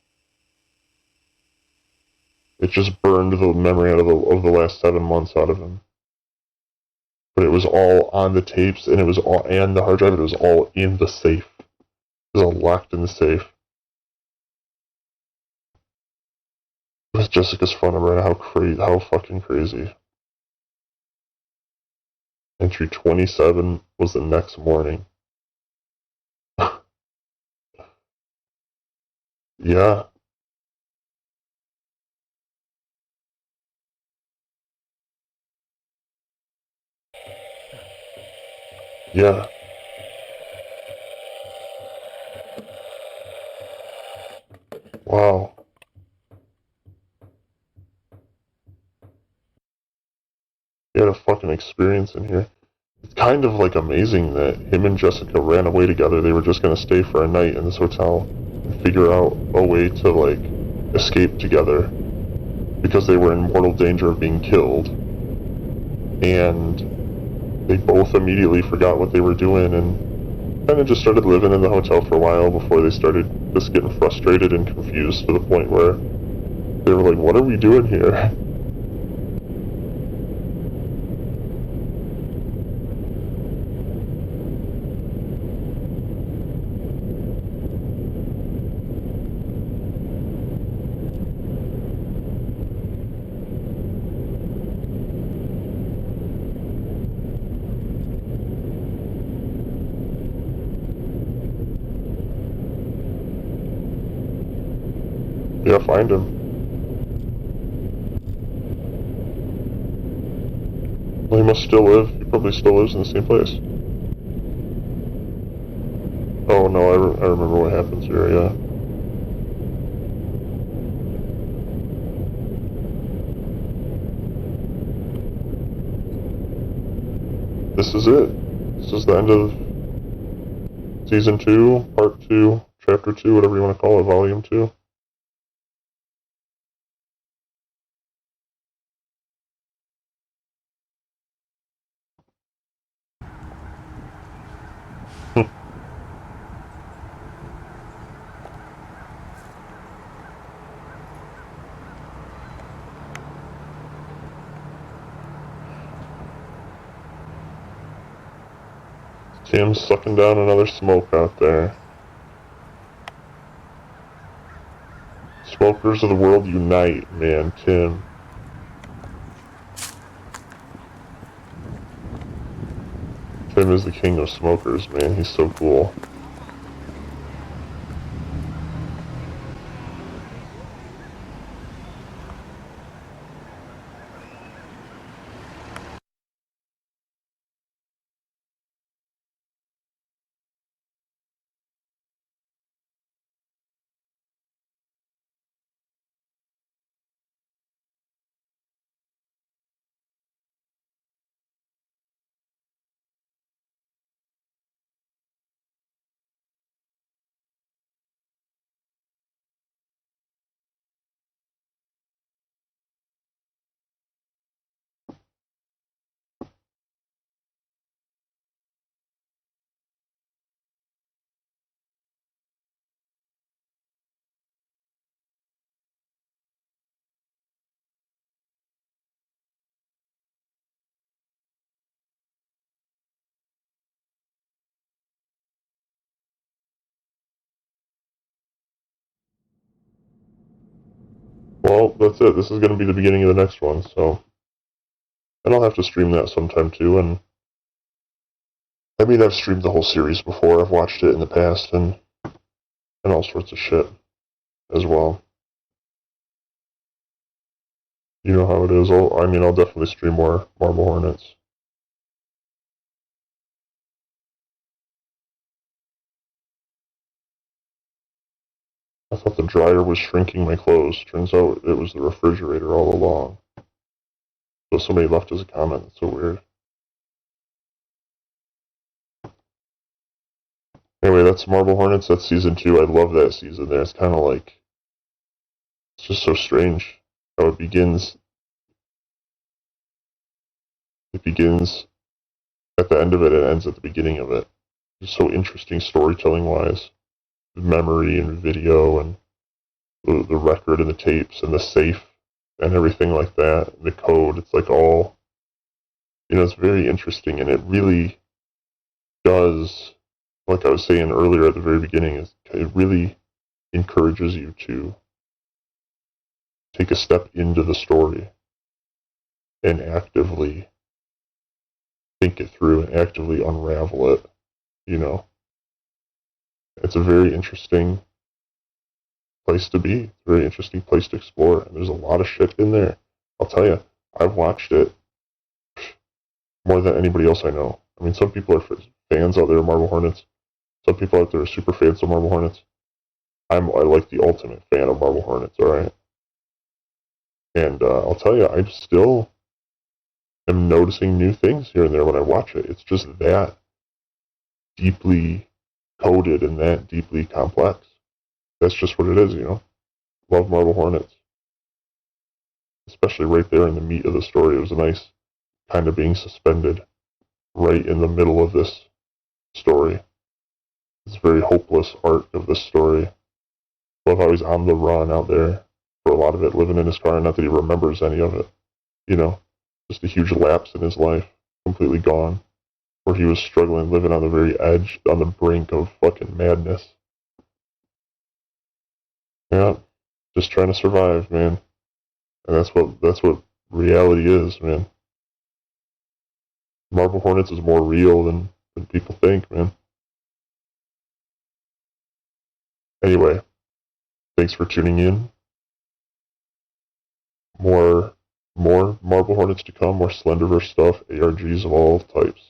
It just burned the memory out of the last 7 months out of him. But it was all on the tapes, and it was all, and the hard drive, it was all in the safe. It was all locked in the safe. It was Jessica's phone number, and how fucking crazy. Entry 27 was the next morning. Yeah. Yeah. Wow. He had a fucking experience in here. It's kind of like amazing that him and Jessica ran away together. They were just gonna stay for a night in this hotel and figure out a way to, like, escape together because they were in mortal danger of being killed. And they both immediately forgot what they were doing and kind of just started living in the hotel for a while before they started just getting frustrated and confused to the point where they were like, what are we doing here? Yeah, find him. Well, he must still live. He probably still lives in the same place. Oh no, I remember what happens here, yeah. This is it. This is the end of Season 2, Part 2, Chapter 2, whatever you want to call it, Volume 2. Tim's sucking down another smoke out there. Smokers of the world unite, man, Tim. Tim is the king of smokers, man. He's so cool. Well, that's it. This is going to be the beginning of the next one, so... And I'll have to stream that sometime, too, and... I mean, I've streamed the whole series before. I've watched it in the past, and all sorts of shit as well. You know how it is. I'll definitely stream more Marble Hornets. I thought the dryer was shrinking my clothes. Turns out it was the refrigerator all along. So somebody left us a comment. That's so weird. Anyway, that's Marble Hornets. That's Season 2. I love that season there. It's kind of like... It's just so strange how it begins. It begins at the end of it and ends at the beginning of it. It's so interesting storytelling-wise. Memory and video and the record and the tapes and the safe and everything like that. The code. It's like all... it's very interesting, and it really does... Like I was saying earlier at the very beginning, it really encourages you to take a step into the story and actively think it through and actively unravel it, you know. It's a very interesting place to be, a very interesting place to explore, and there's a lot of shit in there. I'll tell you, I've watched it more than anybody else I know. I mean, some people are fans out there of Marble Hornets. Some people out there are super fans of Marble Hornets. I like the ultimate fan of Marble Hornets, alright? And I'll tell you, I still am noticing new things here and there when I watch it. It's just that deeply coded and that deeply complex. That's just what it is, you know? Love Marble Hornets. Especially right there in the meat of the story. It was a nice kind of being suspended right in the middle of this story. This very hopeless arc of this story. Love how he's on the run out there for a lot of it, living in his car, not that he remembers any of it. You know, just a huge lapse in his life, completely gone, where he was struggling, living on the very edge, on the brink of fucking madness. Yeah, just trying to survive, man. And that's what reality is, man. Marble Hornets is more real than people think, man. Anyway, thanks for tuning in. More Marble Hornets to come, more Slenderverse stuff, ARGs of all types.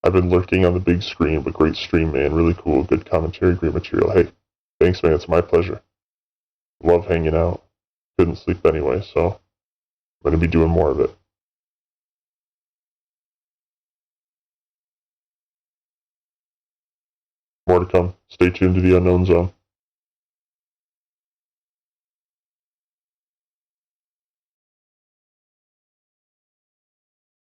I've been lurking on the big screen, but great stream, man. Really cool, good commentary, great material. Hey, thanks, man. It's my pleasure. Love hanging out. Couldn't sleep anyway, so I'm going to be doing more of it. More to come. Stay tuned to the Unknown Zone.